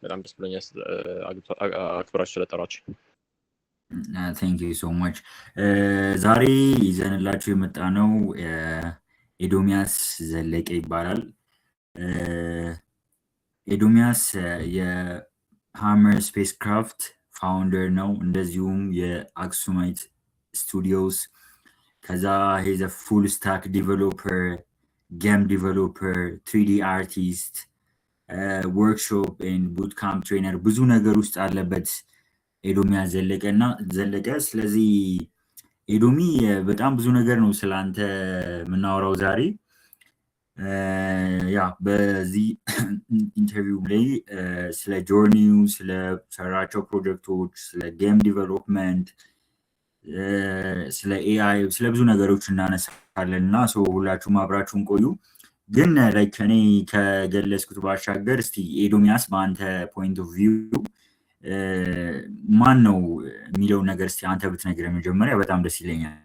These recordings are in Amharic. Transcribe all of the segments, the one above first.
በጣም ደስ ብሎኛል አክብራችሁ ስለጠራችሁ። Thank you so much. ዛሬ ይዘንላችሁ የመጣነው ኤዶሚያስ ዘለቀ ይባላል። ኤዶሚያስ የሃመር ስፔስክራፍት ፋውንደር ነው። እንደዚሁም የአክሱማይት ስቱዲዮስ ከዛ ሄዝ ፉል ስታክ ዲቨሎፐር፣ ጌም ዲቨሎፐር፣ 3D አርቲስት፣ ወርክሾፕ ኤንድ ቡት ካምፕ ትሬነር ብዙ ነገር ውስጥ አለበት ኤዶሚያስ ዘለቀ። ስለዚህ ኤዶሚ በጣም ብዙ ነገር ነው ስላንተ የምናወራው ዛሬ። ያ በዚህ ኢንተርቪው ላይ ስለ ጆርኒው፣ ስለ ሰራቸው ፕሮጀክቶች፣ ስለ ጌም ዲቨሎፕመንት፣ ስለ ኤአይ፣ ስለ ብዙ ነገሮች እናነሳለን እና ሁላችሁም አብራችሁን ቆዩ። ግን ላይክ እኔ ከገለጽኩት ባሻገር እስቲ ኤዶሚያስ በአንተ ፖይንት ኦፍ ቪው ማን ነው የሚለውን ነገር እስቲ አንተ ብትነግረን መጀመሪያ በጣም ደስ ይለኛል።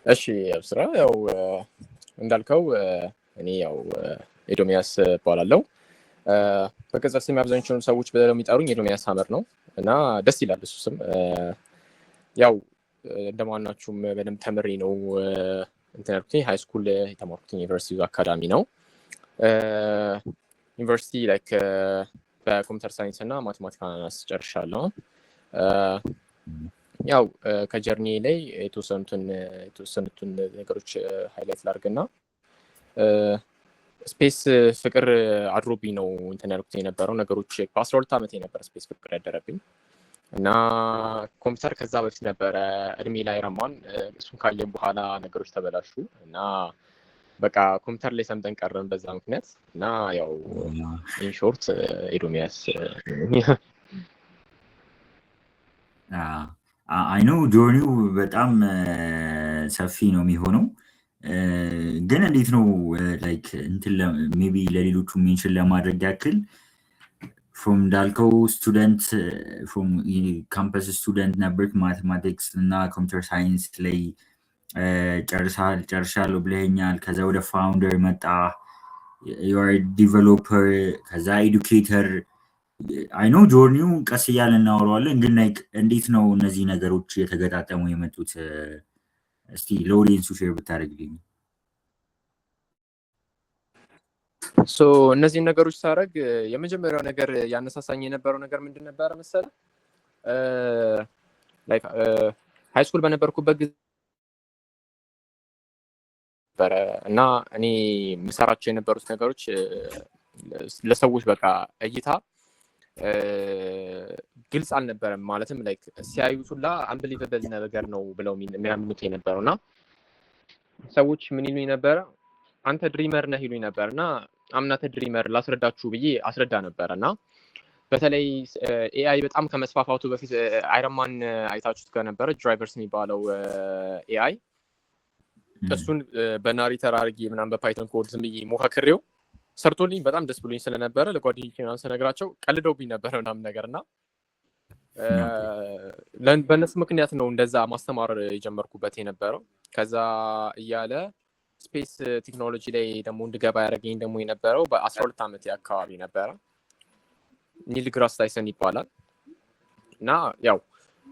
እሺ አብስራ፣ ያው እንዳልከው እኔ ያው ኤዶሚያስ እባላለሁ። በቅጽል ስም አብዛኞቹን ሰዎች ብለው የሚጠሩኝ ኤዶሚያስ ሀመር ነው እና ደስ ይላል እሱ ስም። ያው እንደማናችሁም በደንብ ተምሬ ነው እንትን ያልኩት። ሃይ ስኩል የተማርኩት ዩኒቨርሲቲ አካዳሚ ነው። ዩኒቨርሲቲ ላይክ በኮምፒውተር ሳይንስ እና ማቴማቲክስ ጨርሻለሁ። ያው ከጀርኒ ላይ የተወሰኑትን ነገሮች ሃይላይት ላድርግና ስፔስ ፍቅር አድሮብኝ ነው እንትን ያልኩት የነበረው ነገሮች። በ12 ዓመት የነበረ ስፔስ ፍቅር ያደረብኝ እና ኮምፒውተር ከዛ በፊት ነበረ እድሜ ላይ ረማን። እሱን ካየን በኋላ ነገሮች ተበላሹ እና በቃ ኮምፒውተር ላይ ሰምጠን ቀረን በዛ ምክንያት። እና ያው ኢንሾርት ኤዶሚያስ አይ ኖ ጆርኒው በጣም ሰፊ ነው የሚሆነው። ግን እንዴት ነው ላይክ እንትን ሜቢ ለሌሎቹ ሜንሽን ለማድረግ ያክል ፍሮም እንዳልከው ስቱደንት ፍሮም ካምፐስ ስቱደንት ነበርክ፣ ማቴማቲክስ እና ኮምፒውተር ሳይንስ ላይ ጨርሻለሁ ብለኸኛል። ከዛ ወደ ፋውንደር መጣ፣ ዩአር ዲቨሎፐር፣ ከዛ ኤዱኬተር። አይ ኖ ጆርኒው ቀስ እያለ እናወራዋለን። ግን ላይክ እንዴት ነው እነዚህ ነገሮች የተገጣጠሙ የመጡት? እስቲ ለኦዲየንሱ ሼር ብታደርግልኝ። እነዚህን ነገሮች ሳደርግ የመጀመሪያው ነገር ያነሳሳኝ የነበረው ነገር ምንድን ነበረ መሰለህ? ላይክ ሃይ ስኩል በነበርኩበት ጊዜ ነበረ እና እኔ የምሰራቸው የነበሩት ነገሮች ለሰዎች በቃ እይታ ግልጽ አልነበረም። ማለትም ላይክ ሲያዩት ሁላ አንብሊቨብል ነገር ነው ብለው የሚያምኑት የነበረው እና ሰዎች ምን ይሉኝ ነበረ? አንተ ድሪመር ነህ ይሉኝ ነበር እና አምናተ ድሪመር ላስረዳችሁ ብዬ አስረዳ ነበረ። እና በተለይ ኤአይ በጣም ከመስፋፋቱ በፊት አይረንማን አይታችሁት ከነበረ ድራይቨርስ የሚባለው ኤአይ እሱን በናሪተር አድርጌ ምናምን በፓይተን ኮድ ዝም ብዬ ሞካክሬው ሰርቶልኝ በጣም ደስ ብሎኝ ስለነበረ ለጓደኞቼ ምናምን ስነግራቸው ቀልደውብኝ ነበረ ምናምን ነገር እና በእነሱ ምክንያት ነው እንደዛ ማስተማር የጀመርኩበት የነበረው። ከዛ እያለ ስፔስ ቴክኖሎጂ ላይ ደግሞ እንድገባ ያደረገኝ ደግሞ የነበረው በ12 ዓመት አካባቢ ነበረ። ኒል ዲግራስ ታይሰን ይባላል እና ያው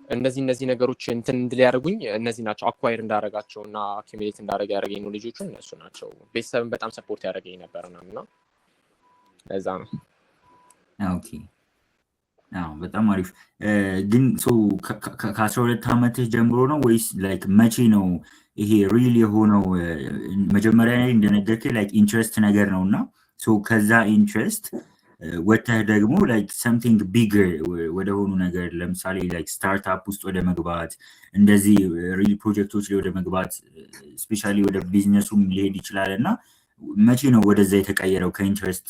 እነዚህ ነገሮች እንትን እንድል ያደርጉኝ እነዚህ ናቸው። አኳየር እንዳደረጋቸው እና አኪሚሌት እንዳደረገ ያደረገኝ ነው ልጆቹ እነሱ ናቸው። ቤተሰብን በጣም ሰፖርት ያደረገኝ ነበር እና ለዛ ነው። ኦኬ በጣም አሪፍ። ግን ከ12 ዓመትህ ጀምሮ ነው ወይስ ላይክ መቼ ነው ይሄ ሪል የሆነው? መጀመሪያ ላይ እንደነገርከኝ ላይክ ኢንትረስት ነገር ነው እና ከዛ ኢንትረስት ወተህ ደግሞ ላይክ ሰምቲንግ ቢገር ወደሆኑ ነገር ለምሳሌ ላይክ ስታርታፕ ውስጥ ወደ መግባት እንደዚህ ሪል ፕሮጀክቶች ላይ ወደ መግባት ስፔሻሊ ወደ ቢዝነሱም ሊሄድ ይችላል እና መቼ ነው ወደዛ የተቀየረው ከኢንትረስት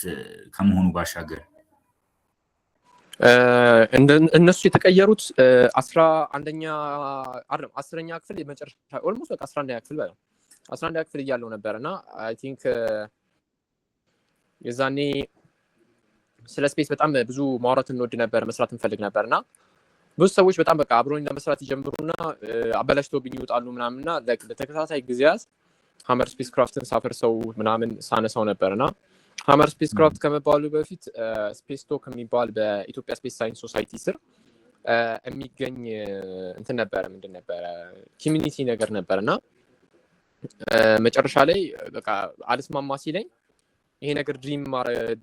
ከመሆኑ ባሻገር? እነሱ የተቀየሩት 10ኛ ክፍል የመጨረሻ ኦልሞስት በቃ 11ኛ ክፍል በለው 11ኛ ክፍል እያለሁ ነበር እና አይ ቲንክ የዛኔ ስለ ስፔስ በጣም ብዙ ማውራት እንወድ ነበር፣ መስራት እንፈልግ ነበር እና ብዙ ሰዎች በጣም በቃ አብሮኝ ለመስራት ይጀምሩና አበላሽቶብኝ ይወጣሉ ምናምንና ለተከታታይ ጊዜያት ሃመር ስፔስ ክራፍትን ሳፈርሰው ምናምን ሳነሳው ነበርና ሃመር ስፔስ ክራፍት ከመባሉ በፊት ስፔስ ቶክ የሚባል በኢትዮጵያ ስፔስ ሳይንስ ሶሳይቲ ስር የሚገኝ እንትን ነበረ ምንድን ነበረ ኮሚኒቲ ነገር ነበርና መጨረሻ ላይ በቃ አልስማማ ሲለኝ ይሄ ነገር ድሪም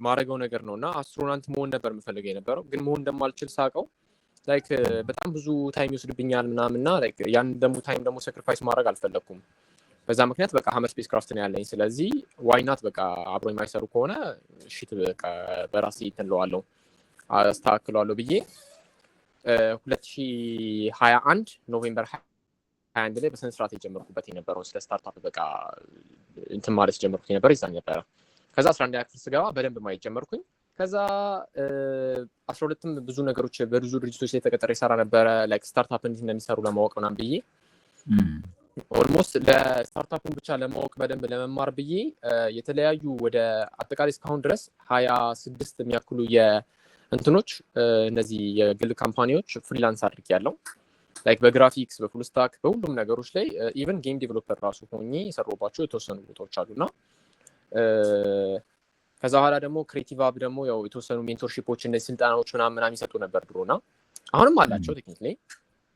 ማረገው ነገር ነውና አስትሮናውት መሆን ነበር የምፈልገው የነበረው ግን መሆን እንደማልችል ሳቀው ላይክ በጣም ብዙ ታይም ይወስድብኛል ምናምንና ላይክ ያን ደግሞ ታይም ደግሞ ሳክሪፋይስ ማድረግ አልፈለኩም በዛ ምክንያት በቃ ሃመር ስፔስ ክራፍት ነው ያለኝ ስለዚህ ዋይ ናት በቃ አብሮ የማይሰሩ ከሆነ እሺ በቃ በራሴ እንተለዋለሁ አስተካክለዋለሁ ብዬ 2021 ኖቬምበር 21 ላይ በስነ ስርዓት የጀመርኩበት የነበረው ስለ ስታርታፕ በቃ እንትን ማለት ጀመርኩት የነበረ ይዛን ነበረ ከዛ 11 ክፍል ስገባ በደንብ ማየት ጀመርኩኝ ከዛ 12ም ብዙ ነገሮች በብዙ ድርጅቶች ላይ ተቀጥሬ ሰራ ነበረ ላይክ ስታርታፕ እንዴት እንደሚሰሩ ለማወቅ ምናምን ብዬ ኦልሞስት ለስታርታፑን ብቻ ለማወቅ በደንብ ለመማር ብዬ የተለያዩ ወደ አጠቃላይ እስካሁን ድረስ 26 የሚያክሉ የእንትኖች እነዚህ የግል ካምፓኒዎች ፍሪላንስ አድርጌያለሁ ላይክ በግራፊክስ በፉል ስታክ በሁሉም ነገሮች ላይ ኢቨን ጌም ዴቨሎፐር ራሱ ሆኜ የሰሩባቸው የተወሰኑ ቦታዎች አሉና ከዛ በኋላ ደግሞ ክሬቲቭ አብ ደግሞ ያው የተወሰኑ ሜንቶርሺፖች እነዚህ ስልጠናዎች ምናምን ይሰጡ ነበር ድሮና አሁንም አላቸው ቴክኒካሊ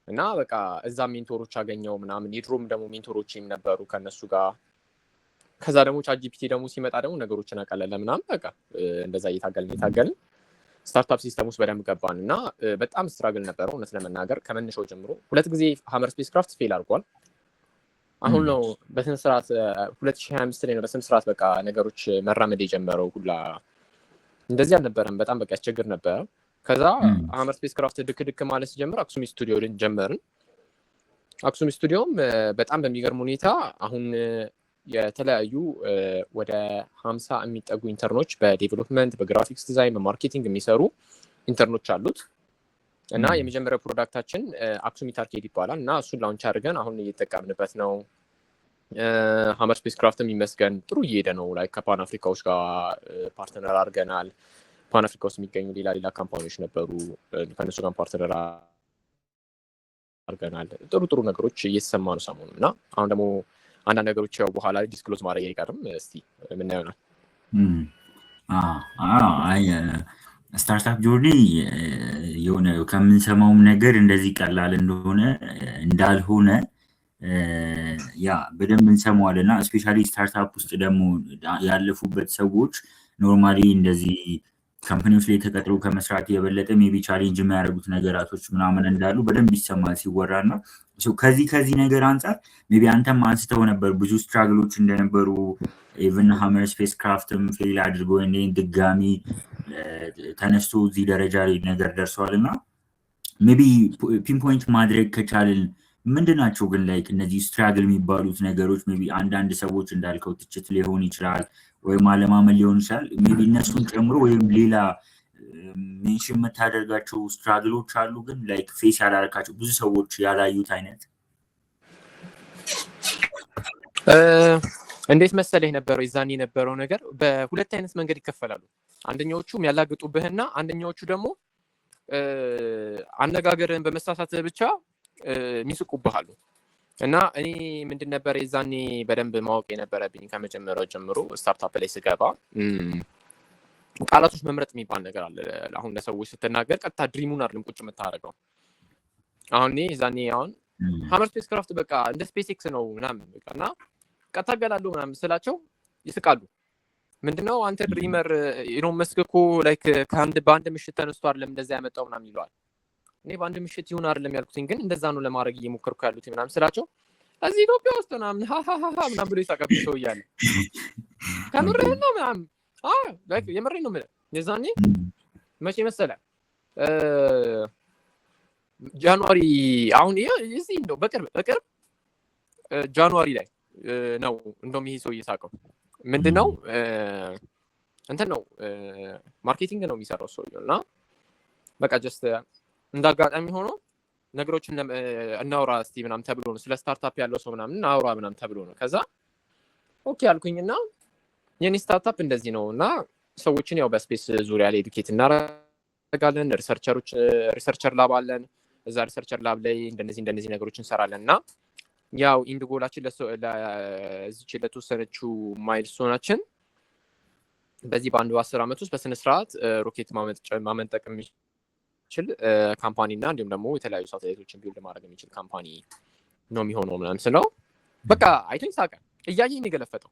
እና በቃ እዛ ሜንቶሮች አገኘው ምናምን የድሮም ደግሞ ሜንቶሮችም ነበሩ ከነሱ ጋር ከዛ ደግሞ ቻትጂፒቲ ደግሞ ሲመጣ ደግሞ ነገሮችን አቀለለ ምናምን በቃ እንደዛ እየታገልን ስታርታፕ ሲስተም ውስጥ በደንብ ገባን እና በጣም ስትራግል ነበረው እውነት ለመናገር ከመነሻው ጀምሮ 2 ጊዜ ሃመር ስፔስ ክራፍት ፌል አድርጓል አሁን ነው በስነ ስርዓት 2025 ላይ ነው በስነ ስርዓት በቃ ነገሮች መራመድ የጀመረው ሁላ እንደዚህ አልነበረም በጣም በቃ ያስቸግር ነበር ከዛ ሃመር ስፔስ ክራፍት ድክ ማለት ጀመረ አክሱም ስቱዲዮ ጀመርን አክሱም ስቱዲዮም በጣም በሚገርም ሁኔታ አሁን የተለያዩ ወደ 50 የሚጠጉ ኢንተርኖች በዴቨሎፕመንት በግራፊክስ ዲዛይን በማርኬቲንግ የሚሰሩ ኢንተርኖች አሉት እና የመጀመሪያው ፕሮዳክታችን አክሱሚት አርኬድ ይባላል እና እሱን ላውንች አድርገን አሁን እየተጠቀምንበት ነው ሃመር ስፔስ ክራፍት የሚመስገን ጥሩ እየሄደ ነው ላይክ ከፓን አፍሪካዎች ጋር ፓርትነር አድርገናል ፓን አፍሪካ ውስጥ የሚገኙ ሌላ ካምፓኒዎች ነበሩ ከነሱ ጋር ፓርትነር አድርገናል ጥሩ ነገሮች እየተሰማ ነው ሰሞኑን እና አሁን ደግሞ አንዳንድ ነገሮች ያው በኋላ ዲስክሎዝ ማድረግ አይቀርም እስቲ ምን ይሆናል ስታርታፕ ጆርኒ የሆነ ከምንሰማውም ነገር እንደዚህ ቀላል እንደሆነ እንዳልሆነ ያ በደንብ እንሰማዋልና ስፔሻሊ ስታርታፕ ውስጥ ደግሞ ያለፉበት ሰዎች ኖርማሊ እንደዚህ ካምፓኒዎች ላይ ተቀጥረው ከመስራት የበለጠ ሜቢ ቻሌንጅ የሚያደርጉት ነገራቶች ምናምን እንዳሉ በደንብ ይሰማል ሲወራና ከዚህ ነገር አንጻር ሜቢ አንተም አንስተው ነበር ብዙ ስትራግሎች እንደነበሩ ኢቨን ሃመር ስፔስ ክራፍትም ፌል አድርጎ ድጋሚ ተነስቶ እዚህ ደረጃ ላይ ነገር ደርሷልና ሜቢ ፒንፖይንት ማድረግ ከቻልን ምንድናቸው ግን ላይክ እነዚህ ስትራግል የሚባሉት ነገሮች ሜቢ አንዳንድ ሰዎች እንዳልከው ትችት ሊሆን ይችላል ወይም አለማመን ሊሆን ይችላል ሜቢ እነሱን ጨምሮ ወይም ሌላ ሜንሽን የምታደርጋቸው ስትራግሎች አሉ ግን ላይክ ፌስ ያላረካቸው ብዙ ሰዎች ያላዩት አይነት እንዴት መሰለህ የነበረው ይዛኔ የነበረው ነገር በሁለት አይነት መንገድ ይከፈላሉ አንደኛዎቹ የሚያላግጡብህና አንደኛዎቹ ደግሞ አነጋገርን በመሳሳት ብቻ የሚስቁብሃሉ እና እኔ ምንድን ነበር ይዛኔ በደንብ ማወቅ የነበረብኝ ከመጀመሪያው ጀምሮ ስታርታፕ ላይ ስገባ ቃላቶች መምረጥ የሚባል ነገር አለ አሁን ለሰዎች ስትናገር ቀጥታ ድሪሙን አይደለም ቁጭ የምታደርገው አሁን እኔ ይዛኔ አሁን ሃመር ስፔስ ክራፍት በቃ እንደ ስፔስ ኤክስ ነው ምናምን በቃና ቀጥታ ገላለሁ ምናምን ስላቸው ይስቃሉ ምንድነው አንተ ድሪመር ኢሎን መስክ እኮ ላይክ በአንድ ምሽት ተነስቶ አይደለም እንደዛ ያመጣው ምናምን ይሏል እኔ በአንድ ምሽት ይሁን አይደለም ያልኩትኝ ግን እንደዛ ነው ለማድረግ እየሞከርኩ ያሉት ምናምን ስላቸው እዚህ ኢትዮጵያ ውስጥ ምናምን ምናምን ብሎ ይሳቀብ ሰው እያለ ከምርህ ነው ምናምን ላይክ የምሬን ነው የዛኔ መቼ መሰለህ ጃንዋሪ አሁን እዚህ እንደው በቅርብ ጃንዋሪ ላይ ነው እንደውም ይሄ ሰው እየሳቀው ምንድነው እንትን ነው ማርኬቲንግ ነው የሚሰራው ሰውየው እና በቃ ጀስት እንዳጋጣሚ ሆኖ ነገሮችን እናውራ እስቲ ምናምን ተብሎ ነው ስለ ስታርታፕ ያለው ሰው ምናምን እናውራ ምናምን ተብሎ ነው ከዛ ኦኬ አልኩኝና የኔ ስታርታፕ እንደዚህ ነው እና ሰዎችን ያው በስፔስ ዙሪያ ላይ ኤዱኬት እናደርጋለን ሪሰርቸር ላብ አለን እዛ ሪሰርቸር ላብ ላይ እንደነዚህ ነገሮችን እንሰራለን እና ያው ኢንድ ጎላችን ለዚች ለተወሰነችው ማይልስቶናችን በዚህ በአንድ 10 ዓመት ውስጥ በስነ ስርዓት ሮኬት ማመንጠቅ የሚችል ካምፓኒ እና እንዲሁም ደግሞ የተለያዩ ሳተላይቶችን ቢልድ ማድረግ የሚችል ካምፓኒ ነው የሚሆነው ምናምን ስለው በቃ አይቶኝ ሳቀ። እያየኝ የገለፈጠው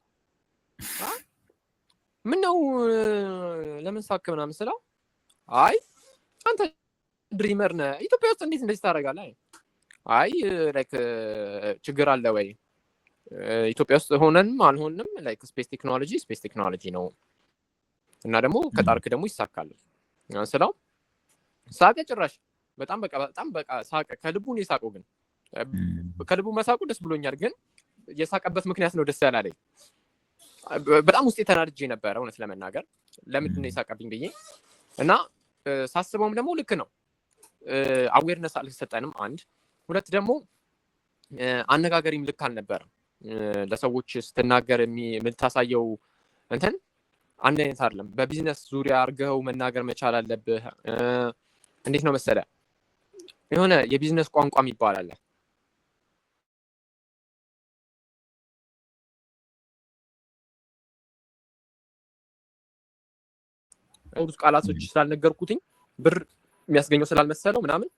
ምን ነው ለምን ሳቅ ምናምን ስለው አይ አንተ ድሪመር ነህ፣ ኢትዮጵያ ውስጥ እንዴት እንደዚህ ታደርጋለህ? አይ ላይክ ችግር አለ ወይ ኢትዮጵያ ውስጥ ሆነንም አልሆንም ላይክ ስፔስ ቴክኖሎጂ ነው እና ደግሞ ከጣርክ ደግሞ ይሳካል ስለው ሳቀ። ጭራሽ በጣም በቃ ሳቀ። ከልቡ ነው የሳቀው። ግን ከልቡ መሳቁ ደስ ብሎኛል። ግን የሳቀበት ምክንያት ነው ደስ ያላለኝ። በጣም ውስጤ ተናድጄ ነበረ እውነት ለመናገር ለምንድን ነው የሳቀብኝ ብዬ እና ሳስበውም ደግሞ ልክ ነው። አዌርነስ አልሰጠንም አንድ፣ ሁለት ደግሞ አነጋገሪም ልክ አልነበረም። ለሰዎች ስትናገር የምታሳየው እንትን አንድ አይነት አይደለም። በቢዝነስ ዙሪያ አድርገው መናገር መቻል አለብህ። እንዴት ነው መሰለ የሆነ የቢዝነስ ቋንቋ የሚባል አለ። ቃላቶች ስላልነገርኩትኝ ብር የሚያስገኘው ስላልመሰለው ምናምን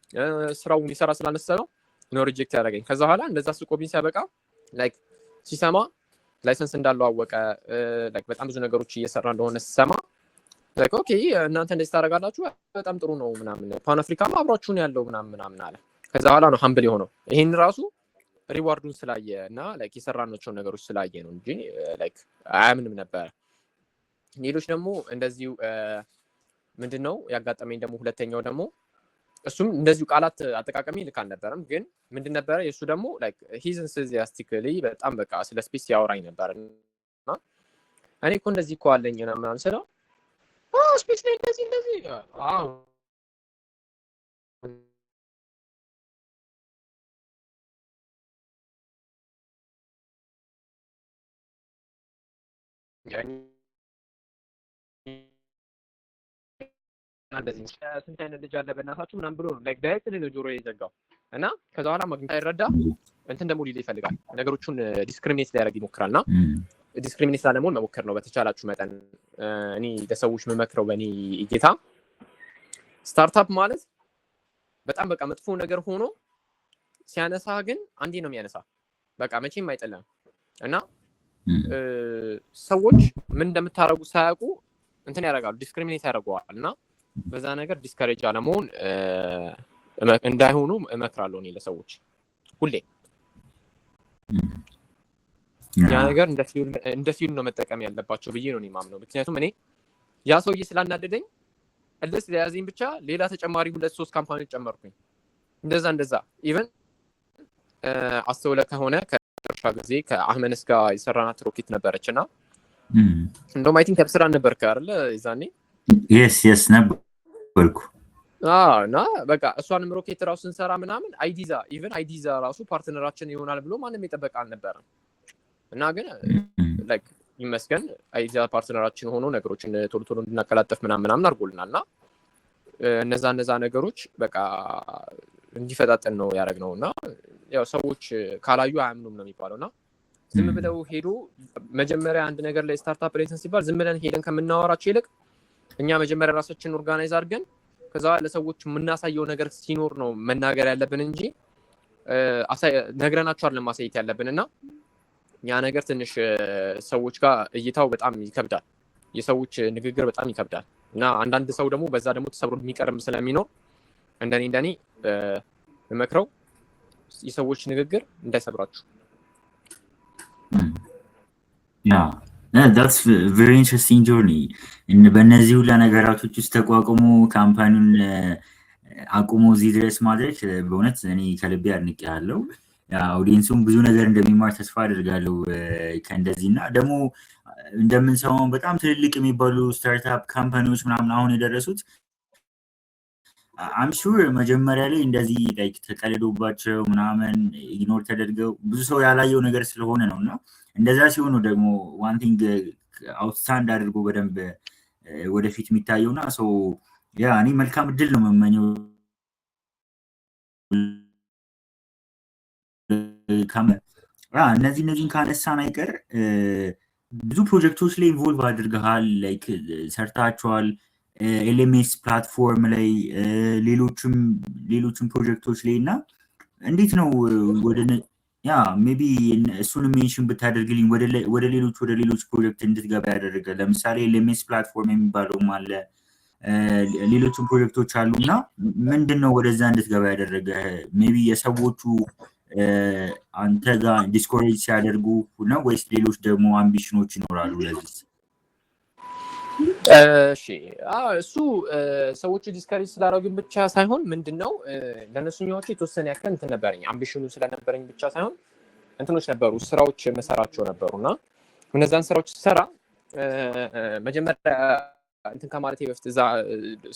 ስራው የሚሰራ ስላልመሰለው ነው ሪጀክት ያደረገኝ። ከዛ በኋላ እንደዛ ስቆብኝ ሲያበቃ ላይክ ሲሰማ ላይሰንስ እንዳለው አወቀ። ላይክ በጣም ብዙ ነገሮች እየሰራ እንደሆነ ሲሰማ ላይክ ኦኬ እናንተ እንደዚህ ታደርጋላችሁ በጣም ጥሩ ነው ምናምን ፓን አፍሪካም አብሯችሁን ያለው ምናምን አለ። ከዛ በኋላ ነው ሀምብል የሆነው። ይሄን ራሱ ሪዋርዱን ስላየ እና ላይክ የሰራናቸው ነገሮች ስላየ ነው እንጂ ላይክ አያምንም ነበር። ሌሎች ደግሞ እንደዚሁ ምንድነው ያጋጠመኝ ደግሞ ሁለተኛው ደግሞ እሱም እንደዚሁ ቃላት አጠቃቀሚ ልክ አልነበረም። ግን ምንድን ነበረ የእሱ ደግሞ ላይክ ሂዝ ኢንቱዚያስቲክሊ በጣም በቃ ስለ ስፔስ ያወራኝ ነበር እና እኔ እኮ እንደዚህ እኮ አለኝ ምናምን ስለው ስፔስ ላይ እንደዚህ አዎ እንደዚህ ስንት አይነት ልጅ አለ በእናታችሁ ምናምን ብሎ ነው ላይክ ዳይሬክት ነው ጆሮ የዘጋው እና ከዛ በኋላ ማግኘት አይረዳ እንትን ደግሞ ሊል ይፈልጋል። ነገሮቹን ዲስክሪሚኔት ሊያደርግ ይሞክራልና ዲስክሪሚኔት ላለመሆን መሞከር ነው በተቻላችሁ መጠን። እኔ ለሰዎች መመክረው በእኔ እይታ ስታርታፕ ማለት በጣም በቃ መጥፎ ነገር ሆኖ ሲያነሳ ግን አንዴ ነው የሚያነሳ በቃ መቼም አይጠላም እና ሰዎች ምን እንደምታረጉ ሳያውቁ እንትን ያደርጋሉ ዲስክሪሚኔት ያደርገዋል እና በዛ ነገር ዲስከሬጅ አለመሆን እንዳይሆኑ እመክራለሁ እኔ ለሰዎች ሁሌ ያ ነገር እንደ ፊልም ነው መጠቀም ያለባቸው ብዬ ነው የማምነው። ምክንያቱም እኔ ያ ሰውዬ ስላናደደኝ እልስ ለያዘኝ ብቻ ሌላ ተጨማሪ 2-3 ካምፓኒዎች ጨመርኩኝ። እንደዛ ኢቨን አስተውለ ከሆነ ከርሻ ጊዜ ከአህመንስ ጋር የሰራናት ሮኬት ነበረችና እንደውም አይ ቲንክ ተብስራ ነበርክ አይደል ይዛኔ? yes ነበርኩ። እና በቃ እሷንም ሮኬት ራሱ ስንሰራ ምናምን አይዲዛ ራሱ ፓርትነራችን ይሆናል ብሎ ማንም የጠበቀ አልነበረም። እና ግን ላይክ ይመስገን አይዲዛ ፓርትነራችን ሆኖ ነገሮችን ቶሎ እንድናቀላጥፍ ምናምን አድርጎልናልና እነዛ ነገሮች በቃ እንዲፈጣጠን ነው ያደረግነውና ያው ሰዎች ካላዩ አያምኑም ነው የሚባለውና ዝም ብለው ሄዶ መጀመሪያ አንድ ነገር ላይ ስታርታፕ ላይሰንስ ሲባል ዝም ብለን ሄደን ከምናወራቸው ይልቅ እኛ መጀመሪያ ራሳችንን ኦርጋናይዝ አድርገን ከዛ ለሰዎች የምናሳየው ነገር ሲኖር ነው መናገር ያለብን እንጂ ነግረናቸው አይደለም ማሳየት ያለብንና ያ ነገር ትንሽ ሰዎች ጋር እይታው በጣም ይከብዳል። የሰዎች ንግግር በጣም ይከብዳል እና አንዳንድ ሰው ደግሞ በዛ ደግሞ ተሰብሮ የሚቀርም ስለሚኖር እንደኔ መክረው የሰዎች ንግግር እንዳይሰብራችሁ። that's very interesting journey በእነዚህ ሁላ ነገራቶች ውስጥ ተቋቁሞ ካምፓኒውን አቁሞ እዚህ ድረስ ማድረግ በእውነት እኔ ከልቤ አድንቄያለሁ። አውዲየንሱም ብዙ ነገር እንደሚማር ተስፋ አደርጋለሁ ከእንደዚህና ደግሞ እንደምንሰማው በጣም ትልልቅ የሚባሉ ስታርታፕ ካምፓኒዎች ምናምን አሁን የደረሱት I'm sure መጀመሪያ ላይ እንደዚህ ላይክ ተቀልዶባቸው ምናምን ኢግኖር ተደርገው ብዙ ሰው ያላየው ነገር ስለሆነ ነውና እንደዛ ሲሆኑ ደግሞ one thing አውትስታንድ አድርጎ በደንብ ወደፊት የሚታየውና ሶ ያ እኔ መልካም እድል ነው መመኘው እነዚህን ካነሳን አይቀር ብዙ ፕሮጀክቶች ላይ ኢንቮልቭ አድርገሃል፣ ላይክ ሰርታችኋል። ኤልኤምኤስ ፕላትፎርም ላይ ሌሎችም ፕሮጀክቶች ላይ እና እንዴት ነው ሜቢ እሱን ሜንሽን ብታደርግልኝ ወደ ሌሎች ፕሮጀክት እንድትገባ ያደረገ። ለምሳሌ ኤልኤምኤስ ፕላትፎርም የሚባለውም አለ፣ ሌሎችም ፕሮጀክቶች አሉ እና ምንድን ነው ወደዛ እንድትገባ ያደረገ? ሜቢ የሰዎቹ አንተ ጋር ዲስኮሬጅ ሲያደርጉ ነው ወይስ ሌሎች ደግሞ አምቢሽኖች ይኖራሉ ለዚህ? እሺ እሱ ሰዎቹ ዲስከሬጅ ስላደረጉኝ ብቻ ሳይሆን ምንድነው ለነሱኛዎቹ የተወሰነ ያክል እንትን ነበረኝ፣ አምቢሽኑ ስለነበረኝ ብቻ ሳይሆን እንትኖች ነበሩ፣ ስራዎች መሰራቸው ነበሩና እነዛን ስራዎች ሰራ መጀመሪያ እንትን ከማለቴ በፊት እዛ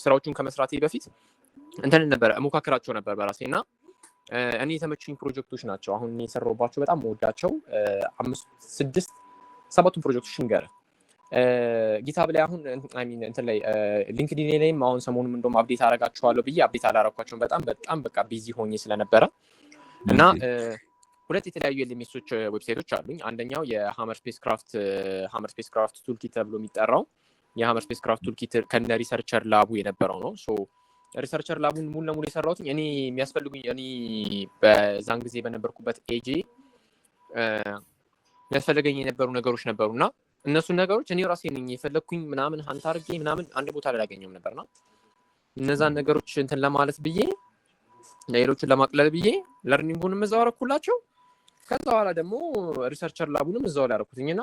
ስራዎቹን ከመስራቴ በፊት እንትን ነበር ሞካከራቸው ነበር በራሴና እኔ የተመቹኝ ፕሮጀክቶች ናቸው አሁን የሰራሁባቸው በጣም ወዳቸው 5 6 7 ፕሮጀክቶች ንገረ ጊታብ ላይ አሁን እንትን ላይ ሊንክዲን ላይም አሁን ሰሞኑን እንደውም አፕዴት አደርጋቸዋለሁ ብዬ አፕዴት አላረኳቸውም በጣም በቃ ቢዚ ሆኜ ስለነበረ እና ሁለት የተለያዩ ኤልኤምኤሶች ዌብሳይቶች አሉኝ። አንደኛው የሃመር ስፔስክራፍት ቱልኪት ተብሎ የሚጠራው የሃመር ስፔስክራፍት ቱልኪት ከነ ሪሰርቸር ላቡ የነበረው ነው። ሶ ሪሰርቸር ላቡን ሙሉ ለሙሉ የሰራሁት እኔ የሚያስፈልጉኝ እኔ በዛን ጊዜ በነበርኩበት ኤጂ የሚያስፈልገኝ የነበሩ ነገሮች ነበሩና እነሱን ነገሮች እኔ ራሴ ነኝ የፈለኩኝ ምናምን ሀንት አድርጌ ምናምን አንድ ቦታ ላይ አላገኘሁም ነበርና እነዛን ነገሮች እንትን ለማለት ብዬ ሌሎችን ለማቅለል ብዬ ለርኒንጉንም እዛው አደረኩላቸው። ከዛ በኋላ ደግሞ ሪሰርቸር ላቡንም እዛው ላይ አደረኩትኝና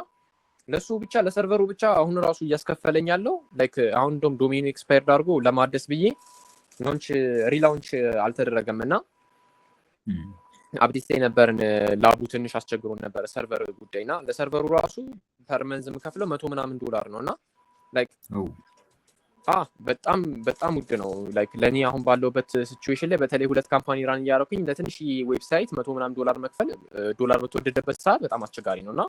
ለሱ ብቻ ለሰርቨሩ ብቻ አሁን ራሱ እያስከፈለኝ ያለው ላይክ አሁን እንደውም ዶሜኑ ኤክስፓየርድ አድርጎ ለማደስ ብዬ ሪላውንች አልተደረገምና አፕዴት ላይ ነበርን። ላቡ ትንሽ አስቸግሮን ነበር ሰርቨር ጉዳይና ለሰርቨሩ ራሱ ፐርመንዝ የምከፍለው $100 ነውና ላይክ በጣም ውድ ነው። ላይክ ለኔ አሁን ባለውበት ሲቹዌሽን ላይ በተለይ ሁለት ካምፓኒ ራን እያደረኩኝ ለትንሽ ዌብሳይት $100 መክፈል ዶላር በተወደደበት ሰዓት በጣም አስቸጋሪ ነውና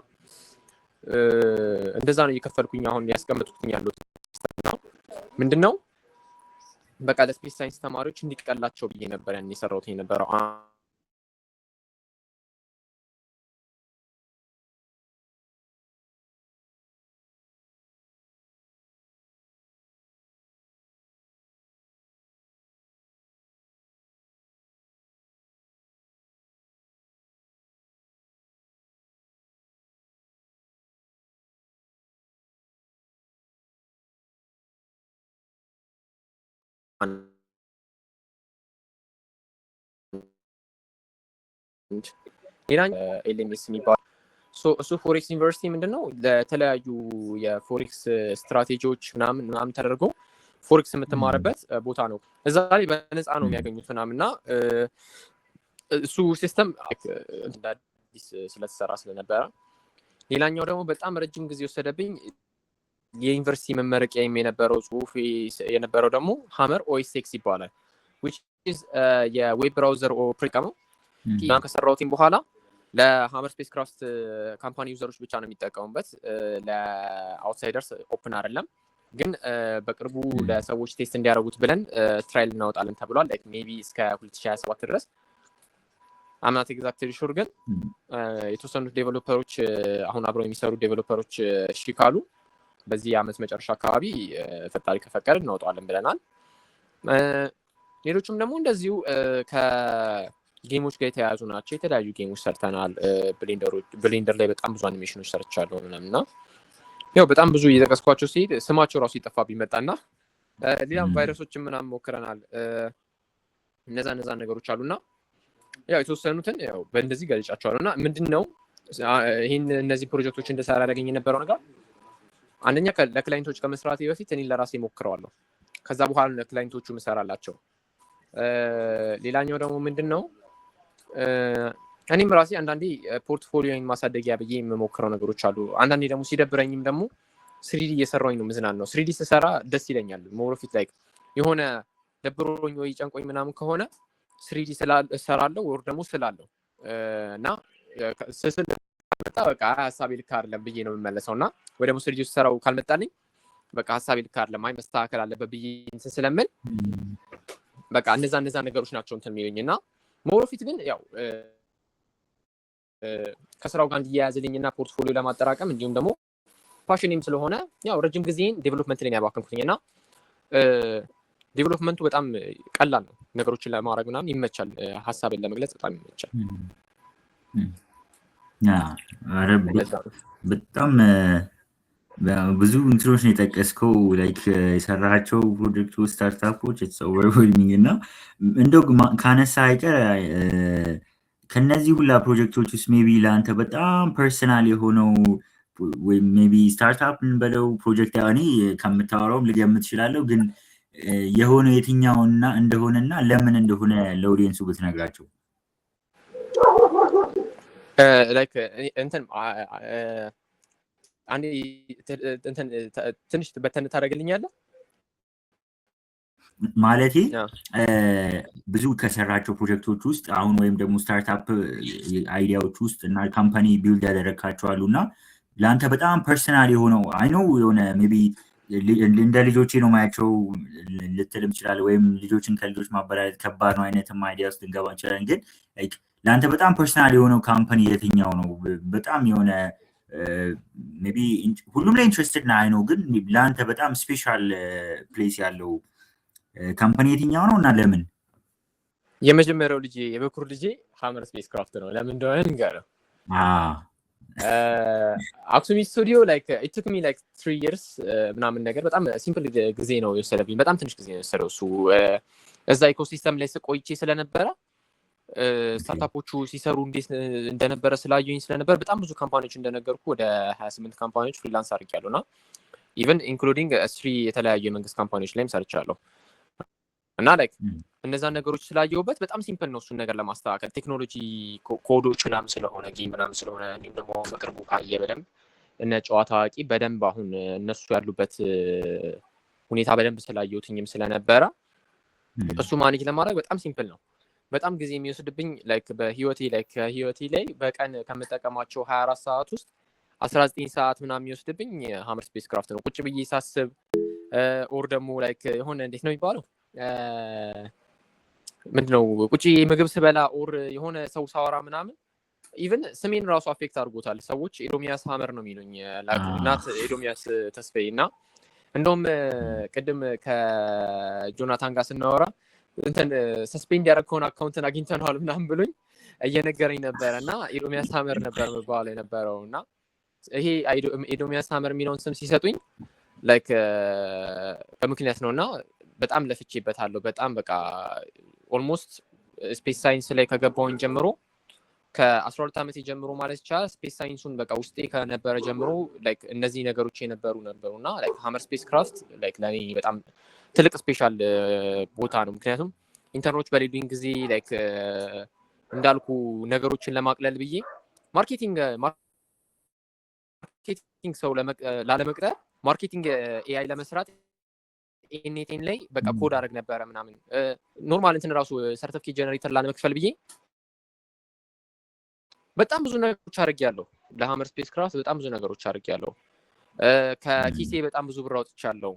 እንደዛ ነው እየከፈልኩኝ አሁን ያስቀመጥኩኝ ያለው ነው። ምንድነው በቃ ለስፔስ ሳይንስ ተማሪዎች እንዲቀላቸው ብዬ ነበር ያን የሰራሁት የነበረው ሌላኛው ኤልኤምኤስ የሚባለው እሱ ፎሬክስ ዩኒቨርሲቲ ምንድነው ለተለያዩ የፎሬክስ ስትራቴጂዎች ምናምን ተደርጎ ፎሬክስ የምትማርበት ቦታ ነው። እዛ ላይ በነፃ ነው የሚያገኙት ምናምንና እሱ ሲስተም አዲስ ስለተሰራ ስለነበረ ሌላኛው ደግሞ በጣም ረጅም ጊዜ ወሰደብኝ የዩኒቨርሲቲ መመረቂያ የነበረው ጽሁፍ የነበረው ደግሞ ሃመር ኦኤስኤክስ ይባላል which is የዌብ ብራውዘር ኦፕሬተር ነው። ያን ከሰራሁትኝ በኋላ ለሃመር ስፔስክራፍት ካምፓኒ ዩዘሮች ብቻ ነው የሚጠቀሙበት፣ ለአውትሳይደርስ ኦፕን አይደለም። ግን በቅርቡ ለሰዎች ቴስት እንዲያደርጉት ብለን ትራይል እናወጣለን ተብሏል። ላይክ ሜቢ እስከ 2027 ድረስ አምናት ኤግዛክትሊ ሹር። ግን የተወሰኑት ዴቨሎፐሮች አሁን አብረው የሚሰሩ ዴቨሎፐሮች እሺ ካሉ በዚህ ዓመት መጨረሻ አካባቢ ፈጣሪ ከፈቀደ እናወጣዋለን ብለናል። ሌሎችም ደግሞ እንደዚሁ ከጌሞች ጋር የተያያዙ ናቸው። የተለያዩ ጌሞች ሰርተናል። ብሌንደር ላይ በጣም ብዙ አኒሜሽኖች ሰርቻለሁ ምናምንና ያው በጣም ብዙ እየጠቀስኳቸው ሲሄድ ስማቸው ራሱ ይጠፋ ቢመጣና ሌላም ቫይረሶችን ምናምን ሞክረናል። እነዛ ነገሮች አሉና ያው የተወሰኑትን ያው በእንደዚህ ገልጫቸዋለሁና ምንድነው ይሄን እነዚህ ፕሮጀክቶች እንደሰራ ያደረገኝ የነበረው ነገር አንደኛ ለክላይንቶች ከመስራቴ በፊት እኔ ለራሴ ሞክረዋለሁ። ከዛ በኋላ ለክላይንቶቹ መስራላቸው። ሌላኛው ደግሞ ምንድነው እኔም ራሴ አንዳንዴ ፖርትፎሊዮን ማሳደጊያ ብዬ የምሞክረው ነገሮች አሉ። አንዳንዴ ደግሞ ሲደብረኝም ደግሞ ስሪዲ እየሰራሁኝ ነው ምዝናን ነው። ስሪዲ ስሰራ ደስ ይለኛል። ሞር ኦፍ ኢት ላይክ የሆነ ደብሮኝ ወይ ጨንቆኝ ምናምን ከሆነ ስሪዲ እሰራለሁ ወር ደግሞ ስላለሁ እና ስስል መጣ በቃ ሀሳቤ ልክ አይደለም ብዬ ነው የምመለሰው እና ወይ ደግሞ ስሪዲ ስሰራው ካልመጣልኝ በቃ ሀሳቤ ልክ አይደለም አይ መስተካከል አለበት ብዬ እንትን ስለምን በቃ እነዛ ነገሮች ናቸው እንትን የሚሉኝ እና ሞር ኦፍ ኢት ግን ያው ከስራው ጋር እንዲያያዝልኝና ፖርትፎሊዮ ለማጠራቀም እንዲሁም ደግሞ ፓሽንም ስለሆነ ያው ረጅም ጊዜን ዴቨሎፕመንት ላይ ያባከንኩኝና ዴቨሎፕመንቱ በጣም ቀላል ነው። ነገሮችን ለማድረግ ምናምን ይመቻል። ሀሳብን ለመግለጽ በጣም ይመቻል። በጣም ብዙ እንትኖች ነው የጠቀስከው። ላይክ የሰራቸው ፕሮጀክቶች ስታርታፖች ኢትስ ኦቨርዌልሚንግ እና እንደው ካነሳ አይቀር ከነዚህ ሁላ ፕሮጀክቶች ውስጥ ሜቢ ለአንተ በጣም ፐርሰናል የሆነው ወይም ሜቢ ስታርታፕ እንበለው ፕሮጀክት እኔ ከምታወራውም ልገምት እችላለሁ፣ ግን የሆነ የትኛውና እንደሆነና ለምን እንደሆነ ለኦዲየንሱ ብትነግራቸው። ላይክ እንትን አንዴ እንትን ትንሽ በተን ታደርግልኛለህ? ማለቴ ብዙ ከሰራቸው ፕሮጀክቶች ውስጥ አሁን ወይም ደግሞ ስታርታፕ አይዲያዎች ውስጥ እና ካምፓኒ ቢልድ ያደረግካቸው አሉና ለአንተ በጣም ፐርሰናል የሆነው አይነው የሆነ ሜቢ እንደ ልጆቼ ነው ማያቸው ልትልም ይችላል፣ ወይም ልጆችን ከልጆች ማበላለጥ ከባድ ነው አይነትም አይዲያ ውስጥ ልንገባ እንችላለን። ግን ለአንተ በጣም ፐርሰናል የሆነው ካምፓኒ የትኛው ነው? በጣም የሆነ ሜቢ ሁሉም ላይ ኢንትረስትድ ና አይነው፣ ግን ለአንተ በጣም ስፔሻል ፕሌስ ያለው ካምፓኒ የትኛው ነው እና ለምን? የመጀመሪያው ልጄ የበኩር ልጄ ሀመር ስፔስ ክራፍት ነው። ለምን እንደሆነ ንገረው። አክሱሚ ስቱዲዮ ላይክ ኢት ቱክ ሚ ላይክ 3 years ምናምን ነገር በጣም ሲምፕል ጊዜ ነው የወሰደብኝ። በጣም ትንሽ ጊዜ ነው የወሰደው። እሱ እዛ ኢኮሲስተም ላይ ቆይቼ ስለነበረ ስታርታፖቹ ሲሰሩ እንዴት እንደነበረ ስላየኝ ስለነበር በጣም ብዙ ካምፓኒዎች እንደነገርኩ ወደ 28 ካምፓኒዎች ፍሪላንስ አድርጌያለሁና ኢቨን ኢንክሉዲንግ 3 የተለያዩ የመንግስት ካምፓኒዎች ላይም ሰርቻለሁ። እና ላይክ እነዛን ነገሮች ስላየሁበት በጣም ሲምፕል ነው እሱን ነገር ለማስተካከል። ቴክኖሎጂ ኮዶች ምናምን ስለሆነ ጌም ምናምን ስለሆነ እንዲሁም ደግሞ በቅርቡ ካየ በደንብ እነ ጨዋታ አዋቂ በደንብ አሁን እነሱ ያሉበት ሁኔታ በደንብ ስላየሁትኝም ስለነበረ እሱ ማኔጅ ለማድረግ በጣም ሲምፕል ነው። በጣም ጊዜ የሚወስድብኝ ላይክ ከህይወቴ ላይ በቀን ከምጠቀማቸው 24 ሰዓት ውስጥ 19 ሰዓት ምናምን የሚወስድብኝ ሀመር ስፔስ ክራፍት ነው። ቁጭ ብዬ ሳስብ ኦር ደግሞ ላይክ የሆነ እንዴት ነው የሚባለው ምንድነው ቁጭ ምግብ ስበላ ኦር የሆነ ሰው ሳወራ ምናምን ኢቭን ስሜን ራሱ አፌክት አድርጎታል። ሰዎች ኤዶሚያስ ሀመር ነው የሚሉኝ ናት ኤዶሚያስ ተስፋዬ። እና እንደውም ቅድም ከጆናታን ጋር ስናወራ እንትን ሰስፔንድ ያደረግከውን አካውንትን አግኝተነዋል ምናምን ብሎኝ እየነገረኝ ነበረ እና ኤዶሚያስ ሀመር ነበር መባል የነበረው። እና ይሄ ኤዶሚያስ ሀመር የሚለውን ስም ሲሰጡኝ ላይክ በምክንያት ነው እና በጣም ለፍቼበታለሁ። በጣም በቃ ኦልሞስት ስፔስ ሳይንስ ላይ ከገባሁኝ ጀምሮ ከ12 ዓመት ጀምሮ ማለት ይቻላል ስፔስ ሳይንሱን በቃ ውስጤ ከነበረ ጀምሮ ላይክ እነዚህ ነገሮች ነበሩና ላይክ ሀመር ስፔስ ክራፍት ላይክ ለኔ በጣም ትልቅ ስፔሻል ቦታ ነው። ምክንያቱም ኢንተርኖች በሌሉኝ ጊዜ ላይክ እንዳልኩ ነገሮችን ለማቅለል ብዬ ማርኬቲንግ ሰው ላለመቅጠር ማርኬቲንግ ኤአይ ለመስራት ኤኔቴን ላይ በቃ ኮድ አደረግ ነበረ ምናምን ኖርማል እንትን ራሱ ሰርቲፊኬት ጀነሬተር ላለመክፈል ብዬ በጣም ብዙ ነገሮች አድርጌያለሁ። ለሀመር ስፔስ ክራፍት በጣም ብዙ ነገሮች አድርጌያለሁ። ከኪሴ በጣም ብዙ ብር አውጥቻለሁ።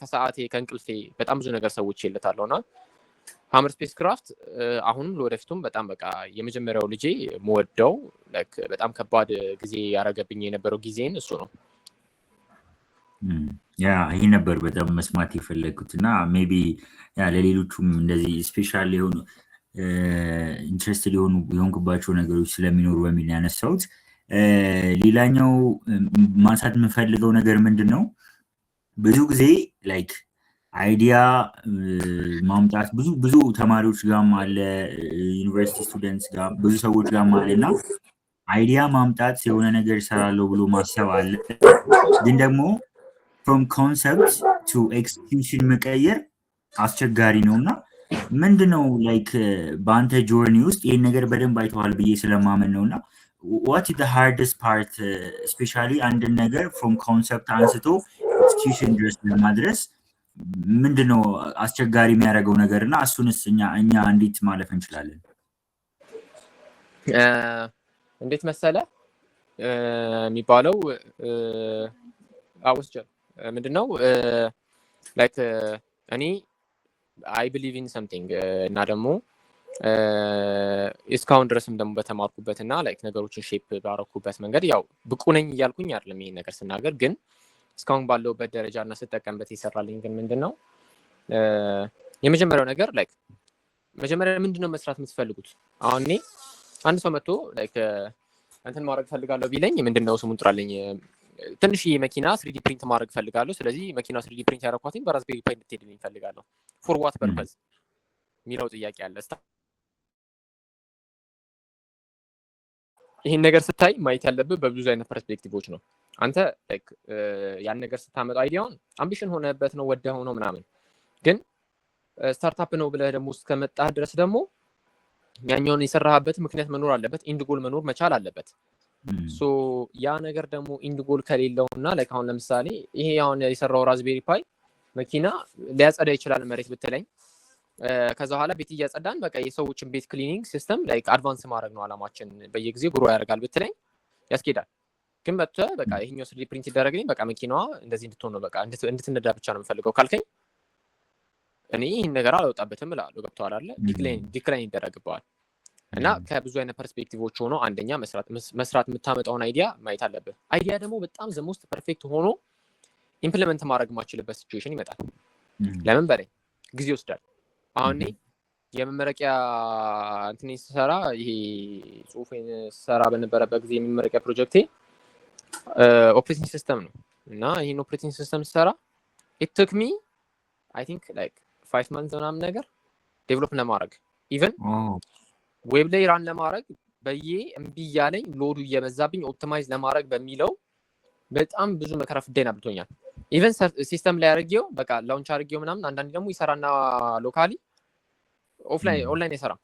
ከሰዓቴ ከእንቅልፌ በጣም ብዙ ነገር ሰዎች ይለታለውና ሀመር ስፔስ ክራፍት አሁንም ለወደፊቱም በጣም በቃ የመጀመሪያው ልጄ መወደው ላይክ በጣም ከባድ ጊዜ ያረገብኝ የነበረው ጊዜን እሱ ነው። ያ ይሄ ነበር በጣም መስማት የፈለኩት እና ሜቢ ያ ለሌሎቹም እንደዚህ ስፔሻል የሆኑ ኢንትረስትድ የሆንኩባቸው ነገሮች ስለሚኖሩ በሚል ያነሳሁት። ሌላኛው ማንሳት የምፈልገው ነገር ምንድን ነው፣ ብዙ ጊዜ ላይክ አይዲያ ማምጣት ብዙ ተማሪዎች ጋርም አለ፣ ዩኒቨርሲቲ ስቱደንትስ ጋር ብዙ ሰዎች ጋርም አለ እና አይዲያ ማምጣት የሆነ ነገር እሰራለሁ ብሎ ማሰብ አለ፣ ግን ደግሞ ፍሮም ኮንሰፕት ቱ ኤክስኪዩሽን መቀየር አስቸጋሪ ነው እና ምንድነው ላይክ በአንተ ጆርኒ ውስጥ ይህን ነገር በደንብ አይተዋል ብዬ ስለማመን ነው እና what is the hardest part especially አንድን ነገር from concept አንስቶ execution ድረስ ለማድረስ ምንድነው አስቸጋሪ የሚያደርገው ነገር እና እሱንስ እኛ እንዴት ማለፍ እንችላለን? እንዴት መሰለ የሚባለው ምንድነው ላይክ እኔ I believe in something እና ደግሞ እስካሁን ድረስም ደግሞ በተማርኩበትና ላይክ ነገሮችን ሼፕ ባረኩበት መንገድ ያው ብቁ ነኝ እያልኩኝ አይደለም ይሄን ነገር ስናገር፣ ግን እስካሁን ባለውበት ደረጃ እና ስጠቀምበት ይሰራልኝ ግን ምንድነው የመጀመሪያው ነገር ላይክ መጀመሪያ ምንድነው መስራት የምትፈልጉት? አሁን እኔ አንድ ሰው መጥቶ ላይክ እንትን ማድረግ ፈልጋለሁ ቢለኝ ምንድነው ስሙን ጥራልኝ፣ ትንሽዬ መኪና 3D ፕሪንት ማድረግ ፈልጋለሁ። ስለዚህ መኪና 3D ፕሪንት ያደረኳትኝ በራስቤሪ ፓይ እንድትሄድልኝ ፈልጋለሁ። ፎር ዋት ፐርፐዝ የሚለው ጥያቄ አለ። ይህን ነገር ስታይ ማየት ያለብህ በብዙ አይነት ፐርስፔክቲቮች ነው። አንተ ያን ነገር ስታመጣ አይዲያውን አምቢሽን ሆነበት ነው ወደህ ሆኖ ምናምን፣ ግን ስታርታፕ ነው ብለህ ደግሞ እስከመጣህ ድረስ ደግሞ ያኛውን የሰራህበት ምክንያት መኖር አለበት፣ ኢንድ ጎል መኖር መቻል አለበት። ሶ ያ ነገር ደግሞ ኢንድ ጎል ከሌለውና ላይክ አሁን ለምሳሌ ይሄ አሁን የሰራው ራዝቤሪ ፓይ መኪና ሊያጸዳ ይችላል መሬት ብትለኝ፣ ከዛ በኋላ ቤት እያጸዳን በቃ የሰዎችን ቤት ክሊኒንግ ሲስተም ላይክ አድቫንስ ማድረግ ነው አላማችን፣ በየጊዜው ግሮ ያደርጋል ብትለኝ ያስኬዳል። ግን መጥተህ በቃ ይሄኛው 3D ፕሪንት ይደረግልኝ በቃ መኪናዋ እንደዚህ እንድትሆን ነው በቃ እንድትነዳ ብቻ ነው የምፈልገው ካልከኝ እኔ ይህን ነገር አላወጣበትም እላለሁ። ገብቶሃል አይደለ? ዲክላይን ይደረግበዋል። እና ከብዙ አይነት ፐርስፔክቲቮች ሆኖ አንደኛ መስራት የምታመጣውን አይዲያ ማየት አለብህ። አይዲያ ደግሞ በጣም ዘ ሞስት ፐርፌክት ሆኖ ኢምፕሊመንት ማድረግ የማችልበት ሲቹዌሽን ይመጣል። ለምን በላይ ጊዜ ይወስዳል። አሁን እኔ የመመረቂያ እንትን ስሰራ ይሄ ጽሁፌን ስሰራ በነበረበት ጊዜ የመመረቂያ ፕሮጀክቴ ኦፕሬቲንግ ሲስተም ነው እና ይህን ኦፕሬቲንግ ሲስተም ስሰራ ኢት ቶክ ሚ አይ ቲንክ ላይክ 5 months ምናምን ነገር ዴቨሎፕ ለማድረግ ኢቨን ዌብ ላይ ራን ለማድረግ እምቢ እያለኝ ሎዱ እየበዛብኝ ኦፕቲማይዝ ለማድረግ በሚለው በጣም ብዙ መከራ ፍዳይን አብልቶኛል። ኢቨን ሲስተም ላይ አድርጌው በቃ ላውንች አድርጌው ምናምን አንዳንዴ ደግሞ ይሰራና ሎካሊ ኦንላይን አይሰራም።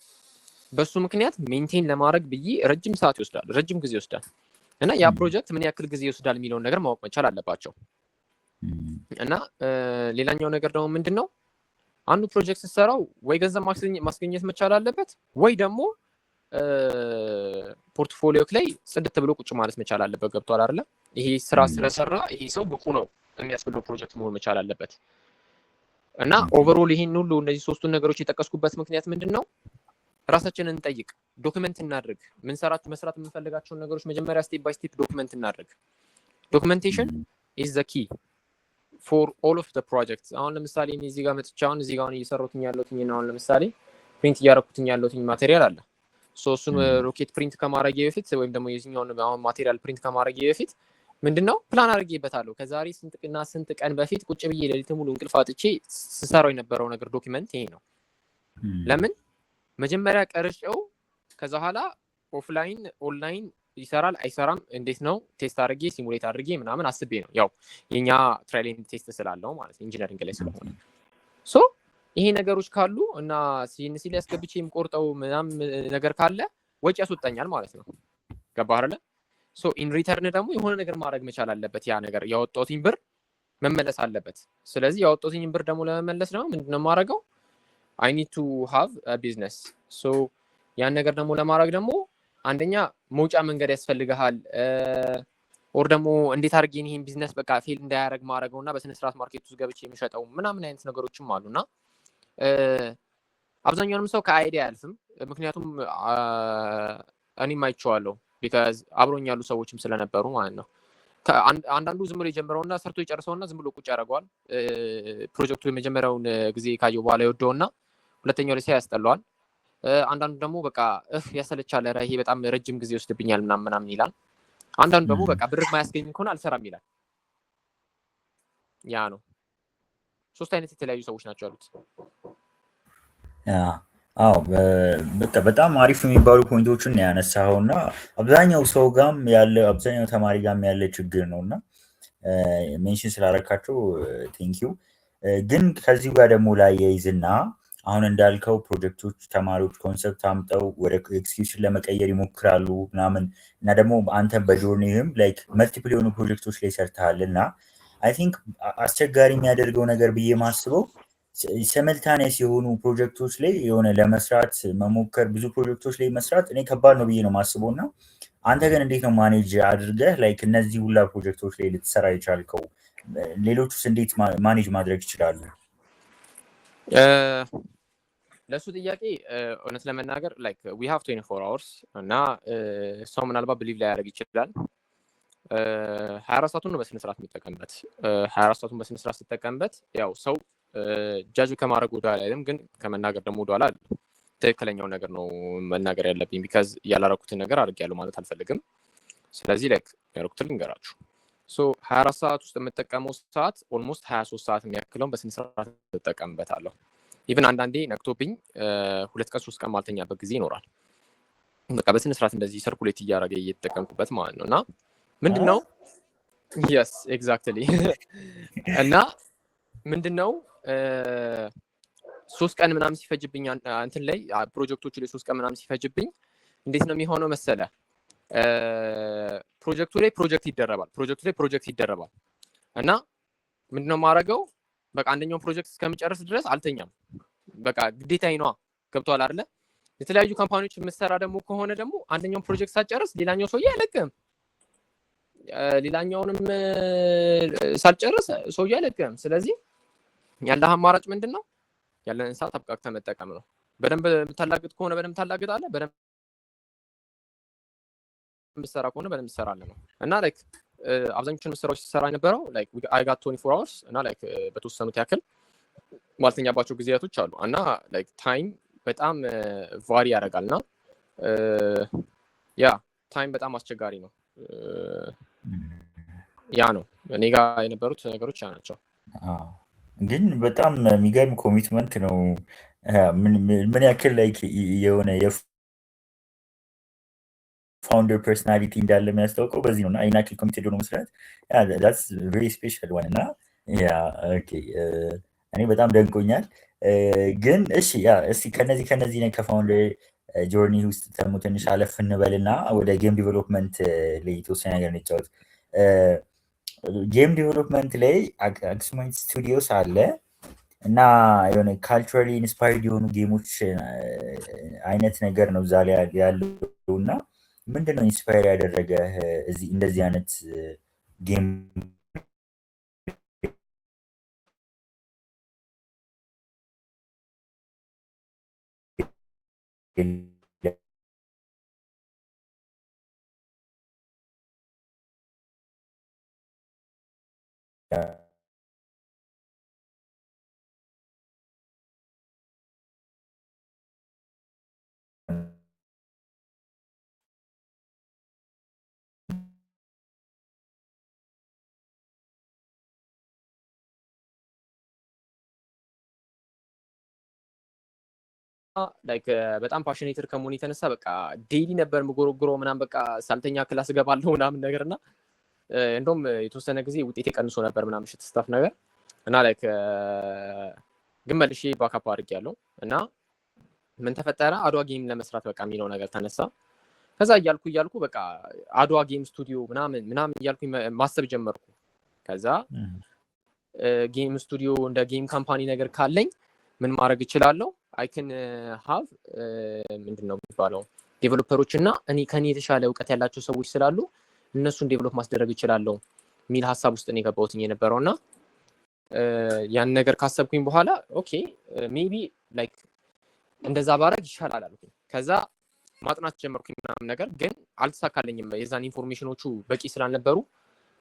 በሱ ምክንያት ሜንቴን ለማድረግ ብዬ ረጅም ሰዓት ይወስዳል፣ ረጅም ጊዜ ይወስዳል። እና ያ ፕሮጀክት ምን ያክል ጊዜ ይወስዳል የሚለውን ነገር ማወቅ መቻል አለባቸው። እና ሌላኛው ነገር ደግሞ ምንድነው አንዱ ፕሮጀክት ስትሰራው ወይ ገንዘብ ማስገኘት መቻል አለበት ወይ ደግሞ ፖርትፎሊዮክ ላይ ጽድት ብሎ ቁጭ ማለት መቻል አለበት። ገብቷል አይደለ? ይሄ ስራ ስለሰራ ይሄ ሰው ብቁ ነው የሚያስብለው ፕሮጀክት መሆን መቻል አለበት። እና ኦቨርኦል ይሄን ሁሉ እነዚህ ሶስቱን ነገሮች የጠቀስኩበት ምክንያት ምንድነው ራሳችንን እንጠይቅ፣ ዶክመንት እናድርግ። መስራት የምንፈልጋቸውን ነገሮች መጀመሪያ ስቴፕ ባይ ስቴፕ ዶክመንት እናድርግ። ዶክመንቴሽን ኢዝ ዘ ኪ ፎር ኦል ኦፍ ዘ ፕሮጀክት። አሁን ለምሳሌ እኔ እዚህ ጋር መጥቼ አሁን እዚህ ጋር እየሰራሁትኝ ያለሁትኝ ነው። አሁን ለምሳሌ ፕሪንት እያደረኩትኝ ያለሁትኝ ማቴሪያል አለ። ሶ እሱን ሮኬት ፕሪንት ከማድረጌ በፊት ወይም ደግሞ የዚህኛውን አሁን ማቴሪያል ፕሪንት ከማድረጌ በፊት ምንድነው ፕላን አድርጌበታለሁ። ከዛሬ ስንት ቀን በፊት ቁጭ ብዬ ሌሊት ሙሉ እንቅልፍ አጥቼ ስሰራው የነበረው ነገር ዶክመንት ይሄ ነው። ለምን መጀመሪያ ቀርጬው ከዛ በኋላ ኦፍላይን ኦንላይን ይሰራል አይሰራም እንዴት ነው ቴስት አድርጌ ሲሙሌት አድርጌ ምናምን አስቤ ነው። ያው የኛ ትራይሊንግ ቴስት ስላለው ማለት ኢንጂነሪንግ ላይ ስለሆነ ሶ ይሄ ነገሮች ካሉ እና ሲኤንሲ ላይ አስገብቼ የምቆርጠው ምናምን ነገር ካለ ወጪ ያስወጣኛል ማለት ነው። ገባህ አይደለ? ሶ ኢን ሪተርን ደግሞ የሆነ ነገር ማድረግ መቻል አለበት። ያ ነገር ያወጣሁትኝ ብር መመለስ አለበት። ስለዚህ ያወጣሁትኝ ብር ደግሞ ለመመለስ ደግሞ ምንድነው የማደርገው? I need to have a business. So ያን ነገር ደግሞ ለማድረግ ደግሞ አንደኛ መውጫ መንገድ ያስፈልግሃል። ኦር ደግሞ እንዴት አድርጌ ይሄን ቢዝነስ በቃ ፌል እንዳያደርግ ማድረገውና በስነ ስርዓት ማርኬት ውስጥ ገብቼ የሚሸጠው ምናምን አይነት ነገሮችም አሉና አብዛኛውንም ሰው ከአይዲያ አያልፍም። ምክንያቱም እኔም አይቼዋለሁ ቢካዝ አብሮኝ ያሉ ሰዎችም ስለነበሩ ማለት ነው። አንዳንዱ ዝም ብሎ የጀመረውና ሰርቶ የጨርሰውና ዝም ብሎ ቁጭ ያደርገዋል። ፕሮጀክቱ የመጀመሪያውን ጊዜ ካየው በኋላ ይወደውና ሁለተኛው ላይ ያስጠላዋል። አንዳንዱ ደግሞ በቃ ያሰለቻል፣ ይሄ በጣም ረጅም ጊዜ ይወስድብኛል ምናምን ይላል። አንዳንዱ ደግሞ በቃ ብር ማያስገኝ ከሆነ አልሰራም ይላል። ያ ነው። ሶስት አይነት የተለያዩ ሰዎች ናቸው ያሉት። አዎ በጣም አሪፍ የሚባሉ ፖይንቶችን ያነሳኸውና አብዛኛው ሰው ጋም ያለ አብዛኛው ተማሪ ጋም ያለ ችግር ነውና ሜንሽን ስላደረካቸው ቴንኪው። ግን ከዚህ ጋር ደግሞ ላይ ያይዝና አሁን እንዳልከው ፕሮጀክቶች ተማሪዎች ኮንሰፕት አምጠው ወደ ኤክስኪዩሽን ለመቀየር ይሞክራሉ ምናምን እና ደግሞ አንተ በጆርኒህም ላይክ መልቲፕል የሆኑ ፕሮጀክቶች ላይ ሰርተሃል እና አይ ቲንክ አስቸጋሪ የሚያደርገው ነገር ብዬ ማስበው ሲሚልታኒየስ የሆኑ ፕሮጀክቶች ላይ የሆነ ለመስራት መሞከር፣ ብዙ ፕሮጀክቶች ላይ መስራት እኔ ከባድ ነው ብዬ ነው ማስበው እና አንተ ግን እንዴት ነው ማኔጅ አድርገህ ላይክ እነዚህ ሁላ ፕሮጀክቶች ላይ ልትሰራ የቻልከው? ሌሎቹስ እንዴት ማኔጅ ማድረግ ይችላሉ? ለሱ ጥያቄ እውነት ለመናገር like we have 24 hours እና ሰው ምናልባት believe ላይ ያደርግ ይችላል 24 ሰዓቱን ነው በስነ ስርዓት የሚጠቀምበት 24 ሰዓቱን በስነ ስርዓት ሲጠቀምበት ያው ሰው ጃጅ ከማድረግ ወደ ኋላ አይደለም ግን ከመናገር ደግሞ ወደ ኋላ ትክክለኛው ነገር ነው መናገር ያለብኝ because ያላረኩትን ነገር አድርጌያለሁ ማለት አልፈልግም ስለዚህ like ያረኩትን ልንገራችሁ so 24 ሰዓት ውስጥ የምጠቀመው ሰዓት almost 23 ሰዓት የሚያክለውን በስነ ስርዓት ተጠቀምበታለሁ ኢቭን አንዳንዴ ነክቶብኝ 2 ቀን 3 ቀን ማልተኛበት ጊዜ ይኖራል በቃ በስነ ስርዓት እንደዚህ ሰርኩሌት እያደረገ እየተጠቀምኩበት ማለት ነውና ምንድነው yes exactly እና ምንድነው 3 ቀን ምናምን ሲፈጅብኝ እንትን ላይ ፕሮጀክቶቹ ላይ 3 ቀን ምናምን ሲፈጅብኝ እንዴት ነው የሚሆነው መሰለ ፕሮጀክቱ ላይ ፕሮጀክት ይደረባል እና ምንድነው ማረገው በቃ አንደኛው ፕሮጀክት እስከምጨርስ ድረስ አልተኛም በቃ ግዴታዬ ነው ገብቷል አይደለ የተለያዩ ካምፓኒዎች መስራ ደግሞ ከሆነ ደግሞ አንደኛው ፕሮጀክት ሳጨርስ ሌላኛው ሰውዬ አይለቅም ሌላኛውንም ሳልጨርስ ሰውዬ አይለቅም ስለዚህ ያለ አማራጭ ምንድነው ያለን ሰዓት አብቃቅተህ መጠቀም ነው በደንብ ታላግጥ ከሆነ በደንብ ታላግጣለህ በደንብ ምሰራ ከሆነ በደንብ ትሰራለህ ነው እና ላይክ አብዛኞቹን መስራዎች ሲሰራ የነበረው ላይክ I got 24 hours እና ላይክ በተወሰኑት ያክል ማልተኛባቸው ጊዜያቶች አሉ እና ላይክ ታይም በጣም ቫሪ ያደርጋልና ያ ታይም በጣም አስቸጋሪ ነው ያ ነው እኔ ጋር የነበሩት ነገሮች ያ ናቸው ግን በጣም የሚገርም ኮሚትመንት ነው ምን ያክል ላይክ የሆነ ፋውንደር ፐርሰናሊቲ እንዳለ የሚያስታውቀው በዚህ ነውና አይናክል ኮሚቴድ ሆኖ መስራት that's very special one እና ያ ኦኬ እኔ በጣም ደንቆኛል ግን እሺ ያ እስቲ ከነዚህ ነው ከፋውንደር ጆርኒ ውስጥ ተሙ ትንሽ አለፍ እንበልና ወደ ጌም ዲቨሎፕመንት ላይ የተወሰነ ነገር እንጫወት ጌም ዲቨሎፕመንት ላይ አክሱማይት ስቱዲዮስ አለ እና የሆነ ካልቸራሊ ኢንስፓየርድ የሆኑ ጌሞች አይነት ነገር ነው እዛ ላይ ያለውና ምንድነው ኢንስፓየር ያደረገ እዚህ እንደዚህ አይነት ጌም ላይክ በጣም ፓሽኔትድ ከመሆን የተነሳ በቃ ዴይሊ ነበር ምጎረጎሮ ምናምን በቃ ሳልተኛ ክላስ ገባለሁ ምናምን ነገርና እንደውም የተወሰነ ጊዜ ውጤቴ ቀንሶ ነበር ምናምን ሽት ስታፍ ነገር እና ላይክ ግን መልሼ ባካፕ አድርጌያለሁ እና ምን ተፈጠረ አድዋ ጌም ለመስራት በቃ የሚለው ነገር ተነሳ ከዛ እያልኩ በቃ አድዋ ጌም ስቱዲዮ ምናምን እያልኩ ማሰብ ጀመርኩ ከዛ ጌም ስቱዲዮ እንደ ጌም ካምፓኒ ነገር ካለኝ ምን ማድረግ እችላለሁ I can have ምንድነው የሚባለው ዴቨሎፐሮች እና እኔ ከኔ የተሻለ ዕውቀት ያላቸው ሰዎች ስላሉ እነሱን ዴቨሎፕ ማስደረግ እችላለሁ ሚል ሐሳብ ውስጥ ነው የገባሁትኝ የነበረውና ያን ነገር ካሰብኩኝ በኋላ ኦኬ ሜቢ ላይክ እንደዛ ባረግ ይሻላል አልኩኝ ከዛ ማጥናት ጀመርኩኝ ምናምን ነገር ግን አልተሳካልኝም የዛን ኢንፎርሜሽኖቹ በቂ ስላልነበሩ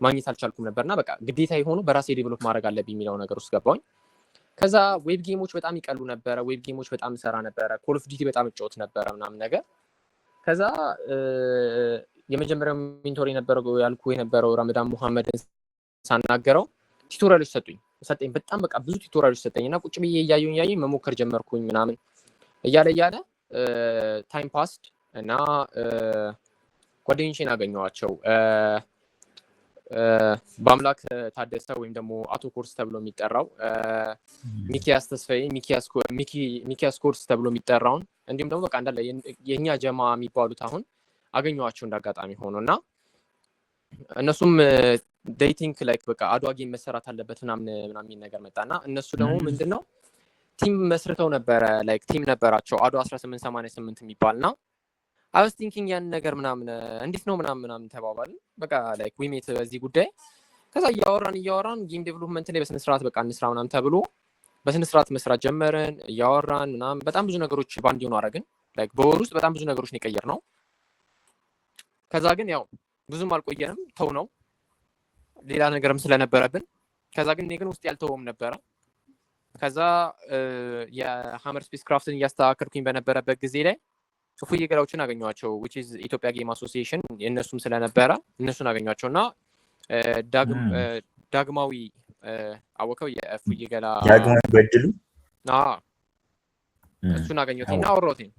ማግኘት አልቻልኩም ነበርና በቃ ግዴታ የሆኑ በራሴ ዴቨሎፕ ማድረግ አለብኝ የሚለው ነገር ውስጥ ገባሁኝ ከዛ ዌብ ጌሞች በጣም ይቀሉ ነበር ዌብ ጌሞች በጣም ሰራ ነበር ኮል ኦፍ ዲቲ በጣም እጫወት ነበር ምናምን ነገር ከዛ የመጀመሪያው ሜንቶር የነበረው ረመዳን መሐመድን ሳናገረው ቱቶሪያሎች ሰጠኝ በጣም በቃ ብዙ ቱቶሪያሎች ሰጠኝና ቁጭ ብዬ እያየሁኝ መሞከር ጀመርኩኝ ምናምን እያለ ታይም ፓስድ እና ጓደኞቼን አገኘኋቸው በአምላክ ታደሰ ወይም ደግሞ አቶ ኮርስ ተብሎ የሚጠራው ሚኪያስ ተስፋዬ ሚኪያስ ኮርስ ተብሎ የሚጠራውን እንዲሁም ደግሞ በቃ እንዳለ የኛ ጀማ የሚባሉት አሁን አገኘኋቸው እንዳጋጣሚ ሆኖና እነሱም they think like በቃ አድዋ ጌም መሰራት አለበት ምናምን ነገር መጣና እነሱ ደግሞ ምንድነው ቲም መስርተው ነበረ like ቲም ነበራቸው አድዋ 1888 የሚባልና I was thinking ያን ነገር ምናምን እንዴት ነው ምናምን ተባባልን በቃ like we met በዚህ ጉዳይ ከዛ እያወራን ጌም ዴቨሎፕመንት ላይ በስነ ስርዓት በቃ እንስራ ምናምን ተብሎ በስነ ስርዓት መስራት ጀመርን እያወራን ምናምን በጣም ብዙ ነገሮች ባንድ ሆኖ አረግን ላይክ በወር ውስጥ በጣም ብዙ ነገሮች ነው የቀየርነው ከዛ ግን ያው ብዙም አልቆየንም ተው ነው ሌላ ነገርም ስለነበረብን ከዛ ግን እኔ ግን ውስጥ ያልተወም ነበረ ከዛ የሃመር ስፔስ ክራፍትን እያስተካከልኩኝ በነበረበት ጊዜ ላይ እፉዬ ገላዎችን አገኘኋቸው which is ኢትዮጵያ ጌም አሶሲዬሽን የእነሱም ስለነበረ እነሱን አገኘኋቸውና ዳግማዊ አወቀው የእፉዬ ገላ ዳግማዊ በድሉ እሱን አገኘሁትና አወራሁትኝ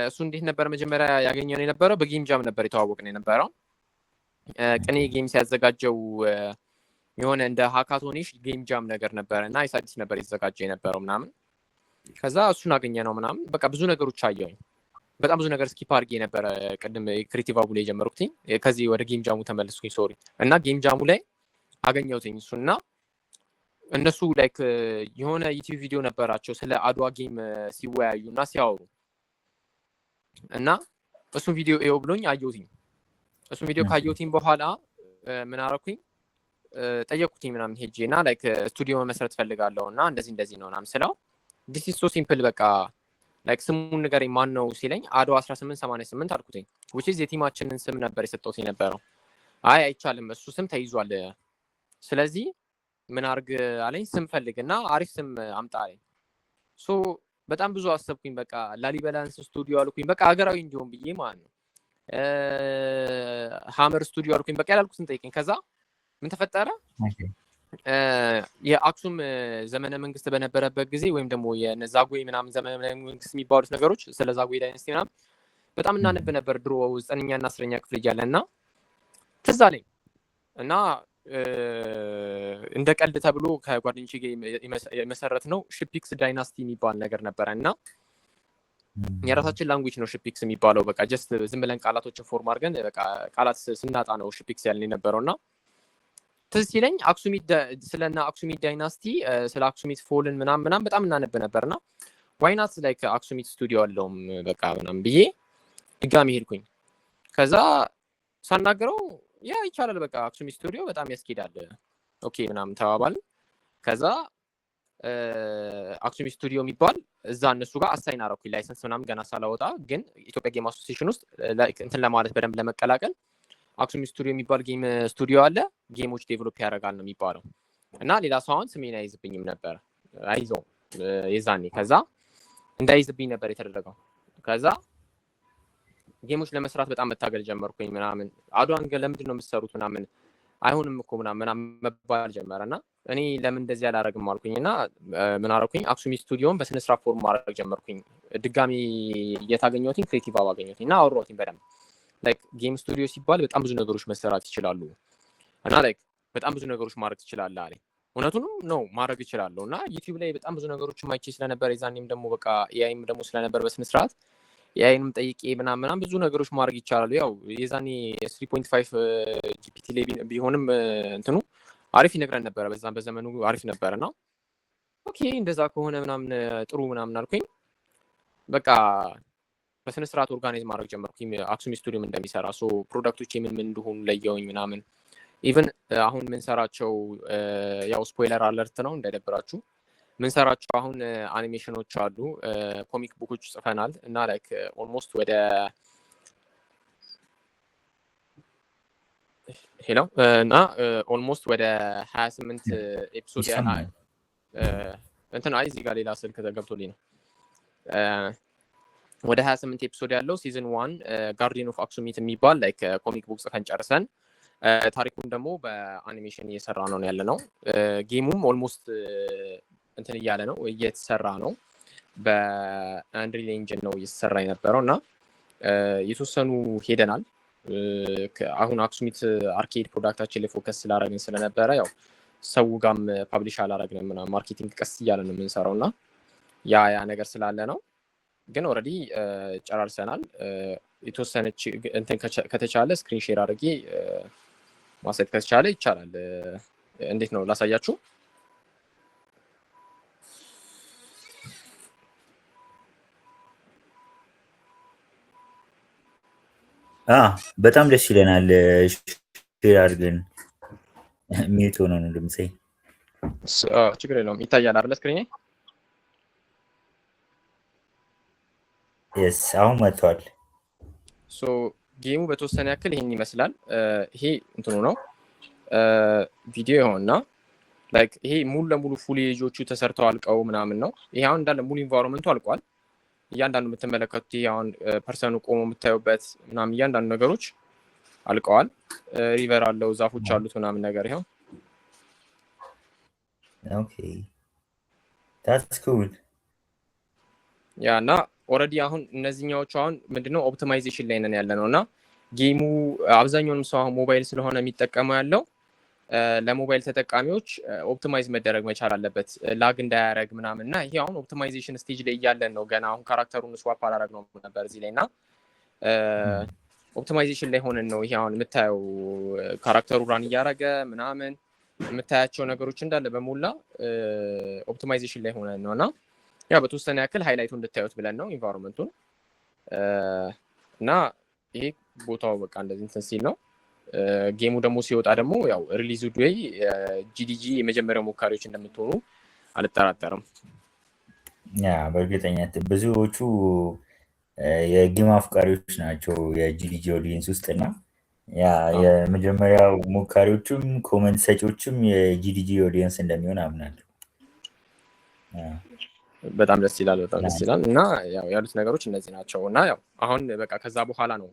እሱ እንዴት ነበር መጀመሪያ ያገኘው የነበረው በጌም ጃም ነበር የተዋወቅነው የነበረው ቅኔ ጌም ሲያዘጋጀው የሆነ እንደ ሃካቶኒሽ ጌም ጃም ነገር ነበር እና አይሳዲስ ነበር የተዘጋጀ የነበረው ምናምን ከዛ እሱን አገኘ ነው ምናምን በቃ ብዙ ነገሮች አየሁኝ በጣም ብዙ ነገር ስኪፕ አድርጌ ነበረ ቅድም ክሬቲቭ አቡ ላይ የጀመርኩትኝ ከዚህ ወደ ጌም ጃሙ ተመለስኩኝ ሶሪ እና ጌም ጃሙ ላይ አገኘሁትኝ እሱና እነሱ ላይክ የሆነ ዩቲዩብ ቪዲዮ ነበራቸው ስለ አድዋ ጌም ሲወያዩ እና ሲያወሩ እና እሱን ቪዲዮ ኤው ብሎኝ አየሁትኝ እሱን ቪዲዮ ካየሁትኝ በኋላ ምን አደረኩኝ ጠየቅኩትኝ ምናምን ሄጄና ላይክ ስቱዲዮ መመስረት ፈልጋለሁ እና እንደዚህ ነው ምናምን ስለው this is so simple በቃ ላይክ ስሙን ንገረኝ ማን ነው ሲለኝ አድዋ 1888 አልኩትኝ which is የቲማችንን ስም ነበር የሰጠሁት የነበረው አይ አይቻልም እሱ ስም ተይዟል ስለዚህ ምን አርግ አለኝ ስም ፈልግና አሪፍ ስም አምጣ አለኝ ሶ በጣም ብዙ አሰብኩኝ በቃ ላሊበላንስ ስቱዲዮ አልኩኝ በቃ ሀገራዊ እንዲሆን ብዬ ማለት ነው ሃመር ስቱዲዮ አልኩኝ በቃ ያላልኩትን ጠይቀኝ ከዛ ምን ተፈጠረ የአክሱም ዘመነ መንግስት በነበረበት ጊዜ ወይም ደግሞ የዛጉዌ ምናምን ዘመነ መንግስት የሚባሉት ነገሮች ስለ ዛጉዌ ዳይናስቲ ምናምን በጣም እናነብ ነበር ድሮ 9ኛ እና 10ኛ ክፍል እያለና ትዝ አለኝ እና እንደ ቀልድ ተብሎ ከጓደኞቼ ጋር የመሰረት ነው ሺፒክስ ዳይናስቲ የሚባል ነገር ነበረ እና የራሳችን ላንጉዌጅ ነው ሺፒክስ የሚባለው በቃ ጀስት ዝም ብለን ቃላቶችን ፎርም አድርገን በቃ ቃላት ስናጣ ነው ሺፒክስ ያልን የነበረውና ትዝ ሲለኝ አክሱሚት ስለና አክሱሚት ዳይናስቲ ስለ አክሱሚት ፎልን ምናምን በጣም እናነብ ነበርና ዋይ ናት ላይክ አክሱሚት ስቱዲዮ አለውም በቃ ምናምን ብዬ ድጋሚ ሄድኩኝ ከዛ ሳናገረው ያ ይቻላል በቃ አክሱሚት ስቱዲዮ በጣም ያስኬዳል ኦኬ ምናምን ተባባልን ከዛ አክሱሚት ስቱዲዮ የሚባል እዛ እነሱ ጋር አሳይን አደረኩኝ ላይሰንስ ምናምን ገና ሳላወጣ ግን ኢትዮጵያ ጌም አሶሲዬሽን ውስጥ እንትን ለማለት በደንብ ለመቀላቀል አክሱሚት ስቱዲዮ የሚባል ጌም ስቱዲዮ አለ ጌሞች ዴቨሎፕ ያደርጋል ነው የሚባለው እና ሌላ ሰው አሁን ስሜን አይዝብኝም ነበር አይዞህ የዛኔ ከዛ እንዳይዝብኝ ነበር የተደረገው ከዛ ጌሞች ለመስራት በጣም መታገል ጀመርኩኝ ምናምን አድዋን ለምንድን ነው የምትሰሩት ምናምን አይሆንም እኮ ምናምን መባል ጀመረና እኔ ለምን እንደዚህ አላረግም አልኩኝና ምን አደረኩኝ አክሱሚት ስቱዲዮን በስነ ስርዓት ፎርም ማድረግ ጀመርኩኝ ድጋሚ እየታገኘሁትኝ ክሬቲቭ አገኘሁትኝ እና አወራሁትኝ በደንብ ላይክ ጌም ስቱዲዮ ሲባል በጣም ብዙ ነገሮች መሰራት ይችላሉ እና ላይክ በጣም ብዙ ነገሮች ማድረግ ትችላለህ አለኝ እውነቱንም ነው ማድረግ ይችላል እና ዩቲዩብ ላይ በጣም ብዙ ነገሮችን ማይቼ ስለነበር የዛኔም ደግሞ በቃ ኤአይም ደግሞ ስለነበር በስነ ስርዓት ኤአይንም ጠይቄ ምናምን ብዙ ነገሮች ማድረግ ይቻላሉ ያው የዛኔ 3.5 ጂፒቲ ላይ ቢሆንም እንትኑ አሪፍ ይነግረን ነበረ በዛም በዘመኑ አሪፍ ነበርና ኦኬ እንደዛ ከሆነ ምናምን ጥሩ ምናምን አልኩኝ በቃ በስነ ስርዓት ኦርጋናይዝ ማድረግ ጀመርኩኝ አክሱሚት ስቱዲዮ እንደሚሰራ ሶ ፕሮዳክቶች ምን እንደሆኑ ለየውኝ ምናምን ኢቭን አሁን ምን ሰራቸው ያው ስፖይለር አለርት ነው እንዳይደብራችሁ ምን ሰራቸው አሁን አኒሜሽኖች አሉ ኮሚክ ቡኮች ጽፈናል እና ላይክ ኦልሞስት ወደ ሄሎ እና ኦልሞስት ወደ 28 ኤፒሶድ ያለ እንትን አይ እዚህ ጋር ሌላ ስልክ ተገብቶልኝ ነው ወደ 28 ኤፒሶድ ያለው ሲዝን 1 ጋርዲያን ኦፍ አክሱሚት የሚባል ላይክ ኮሚክ ቡክ ጽፈን ጨርሰን ታሪኩን ደግሞ በአኒሜሽን እየሰራ ነው ያለነው ጌሙም ኦልሞስት እንትን እያለ ነው እየተሰራ ነው በአንድሪል ኢንጂን ነው እየተሰራ የነበረው እና የተወሰኑ ሄደናል አሁን አክሱሚት አርኬድ ፕሮዳክታችን ላይ ፎከስ ስላደረግን ስለነበረ ያው ሰው ጋም ፐብሊሽ አላደረግንም ምናምን ማርኬቲንግ ቀስ እያለ ነው የምንሰራው እና ያ ነገር ስላለ ነው ግን ኦልሬዲ ጨራርሰናል የተወሰነች እንትን ከተቻለ ስክሪን ሼር አድርጌ ማሳየት ከተቻለ ይቻላል እንዴት ነው ላሳያችሁ በጣም ደስ ይለናል ሼር አድርገን ሚዩት ሆኖ ነው ድምጼ ችግር የለውም ይታያል አይደል ስክሪኔ? የስ አሁን መጥቷል። ሶ ጌሙ በተወሰነ ያክል ይሄን ይመስላል። ይሄ እንትኑ ነው ቪዲዮ ይሆንና ላይክ ይሄ ሙሉ ለሙሉ ፉል ኤጆቹ ተሰርተው አልቀው ምናምን ነው። ይሄ አሁን እንዳለ ሙሉ ኢንቫይሮንመንቱ አልቋል። እያንዳንዱ የምትመለከቱት ይሄ አሁን ፐርሰኑ ቆሞ የምታዩበት ምናምን እያንዳንዱ ነገሮች አልቀዋል። ሪቨር አለው፣ ዛፎች አሉት ምናምን ነገር ይሄው። ኦኬ ታትስ ኩል ያ እና ኦልሬዲ አሁን እነዚህኛዎቹ አሁን ምንድነው ኦፕቲማይዜሽን ላይ ነን ያለ ነው እና ጌሙ አብዛኛውንም ሰው አሁን ሞባይል ስለሆነ የሚጠቀመው ያለው ለሞባይል ተጠቃሚዎች ኦፕቲማይዝ መደረግ መቻል አለበት ላግ እንዳያረግ ምናምን እና ይሄ አሁን ኦፕቲማይዜሽን ስቴጅ ላይ እያለን ነው። ገና አሁን ካራክተሩን ስዋፕ አላረግ ነው ነበር እዚህ ላይ እና ኦፕቲማይዜሽን ላይ ሆነን ነው። ይሄ አሁን የምታየው ካራክተሩ ራን እያረገ ምናምን የምታያቸው ነገሮች እንዳለ በሞላ ኦፕቲማይዜሽን ላይ ሆነን ነው እና ያ በተወሰነ ያክል ሃይላይቱ እንድታዩት ብለን ነው ኢንቫይሮንመንቱን እና ይሄ ቦታው በቃ እንደዚህ እንትን ሲል ነው። ጌሙ ደግሞ ሲወጣ ደግሞ ያው ሪሊዝ ዴይ ጂዲጂ የመጀመሪያው ሞካሪዎች እንደምትሆኑ አልጠራጠርም። ያ በእርግጠኛት ብዙዎቹ የጌም አፍቃሪዎች ናቸው የጂዲጂ ኦዲየንስ ውስጥ እና ያ የመጀመሪያው ሞካሪዎችም ኮመንት ሰጪዎችም የጂዲጂ ኦዲየንስ እንደሚሆን አምናለሁ። በጣም ደስ ይላል፣ በጣም ደስ ይላል እና ያው ያሉት ነገሮች እነዚህ ናቸው እና ያው አሁን በቃ ከዛ በኋላ ነው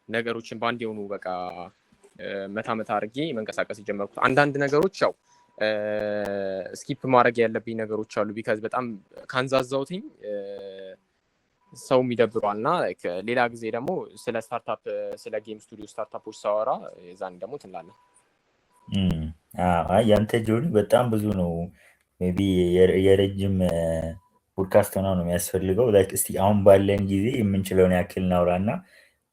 ነገሮችን በአንድ የሆኑ በቃ መታ አድርጌ መንቀሳቀስ የጀመርኩት። አንዳንድ ነገሮች ያው ስኪፕ ማድረግ ያለብኝ ነገሮች አሉ ቢካዝ በጣም ካንዛዛውትኝ ሰው ይደብሯል እና ሌላ ጊዜ ደግሞ ስለ ስታርታፕ ስለ ጌም ስቱዲዮ ስታርታፖች ሳወራ የዛን ደግሞ ትላለህ። ያንተ ጆርኒ በጣም ብዙ ነው። ሜቢ የረጅም ፖድካስት ሆና ነው የሚያስፈልገው። ላይክ እስቲ አሁን ባለን ጊዜ የምንችለውን ያክል እናውራ እና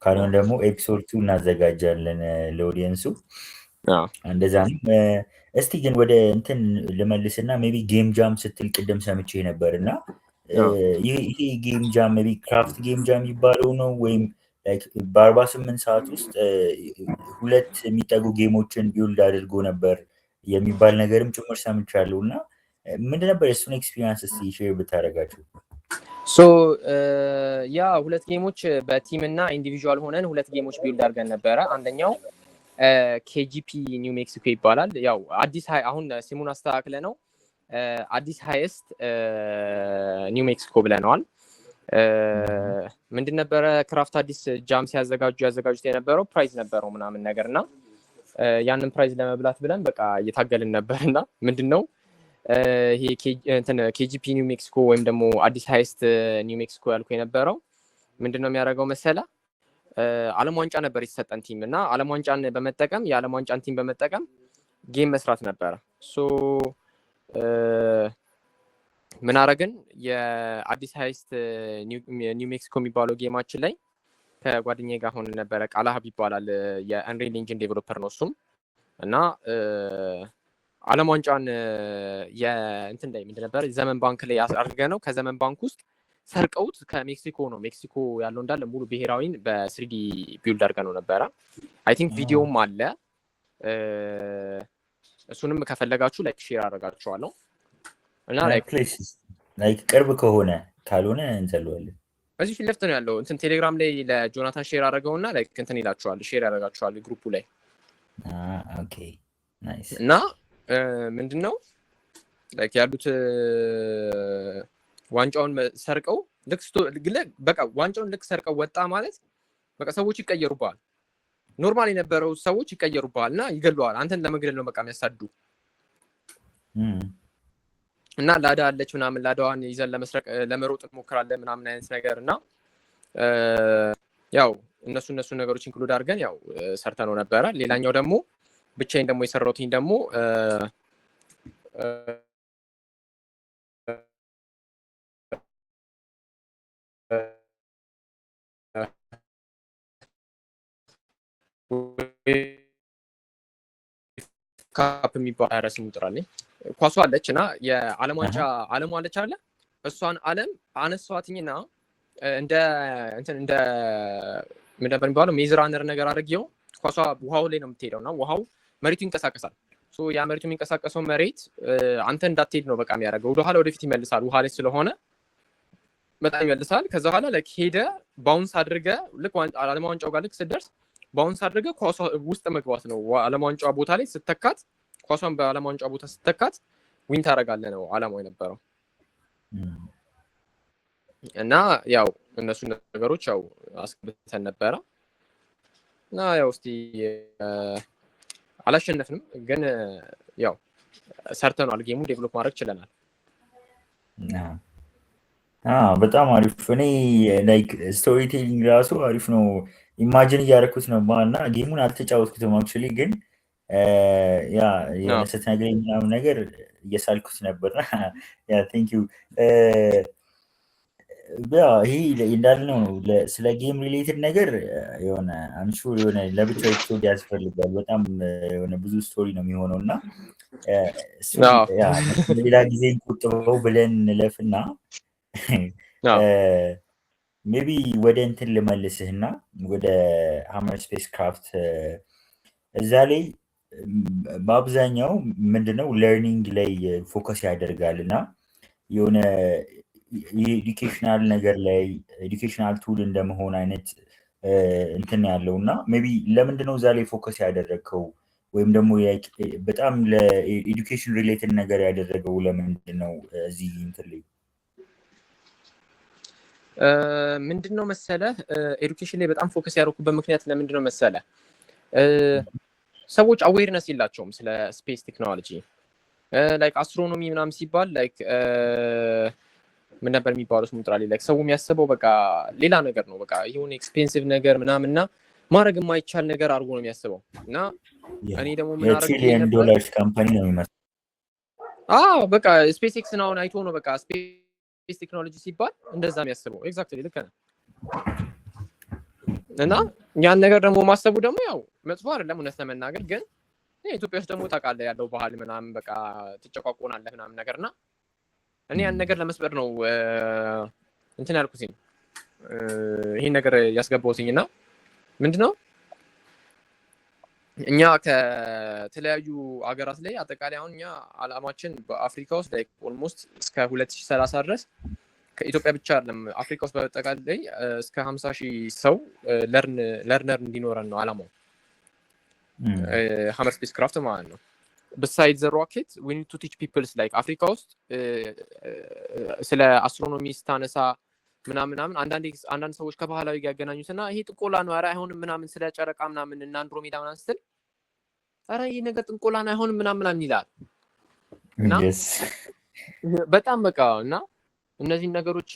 ካልሆነ ደግሞ ኤፒሶድ 2 እናዘጋጃለን ለኦዲየንሱ። እንደዛ ነው። እስቲ ግን ወደ እንትን ልመልስና ሜቢ ጌም ጃም ስትል ቅድም ሰምቼ ነበር እና ይሄ ጌም ጃም ሜቢ ክራፍት ጌም ጃም የሚባለው ነው ወይም በ48 ሰዓት ውስጥ 2 የሚጠጉ ጌሞችን ቢውልድ አድርጎ ነበር የሚባል ነገርም ጭምር ሰምቻለሁ እና ምንድን ነበር የእሱን ኤክስፒሪየንስ እስቲ ሼር ብታደርጋችሁ? ሶ ያ 2 ጌሞች በቲም እና ኢንዲቪጁዋል ሆነን 2 ጌሞች ቢልድ አድርገን ነበረ። አንደኛው ኬጂፒ ኒው ሜክሲኮ ይባላል። ያው አዲስ አሁን ስሙን አስተካክለ ነው አዲስ ሃይስት ኒው ሜክሲኮ ብለነዋል። ምንድን ነበረ ክራፍት አዲስ ጃም ያዘጋጁት የነበረው ፕራይዝ ነበረው ምናምን ነገር እና ያንን ፕራይዝ ለመብላት ብለን በቃ እየታገልን ነበርና ምንድነው ይሄ ኬጂፒ ኒው ሜክሲኮ ወይም ደግሞ አዲስ ሃይስት ኒው ሜክሲኮ ያልኩ የነበረው ምንድነው የሚያደርገው መሰለ ዓለም ዋንጫ ነበር የተሰጠን ቲም እና ዓለም ዋንጫን በመጠቀም የዓለም ዋንጫን ቲም በመጠቀም ጌም መስራት ነበረ። ሶ ምን አረግን የአዲስ ሃይስት ኒው ሜክሲኮ የሚባለው ጌማችን ላይ ከጓደኛዬ ጋር ሆነን ነበረ። ቃላሀብ ይባላል የአንሪል ኢንጂን ዴቨሎፐር ነው እሱም እና ዓለም ዋንጫን የእንትን ላይ ምንድን ነበር ዘመን ባንክ ላይ አድርገ ነው ከዘመን ባንክ ውስጥ ሰርቀውት ከሜክሲኮ ነው ሜክሲኮ ያለው እንዳለ ሙሉ ብሔራዊን በስሪዲ ቢልድ አድርገ ነው ነበረ። አይ ቲንክ ቪዲዮም አለ። እሱንም ከፈለጋችሁ ላይክ ሼር አደርጋችኋለሁ እና ላይክ ቅርብ ከሆነ ካልሆነ እንዘለዋለን። እዚህ ፊት ለፊት ነው ያለው እንትን ቴሌግራም ላይ ለጆናታን ሼር አደረገውና ላይክ እንትን ይላችኋል ሼር ያደርጋችኋል ግሩፑ ላይ። ኦኬ ናይስ። እና ምንድነው ላይክ ያሉት ዋንጫውን ሰርቀው በቃ ዋንጫውን ልክ ሰርቀው ወጣ ማለት በቃ ሰዎች ይቀየሩባል። ኖርማል የነበረው ሰዎች ይቀየሩባልና ይገሉዋል። አንተን ለመግደል ነው በቃ የሚያሳዱ እና ላዳ አለች ምናምን ላዳዋን ይዘን ለመስረቅ ለመሮጥ እንሞክራለን ምናምን አይነት ነገር እና ያው እነሱ ነገሮች ኢንክሉድ አድርገን ያው ሰርተነው ነበረ። ሌላኛው ደግሞ ብቻዬን ደግሞ የሰራሁትኝ ደግሞ ካፕ የሚባል አረስ ሙጥራለኝ ኳሷ አለች እና የዓለም ዋንጫ ዓለም አለች አለ እሷን ዓለም አነሷትኝና እንደ ምን ነበር የሚባለው ሜዝ ራነር ነገር አድርጌው ኳሷ ውሃው ላይ ነው የምትሄደው እና ውሃው መሬቱ ይንቀሳቀሳል። ሶ ያ መሬቱ የሚንቀሳቀሰው መሬት አንተ እንዳትሄድ ነው በቃ የሚያደርገው። ወደኋላ ወደፊት ይመልሳል። ውሃ ላይ ስለሆነ በጣም ይመልሳል። ከዛ በኋላ ላይክ ሄደ ባውንስ አድርገ ልክ ዓለም ዋንጫው ጋር ልክ ስትደርስ ባውንስ አድርገ ኳሷ ውስጥ መግባት ነው። ዓለም ዋንጫው ቦታ ላይ ስተካት ኳሷን በዓለም ዋንጫው ቦታ ስተካት ዊን ታደርጋለህ ነው ዓላማው የነበረው። እና ያው እነሱ ነገሮች ያው አስገብተን ነበረ እና ያው እስቲ አላሸነፍንም፣ ግን ያው ሰርተናል። ጌሙን ዴቨሎፕ ማድረግ ችለናል። በጣም አሪፍ። እኔ ላይክ ስቶሪ ቴሊንግ ራሱ አሪፍ ነው። ኢማጂን እያደረኩት ነው እና ጌሙን አልተጫወትኩትም አክቹዋሊ፣ ግን ያ ስትነግረኝ ምናምን ነገር እየሳልኩት ነበርና ያ ቴንክ ዩ። ይሄ እንዳልነው ነው ስለ ጌም ሪሌትድ ነገር የሆነ አንሹር የሆነ ለብቻው ኤፒሶድ ያስፈልጋል። በጣም የሆነ ብዙ ስቶሪ ነው የሚሆነው እና ሌላ ጊዜ ቁጥበው ብለን እንለፍና ሜቢ ወደ እንትን ልመልስህና ወደ ሀመር ስፔስ ክራፍት እዛ ላይ በአብዛኛው ምንድነው ለርኒንግ ላይ ፎከስ ያደርጋል እና የሆነ የኤዱኬሽናል ነገር ላይ ኤዱኬሽናል ቱል እንደመሆን አይነት እንትን ያለው እና ሜቢ ለምንድነው እዛ ላይ ፎከስ ያደረግከው ወይም ደግሞ በጣም ለኤዱኬሽን ሪሌትድ ነገር ያደረገው ለምንድን ነው እዚህ እንትን ላይ? ምንድነው መሰለህ ኤዱኬሽን ላይ በጣም ፎከስ ያደረኩበት ምክንያት ለምንድነው መሰለህ ሰዎች አዌርነስ የላቸውም ስለ ስፔስ ቴክኖሎጂ። ላይክ አስትሮኖሚ ምናምን ሲባል ላይክ ምን ነበር የሚባለው ስሙ ጥራሌ ላይክ ሰው የሚያስበው በቃ ሌላ ነገር ነው። በቃ የሆነ ኤክስፔንሲቭ ነገር ምናምንና ማድረግ የማይቻል ነገር አድርጎ ነው የሚያስበው። እና እኔ ደግሞ ምን አደረኩ የትሪሊየን ዶላርስ ካምፓኒ ነው የሚመስለው። በቃ ስፔስ ኤክስ ነው አይቶ ነው በቃ ስፔስ ቴክኖሎጂ ሲባል እንደዛ የሚያስበው። ኤግዛክትሊ ልክ ነህ። እና ያን ነገር ደግሞ ማሰቡ ደግሞ ያው መጥፎ አይደለም እውነት ለመናገር፣ ግን ኢትዮጵያ ውስጥ ደግሞ ታውቃለህ ያለው ባህል ምናምን በቃ ትጨቋቆናለህ ምናምን ነገርና እኔ ያን ነገር ለመስበር ነው እንትን ያልኩትኝ ይሄን ነገር ያስገባሁትኝ። እና ምንድነው እኛ ከተለያዩ ሀገራት ላይ አጠቃላይ አሁን እኛ አላማችን በአፍሪካ ውስጥ ላይ ኦልሞስት እስከ 2030 ድረስ ከኢትዮጵያ ብቻ አይደለም አፍሪካ ውስጥ በአጠቃላይ እስከ 50,000 ሰው ለርነር እንዲኖረን ነው አላማው ሀመር ስፔስ ክራፍት ማለት ነው። besides the rocket we need to teach people like አፍሪካ ውስጥ ስለ አስትሮኖሚ ስታነሳ ምናምን አንዳንድ ሰዎች ከባህላዊ ጋር ያገናኙትና ይሄ ጥንቆላ ነው ኧረ አይሆንም ምናምን ስለ ጨረቃ ምናምን እና አንድሮሜዳ ምናምን ስትል ኧረ ይሄ ነገር ጥንቆላ ነው አይሆንም ምናምን ይላል እና በጣም በቃ እና እነዚህ ነገሮች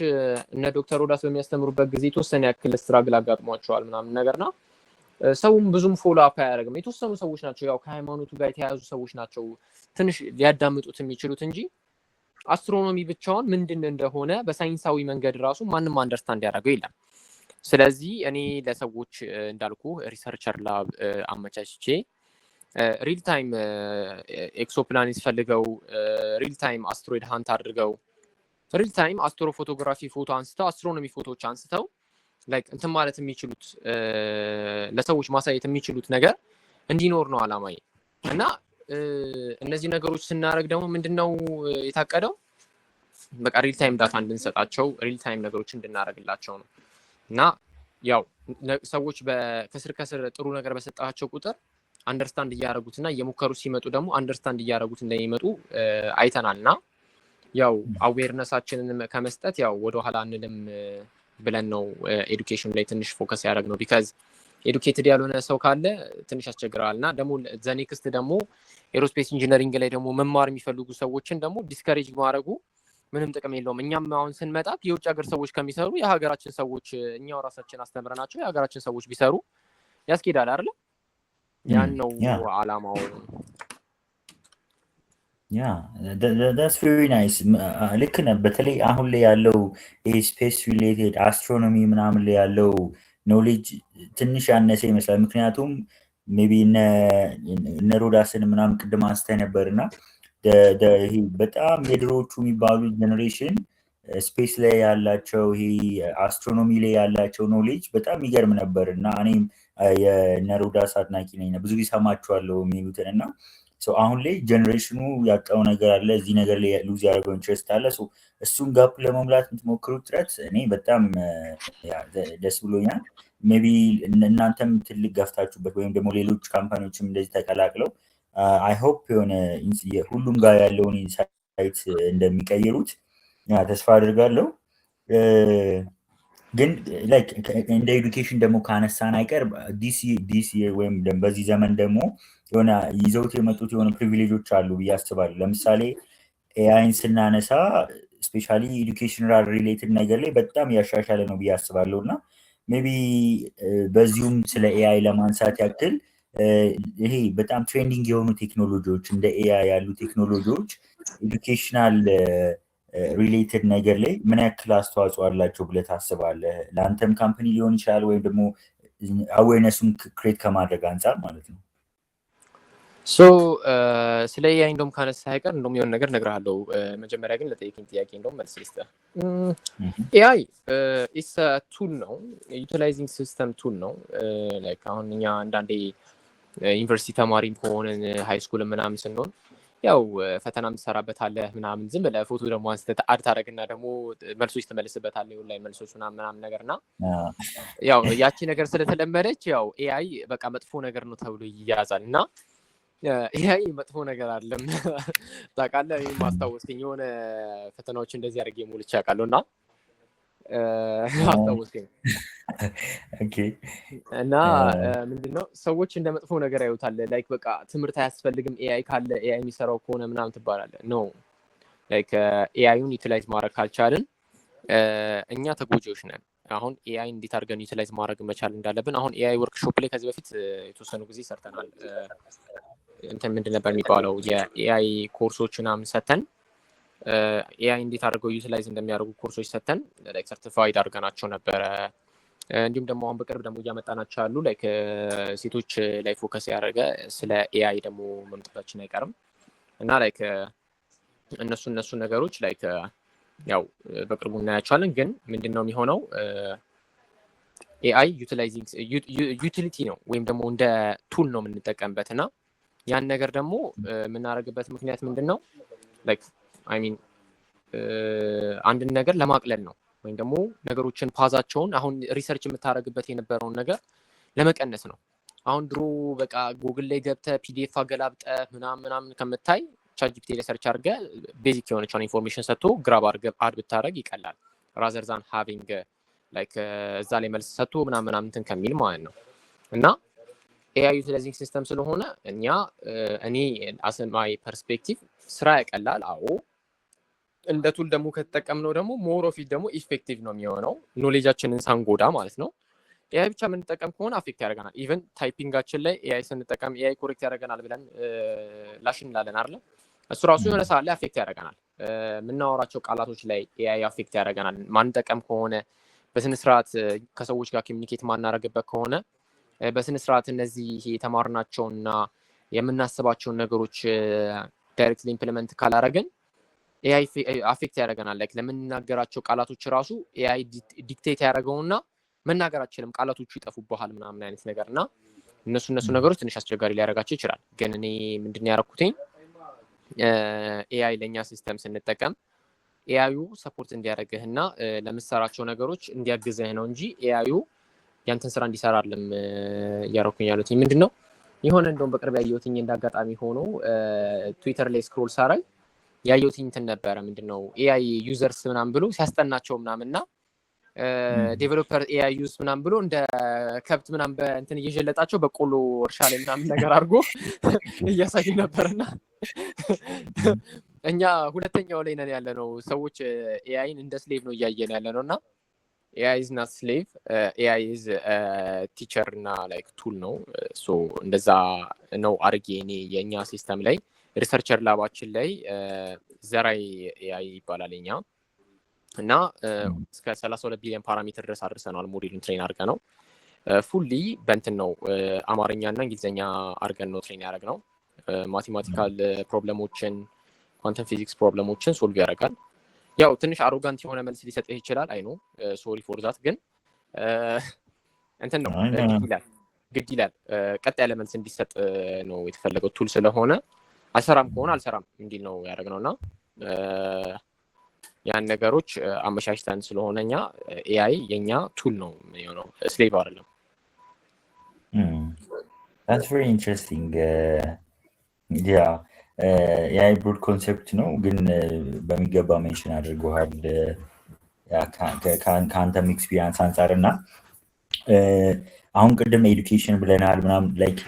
እነ ዶክተር ሮዳስ በሚያስተምሩበት ጊዜ የተወሰነ ያክል ስትራግል አጋጥሟቸዋል ምናምን ነገርና ሰውም ብዙም ፎሎ አፕ አያደርግም። የተወሰኑ ሰዎች ናቸው ያው ከሃይማኖቱ ጋር የተያያዙ ሰዎች ናቸው ትንሽ ሊያዳምጡት የሚችሉት እንጂ አስትሮኖሚ ብቻውን ምንድን እንደሆነ በሳይንሳዊ መንገድ ራሱ ማንም አንደርስታንድ ያደርገው የለም። ስለዚህ እኔ ለሰዎች እንዳልኩ ሪሰርቸር ላብ አመቻችቼ ሪል ታይም ኤክሶፕላኔት ፈልገው ሪል ታይም አስትሮይድ ሃንት አድርገው ሪል ታይም አስትሮ ፎቶግራፊ ፎቶ አንስተው አስትሮኖሚ ፎቶዎች አንስተው ላይክ እንትን ማለት የሚችሉት ለሰዎች ማሳየት የሚችሉት ነገር እንዲኖር ነው አላማዬ። እና እነዚህ ነገሮች ስናደርግ ደግሞ ምንድነው የታቀደው በቃ ሪል ታይም ዳታ እንድንሰጣቸው ሪል ታይም ነገሮች እንድናደርግላቸው ነው። እና ያው ሰዎች ከስር ጥሩ ነገር በሰጣቸው ቁጥር አንደርስታንድ እያደረጉትና እየሞከሩ ሲመጡ ደግሞ አንደርስታንድ እያደረጉት እንደሚመጡ አይተናልና ያው አዌርነሳችንን ከመስጠት ያው ወደኋላ አንልም ብለን ነው ኤዱኬሽን ላይ ትንሽ ፎከስ ያደረግ ነው። ቢካዝ ኤዱኬትድ ያልሆነ ሰው ካለ ትንሽ ያስቸግራል። እና ደግሞ ዘኔክስት ደግሞ ኤሮስፔስ ኢንጂነሪንግ ላይ ደግሞ መማር የሚፈልጉ ሰዎችን ደግሞ ዲስከሬጅ ማድረጉ ምንም ጥቅም የለውም። እኛም አሁን ስንመጣ የውጭ ሀገር ሰዎች ከሚሰሩ የሀገራችን ሰዎች እኛው ራሳችን አስተምረናቸው የሀገራችን ሰዎች ቢሰሩ ያስኬዳል አይደል? ያን ነው አላማው። that's very nice። ልክ ነህ። በተለይ አሁን ላይ ያለው ስፔስ ሪሌትድ አስትሮኖሚ ምናምን ላይ ያለው ኖሌጅ ትንሽ ያነሰ ይመስላል። ምክንያቱም ሜቢ እነ ሮዳስን ምናምን ቅድም አንስተህ ነበር እና ይሄ በጣም የድሮዎቹ የሚባሉ ጀኔሬሽን ስፔስ ላይ ያላቸው ይሄ አስትሮኖሚ ላይ ያላቸው ኖሌጅ በጣም ይገርም ነበር እና እኔም የነ ሮዳስ አድናቂ ነኝ። ብዙ ጊዜ ሰማችኋለሁ የሚሉትን እና አሁን ላይ ጀነሬሽኑ ያጣው ነገር አለ፣ እዚህ ነገር ላይ ሉዝ ያደረገው ኢንትረስት አለ። እሱን ጋፕ ለመሙላት የምትሞክሩት ጥረት እኔ በጣም ደስ ብሎኛል። ሜቢ እናንተም ትልቅ ገፍታችሁበት ወይም ደግሞ ሌሎች ካምፓኒዎችም እንደዚህ ተቀላቅለው አይ ሆፕ የሆነ ሁሉም ጋር ያለውን ኢንሳይት እንደሚቀይሩት ተስፋ አድርጋለሁ። ግን ላይክ እንደ ኤዱኬሽን ደግሞ ካነሳን አይቀር ዲስ ወይም በዚህ ዘመን ደግሞ የሆነ ይዘውት የመጡት የሆነ ፕሪቪሌጆች አሉ ብዬ አስባለሁ። ለምሳሌ ኤአይን ስናነሳ ስፔሻሊ ኤዱኬሽናል ሪሌትድ ነገር ላይ በጣም ያሻሻለ ነው ብዬ አስባለሁ እና ሜቢ በዚሁም ስለ ኤአይ ለማንሳት ያክል ይሄ በጣም ትሬንዲንግ የሆኑ ቴክኖሎጂዎች እንደ ኤአይ ያሉ ቴክኖሎጂዎች ኤዱኬሽናል ሪሌትድ ነገር ላይ ምን ያክል አስተዋጽኦ አላቸው ብለህ ታስባለህ? ለአንተም ካምፓኒ ሊሆን ይችላል ወይም ደግሞ አዌርነሱን ክሬት ከማድረግ አንጻር ማለት ነው። ስለ ኤአይ እንደውም ካነሳ አይቀር እንደውም የሆነ ነገር እነግርሃለሁ። መጀመሪያ ግን ለጠየቀኝ ጥያቄ እንደውም መልስ ልስጥህ። ኤአይ ኢትስ ቱል ነው፣ ዩቲላይዚንግ ሲስተም ቱል ነው። ላይክ አሁን እኛ አንዳንዴ ዩኒቨርሲቲ ተማሪም ከሆንን ሃይ ስኩል ምናምን ስንሆን ያው ፈተና የምትሰራበታለህ ምናምን ዝም ብለህ ፎቶ ደግሞ አንስተህ አድ ታደርግና ደግሞ መልሶች ትመልስበታለህ የኦንላይን መልሶች ምናምን ነገርና ያው ያቺ ነገር ስለተለመደች ያው ኤአይ በቃ መጥፎ ነገር ነው ተብሎ ይያዛል እና ኤአይ መጥፎ ነገር አይደለም። ታውቃለህ እኔ ማስታወስከኝ የሆነ ፈተናዎች እንደዚህ አድርጌ ሞልቼ አውቃለሁ እና አስታወስከኝ። ኦኬ እና ምንድነው ሰዎች እንደ መጥፎ ነገር ያዩታል። ላይክ በቃ ትምህርት አያስፈልግም ኤአይ ካለ ኤአይ የሚሰራው ከሆነ ምናምን ትባላለህ። ኖ ላይክ ኤአይን ዩቲላይዝ ማድረግ ካልቻልን እኛ ተጎጂዎች ነን። አሁን ኤአይ እንዴት አድርገን ዩቲላይዝ ማድረግ መቻል እንዳለብን አሁን ኤአይ ወርክሾፕ ላይ ከዚህ በፊት የተወሰኑ ጊዜ ሰርተናል። እንትን ምንድን ነበር የሚባለው የኤአይ ኮርሶች ምናምን ሰተን ኤአይ እንዴት አድርገው ዩቲላይዝ እንደሚያደርጉ ኮርሶች ሰተን ላይክ ሰርቲፋይድ አድርገናቸው ነበረ። እንዲሁም ደግሞ አሁን በቅርብ ደግሞ እያመጣናቸው ያሉ ላይክ ሴቶች ላይ ፎከስ ያደረገ ስለ ኤአይ ደግሞ መምጣታችን አይቀርም እና ላይክ እነሱ ነገሮች ላይክ ያው በቅርቡ እናያቸዋለን። ግን ምንድነው የሚሆነው ኤአይ ዩቲሊቲ ነው ወይም ደግሞ እንደ ቱል ነው የምንጠቀምበት እና ያን ነገር ደግሞ የምናደርግበት ምክንያት ምንድነው ላይክ አይ ሚን አንድን ነገር ለማቅለል ነው ወይም ደግሞ ነገሮችን ፓዛቸውን አሁን ሪሰርች የምታደርግበት የነበረውን ነገር ለመቀነስ ነው። አሁን ድሮ በቃ ጉግል ላይ ገብተህ ፒዲኤፍ አገላብጠህ ምናምን ከምታይ ቻትጂፒቲ ላይ ሰርች አድርገህ ቤዚክ የሆነችን ኢንፎርሜሽን ሰጥቶ ግራብ አድርገህ አድ ብታደርግ ይቀላል ራዘር ዛን ሃቪንግ ላይክ እዛ ላይ መልስ ሰጥቶ ምናምን እንትን ከሚል ማለት ነው። እና ኤአይ ዩቲላይዚንግ ሲስተም ስለሆነ እኔ አሰማይ ፐርስፔክቲቭ ስራ ያቀላል። አዎ እንደ ቱል ደግሞ ከተጠቀምነው ደግሞ ሞር ኦፍ ኢት ደግሞ ኢፌክቲቭ ነው የሚሆነው ኖሌጃችንን ሳንጎዳ ማለት ነው። ኤአይ ብቻ የምንጠቀም ከሆነ አፌክት ያደርገናል። ኢቨን ታይፒንጋችን ላይ ኤአይ ስንጠቀም ኤአይ ኮሬክት ያደርገናል ብለን ላሽ እንላለን አይደለ? እሱ ራሱ የሆነ ሰዓት ላይ አፌክት ያደርገናል። የምናወራቸው ቃላቶች ላይ ኤአይ አፌክት ያደርገናል። ማንጠቀም ከሆነ በስነስርዓት ከሰዎች ጋር ኮሚኒኬት ማናረግበት ከሆነ በስነስርዓት እነዚህ የተማርናቸውና የምናስባቸውን ነገሮች ዳይሬክትሊ ኢምፕሊመንት ካላረግን ኤአይ አፌክት ያደርገናል። ላይክ ለምንናገራቸው ቃላቶች ራሱ ኤአይ ዲክቴት ያደርገውና መናገራችንም ቃላቶቹ ይጠፉብሃል ምናምን አይነት ነገርና እነሱ ነገሮች ትንሽ አስቸጋሪ ሊያደርጋቸው ይችላል። ግን እኔ ምንድነው ያደረኩትኝ ኤአይ ለኛ ሲስተም ስንጠቀም ኤአዩ ሰፖርት እንዲያደርግህና ለምትሰራቸው ነገሮች እንዲያግዝህ ነው እንጂ ኤአዩ ያንተን ስራ እንዲሰራ አይደለም እያደረኩኝ ያሉት። ምንድነው የሆነ እንደውም በቅርብ ያየሁትኝ እንዳጋጣሚ ሆኖ ትዊተር ላይ ስክሮል ሳረግ ያየሁትኝ እንትን ነበረ። ምንድነው ኤአይ ዩዘርስ ምናምን ብሎ ሲያስጠናቸው ምናምንና ዴቨሎፐር ኤአይ ዩዝ ምናምን ብሎ እንደ ከብት ምናምን በእንትን እየሸለጣቸው በቆሎ እርሻ ላይ ምናምን ነገር አድርጎ እያሳዩ ነበርና እኛ ሁለተኛው ላይ ነን ያለነው ሰዎች ኤአይን እንደ ስሌቭ ነው እያየን ያለነው እና ኤአይ ኢዝ ናት ስሌቭ ኤአይ ኢዝ ቲቸር እና ላይክ ቱል ነው። ሶ እንደዛ ነው አድርጌ እኔ የእኛ ሲስተም ላይ ሪሰርቸር ላባችን ላይ ዘራይ ኤአይ ይባላል እኛ እና እስከ 32 ቢሊዮን ፓራሜትር ድረስ አድርሰናል። ሞዴሉን ትሬን አድርገ ነው ፉሊ በእንትን ነው አማርኛ እና እንግሊዝኛ አድርገን ነው ትሬን ያደረግ ነው። ማቴማቲካል ፕሮብለሞችን ኳንተም ፊዚክስ ፕሮብለሞችን ሶልቭ ያደርጋል። ያው ትንሽ አሮጋንት የሆነ መልስ ሊሰጥህ ይችላል። አይ ኖ ሶሪ ፎር ዛት። ግን እንትን ነው ግድ ይላል ቀጥ ያለ መልስ እንዲሰጥ ነው የተፈለገው ቱል ስለሆነ አልሰራም ከሆነ አልሰራም እንዲል ነው ያደረግነውና ያን ነገሮች አመሻሽተን ስለሆነኛ ኤአይ የኛ ቱል ነው የሚሆነው ስሌቭ አይደለም። That's very interesting. Yeah. የአይ ብሮድ ኮንሴፕት ነው ግን በሚገባ ሜንሽን አድርገዋል ከአንተም ኤክስፒሪየንስ አንጻር እና አሁን ቅድም ኤዱኬሽን ብለናል ምናምን ላይክ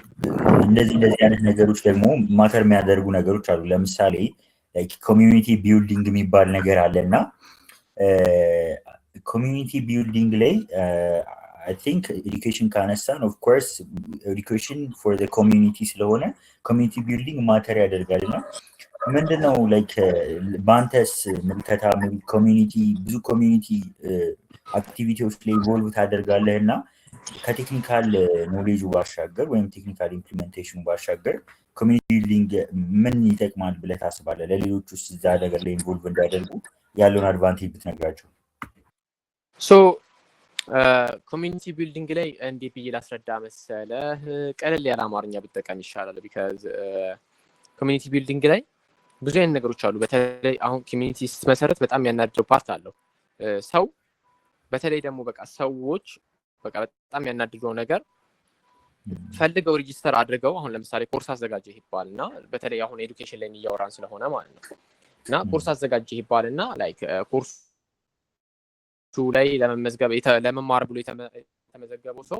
እንደዚህ አይነት ነገሮች ደግሞ ማተር የሚያደርጉ ነገሮች አሉ። ለምሳሌ ላይክ ኮሚዩኒቲ ቢልዲንግ የሚባል ነገር አለና ኮሚዩኒቲ ቢልዲንግ ላይ I think education ካነሳን of course education for the community ስለሆነ community building ማተር ያደርጋልና ምንድነው ላይክ ባንተስ ምልከታ ኮሚዩኒቲ ብዙ ኮሚዩኒቲ አክቲቪቲዎች ላይ ኢንቮልቭ ታደርጋለህና ከቴክኒካል ኖሌጁ ባሻገር ወይም ቴክኒካል ኢምፕሊሜንቴሽኑ ባሻገር ኮሚዩኒቲ ቢልዲንግ ምን ይጠቅማል ብለህ ታስባለህ? ለሌሎች ውስጥ እዛ ነገር ላይ ኢንቮልቭ እንዳደርጉ ያለውን አድቫንቴጅ ብትነግራቸው። ኮሚኒቲ ቢልዲንግ ላይ እንዴት ብዬ ላስረዳ መሰለህ? ቀለል ያለ አማርኛ ብጠቀም ይሻላል። ቢካዝ ኮሚኒቲ ቢልዲንግ ላይ ብዙ አይነት ነገሮች አሉ። በተለይ አሁን ኮሚኒቲ ስትመሰረት በጣም ያናድደው ፓርት አለው። ሰው በተለይ ደግሞ በቃ ሰዎች በቃ በጣም ያናድደው ነገር ፈልገው ሬጂስተር አድርገው አሁን ለምሳሌ ኮርስ አዘጋጀህ ይባልና በተለይ አሁን ኤዱኬሽን ላይ እያወራን ስለሆነ ማለት ነው እና ኮርስ አዘጋጀህ ይባልና ላይክ ኮርስ ላይ ለመመዝገብ ለመማር ብሎ የተመዘገበው ሰው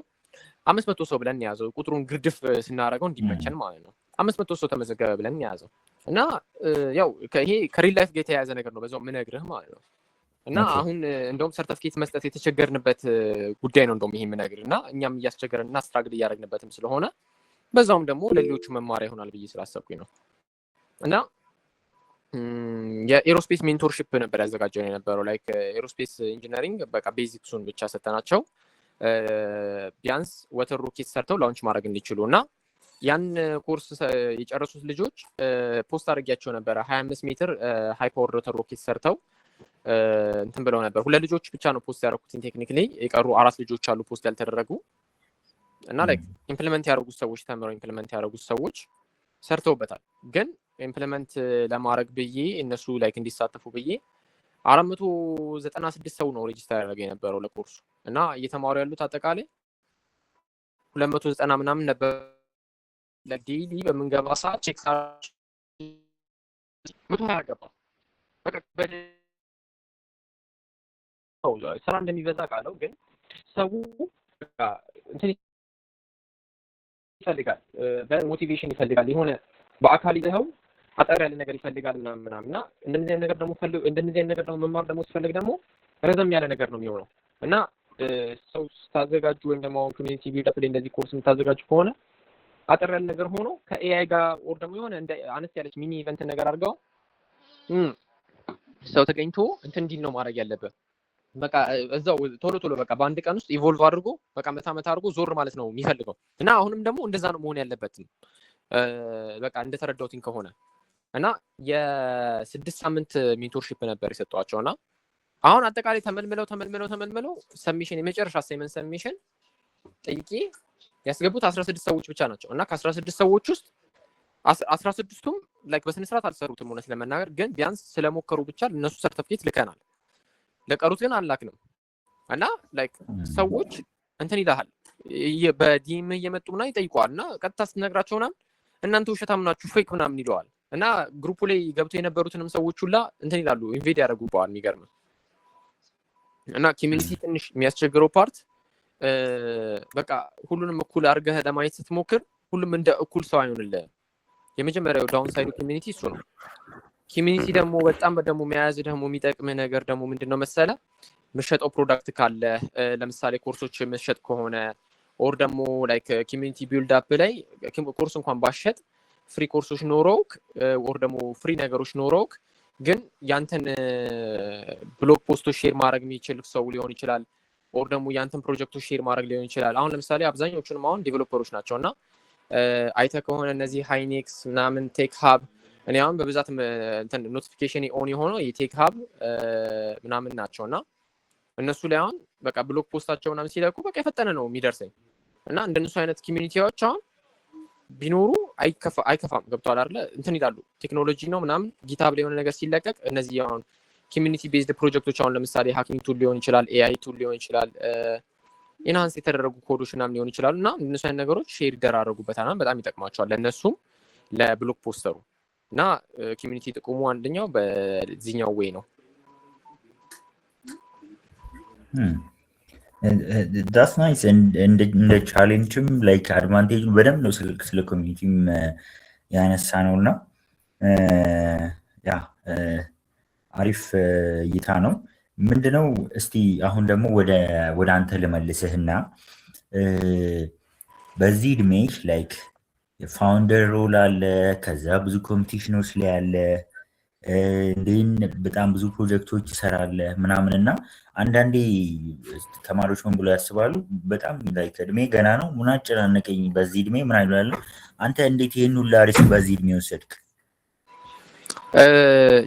500 ሰው ብለን ያዘው። ቁጥሩን ግርድፍ ስናደርገው እንዲመቸን ማለት ነው 500 ሰው ተመዘገበ ብለን ያዘው እና ያው ይሄ ከሪል ላይፍ ጋር የተያያዘ ነገር ነው በዛው ምነግርህ ማለት ነው። እና አሁን እንደውም ሰርቲፊኬት መስጠት የተቸገርንበት ጉዳይ ነው እንደውም ይሄ ምነግርህ እና እኛም እያስቸገረንና ስትራግል እያደረግንበትም ስለሆነ በዛውም ደግሞ ለሌሎቹ መማሪያ ይሆናል ብዬ ስላሰብኩኝ ነው። እና የኤሮስፔስ ሜንቶርሺፕ ነበር ያዘጋጀው የነበረው ላይክ ኤሮስፔስ ኢንጂነሪንግ በቃ ቤዚክሱን ብቻ ሰጠናቸው ቢያንስ ወተር ሮኬት ሰርተው ላውንች ማድረግ እንዲችሉ እና ያን ኮርስ የጨረሱት ልጆች ፖስት አድርጊያቸው ነበረ 25 ሜትር ሃይ ፓወር ወተር ሮኬት ሰርተው እንትን ብለው ነበር። ሁለት ልጆች ብቻ ነው ፖስት ያደረኩት ቴክኒካሊ የቀሩ 4 ልጆች አሉ ፖስት ያልተደረጉ እና ላይክ ኢምፕሊመንት ያደረጉት ሰዎች ተምረው ኢምፕሊመንት ያደረጉት ሰዎች ሰርተውበታል። ግን ኢምፕሊመንት ለማድረግ ብዬ እነሱ ላይክ እንዲሳተፉ ብዬ 496 ሰው ነው ሬጂስተር ያደረገ የነበረው ለኮርሱ እና እየተማሩ ያሉት አጠቃላይ 290 ምናምን ነበር። ለዴይሊ በመንገባ ሰዓት ቼክ ሳርች 120 ገባ። በቃ ስራ እንደሚበዛ ቃለው ግን ሰው በቃ እንትን ይፈልጋል በሞቲቬሽን ይፈልጋል የሆነ በአካል ይዘው አጠር ያለ ነገር ይፈልጋል ምናምንና እንደዚህ አይነት ነገር ደግሞ መማር ደግሞ ሲፈልግ ደግሞ ረዘም ያለ ነገር ነው የሚሆነው እና ሰው ስታዘጋጁ ወይም ደግሞ ኮሚኒቲ ቢልድ ላይ እንደዚህ ኮርስ የምታዘጋጁ ከሆነ አጠር ያለ ነገር ሆኖ ከኤአይ ጋር ወር ደግሞ የሆነ እንደ አነስ ያለች ሚኒ ኢቨንት ነገር አድርገው ሰው ተገኝቶ እንትን እንዲል ነው ማድረግ ያለበት። በቃ እዛው ቶሎ በቃ በአንድ ቀን ውስጥ ኢቮልቭ አድርጎ በቃ መታ አድርጎ ዞር ማለት ነው የሚፈልገው እና አሁንም ደግሞ እንደዛ ነው መሆን ያለበት በቃ እንደተረዳሁትኝ ከሆነ እና የ6 ሳምንት ሜንቶርሺፕ ነበር የሰጧቸውና አሁን አጠቃላይ ተመልምለው ሰሚሽን የመጨረሻ አሳይመንት ሰሚሽን ጠይቄ ያስገቡት 16 ሰዎች ብቻ ናቸው እና ከ16 ሰዎች ውስጥ 16ቱም ላይክ በስነ ስርዓት አልሰሩትም ሆነ ስለመናገር ግን ቢያንስ ስለሞከሩ ብቻ ለነሱ ሰርቲፊኬት ልከናል። ለቀሩት ግን አላክንም እና ላይክ ሰዎች እንትን ይላል በዲም እየመጡና ይጠይቋልና ቀጥታ ስትነግራቸውና እናንተ ውሸታም ናችሁ ፌክ ምናምን ይለዋል እና ግሩፑ ላይ ገብቶ የነበሩትንም ሰዎች ሁላ እንትን ይላሉ ኢንቬድ ያደርጉባል። የሚገርም እና ኮሚኒቲ ትንሽ የሚያስቸግረው ፓርት በቃ ሁሉንም እኩል አድርገህ ለማየት ስትሞክር ሁሉም እንደ እኩል ሰው አይሆንልህ። የመጀመሪያው ዳውን ሳይዱ ኮሚኒቲ እሱ ነው። ኮሚኒቲ ደግሞ በጣም ደግሞ መያዝ ደግሞ የሚጠቅምህ ነገር ደግሞ ምንድነው መሰለ የምትሸጠው ፕሮዳክት ካለ ለምሳሌ ኮርሶች የምትሸጥ ከሆነ ኦር ደግሞ ላይክ ኮሚኒቲ ቢልድ አፕ ላይ ኮርስ እንኳን ባሸጥ ፍሪ ኮርሶች ኖሮክ ኦር ደግሞ ፍሪ ነገሮች ኖሮክ ግን ያንተን ብሎግ ፖስቶች ሼር ማድረግ የሚችል ሰው ሊሆን ይችላል ኦር ደግሞ ያንተን ፕሮጀክቶች ሼር ማድረግ ሊሆን ይችላል። አሁን ለምሳሌ አብዛኞቹንም አሁን ዴቨሎፐሮች ናቸውና አይተህ ከሆነ እነዚህ ሃይኔክስ ምናምን ቴክ ሀብ እኔ አሁን በብዛት እንትን ኖቲፊኬሽን ኦን የሆነው የቴክ ሀብ ምናምን ናቸውና እነሱ ላይ አሁን በቃ ብሎግ ፖስታቸው ምናምን ሲለቁ በቃ የፈጠነ ነው የሚደርሰኝ እና እንደነሱ አይነት ኮሚኒቲዎች አሁን ቢኖሩ አይከፋም ገብቷል አይደለ እንትን ይላሉ ቴክኖሎጂ ነው ምናምን ጊታብ ላይ የሆነ ነገር ሲለቀቅ እነዚህ አሁን ኮሚኒቲ ቤዝድ ፕሮጀክቶች አሁን ለምሳሌ ሃኪንግ ቱል ሊሆን ይችላል ኤአይ ቱል ሊሆን ይችላል ኢንሃንስ የተደረጉ ኮዶች ምናምን ሊሆን ይችላሉ እና እነሱ አይነት ነገሮች ሼር ይደራረጉበታል በጣም ይጠቅማቸዋል ለእነሱም ለብሎክ ፖስተሩ እና ኮሚኒቲ ጥቅሙ አንደኛው በዚህኛው ዌይ ነው that's nice and the challenge like advantage በደንብ ነው ስለ ኮሚኒቲም ያነሳ ነውና ያ አሪፍ እይታ ነው ምንድነው እስቲ አሁን ደግሞ ወደ አንተ ልመልስህና በዚህ እድሜሽ ላይክ ፋውንደር ሮል አለ ከዛ ብዙ ኮምፒቲሽኖች ላይ አለ እንደን በጣም ብዙ ፕሮጀክቶች ይሰራል ምናምንና አንዳንዴ ተማሪዎች ምን ብሎ ያስባሉ በጣም ላይክ እድሜ ገና ነው ምን አጨናነቀኝ በዚህ እድሜ ምን አይሏል አንተ እንዴት ይሄን ሁሉ ሪስክ በዚህ እድሜ ወሰድክ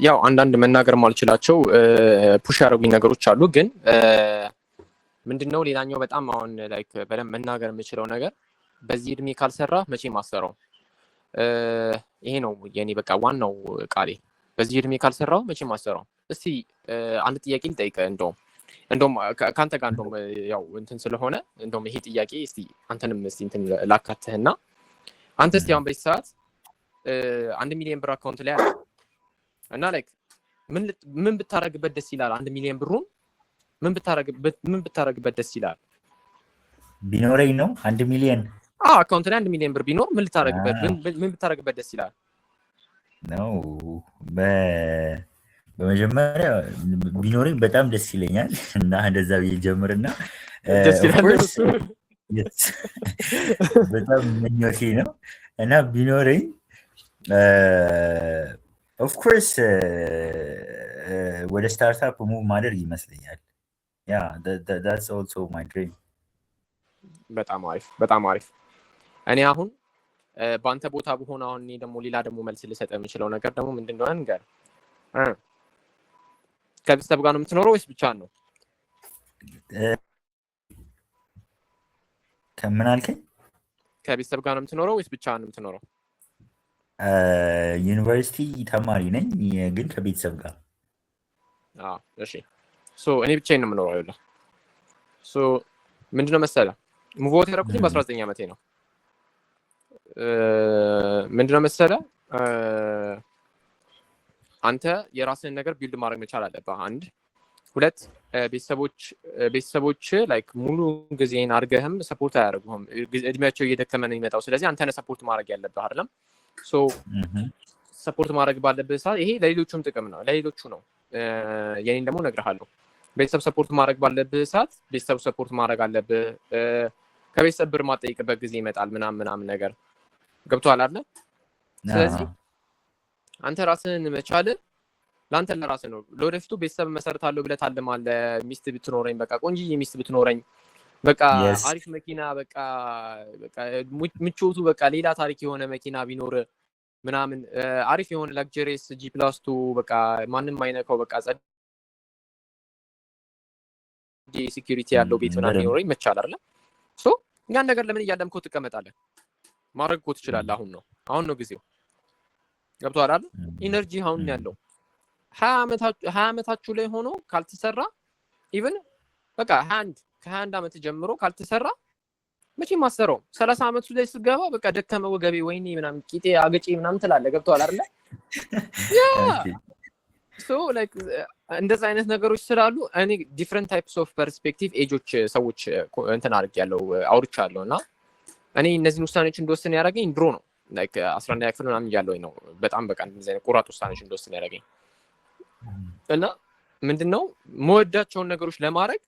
ያው አንዳንድ መናገር ማልችላቸው ፑሽ ያደረጉኝ ነገሮች አሉ ግን ምንድነው ሌላኛው በጣም አሁን ላይክ በደንብ መናገር የምችለው ነገር በዚህ እድሜ ካልሰራ መቼ ማሰራው ይሄ ነው የኔ በቃ ዋናው ቃሌ በዚህ እድሜ ካልሰራው መቼ ማሰራው እስቲ አንድ ጥያቄ ልጠይቅ እንደውም ካንተ ጋር እንደውም ያው እንትን ስለሆነ እንደውም ይሄ ጥያቄ እስቲ አንተንም እስቲ እንትን ላካተህና አንተ እስቲ አሁን በዚህ ሰዓት 1 ሚሊዮን ብር አካውንት ላይ አለ እና ላይክ ምን ብታረግበት ደስ ይላል 1 ሚሊዮን ብሩን ምን ብታረግበት ደስ ይላል ቢኖረኝ ነው 1 ሚሊዮን አካውንት ላይ 1 ሚሊዮን ብር ቢኖር ምን ብታረግበት ደስ ይላል ነው በመጀመሪያ ቢኖረኝ በጣም ደስ ይለኛል እና እንደዛ ቢጀምርና ደስ ይላል በጣም ምኞቴ ነው እና ቢኖረኝ ኦፍ ኮርስ ወደ ስታርታፕ ሙቭ ማድረግ ይመስለኛል ያ that's also my dream በጣም አሪፍ እኔ አሁን በአንተ ቦታ በሆነ አሁን እኔ ደግሞ ሌላ ደግሞ መልስ ልሰጥ የምችለው ነገር ደግሞ ምንድነው እንገር ከቤተሰብ ጋር ነው የምትኖረው ወይስ ብቻህን ነው ከምን አልከኝ ከቤተሰብ ጋር ነው የምትኖረው ወይስ ብቻህን ነው የምትኖረው ዩኒቨርሲቲ ተማሪ ነኝ ግን ከቤተሰብ ጋር እሺ ሶ እኔ ብቻዬን ነው የምኖረው አይደል ሶ ምንድነው መሰለህ ሙቮት ያደረኩት በ19 ዓመቴ ነው ምንድነው መሰለህ አንተ የራስህን ነገር ቢልድ ማድረግ መቻል አለብህ አንድ ሁለት ቤተሰቦች ላይክ ሙሉ ጊዜን አድርገህም ሰፖርት አያደርጉህም እድሜያቸው እየደከመ ነው የሚመጣው ስለዚህ አንተ ነህ ሰፖርት ማድረግ ያለብህ አይደለም ሶ ሰፖርት ማድረግ ባለብህ ሰዓት ይሄ ለሌሎቹም ጥቅም ነው ለሌሎቹ ነው የኔን ደግሞ እነግርሃለሁ ቤተሰብ ሰፖርት ማድረግ ባለብህ ሰዓት ቤተሰብ ሰፖርት ማድረግ አለብህ ከቤተሰብ ብር ማጠይቅበት ጊዜ ይመጣል ምናምን ነገር ገብቶሃል አይደል ስለዚህ አንተ ራስህን መቻል ለአንተ ለራስህ ነው ለወደፊቱ ቤተሰብ መሰረታለሁ ብለህ ታልማለህ ሚስት ብትኖረኝ በቃ ቆንጆዬ ሚስት ብትኖረኝ በቃ አሪፍ መኪና በቃ ምቾቱ በቃ ሌላ ታሪክ የሆነ መኪና ቢኖር ምናምን አሪፍ የሆነ ላክቸሪስ G+2 በቃ ማንንም አይነካው በቃ ጸድ ሴኩሪቲ ያለው ቤት ምናምን ይኖረኝ መቻል አይደል ሶ ያን ነገር ለምን እያለምከው ትቀመጣለህ ማድረግ እኮ ትችላለህ አሁን ነው ጊዜው ገብቶሃል አይደል ኢነርጂ አሁን ያለው 20 አመታችሁ ላይ ሆኖ ካልተሰራ ኢቭን በቃ ከ21 አመት ጀምሮ ካልተሰራ መቼም ማሰራው 30 አመቱ ላይ ስገባ በቃ ደከመ ወገቤ ወይኔ ምናምን ቂጤ አገጪ ምናምን ትላለህ ገብቶሃል አይደል ያ ሶ ላይክ እንደዛ አይነት ነገሮች ስላሉ እኔ ዲፈረንት ታይፕስ ኦፍ ፐርስፔክቲቭ ኤጆች ሰዎች እንትን አድርጌያለሁ አውርቻለሁና እኔ እነዚህን ውሳኔዎች እንደወስን ያደረገኝ ድሮ ነው ላይክ 11 ክፍል ምናምን እያለሁኝ ነው በጣም በቃ እንደዚህ አይነት ቁራጥ ውሳኔዎች እንደወስን ያደረገኝ እና ምንድነው መወዳቸውን ነገሮች ለማድረግ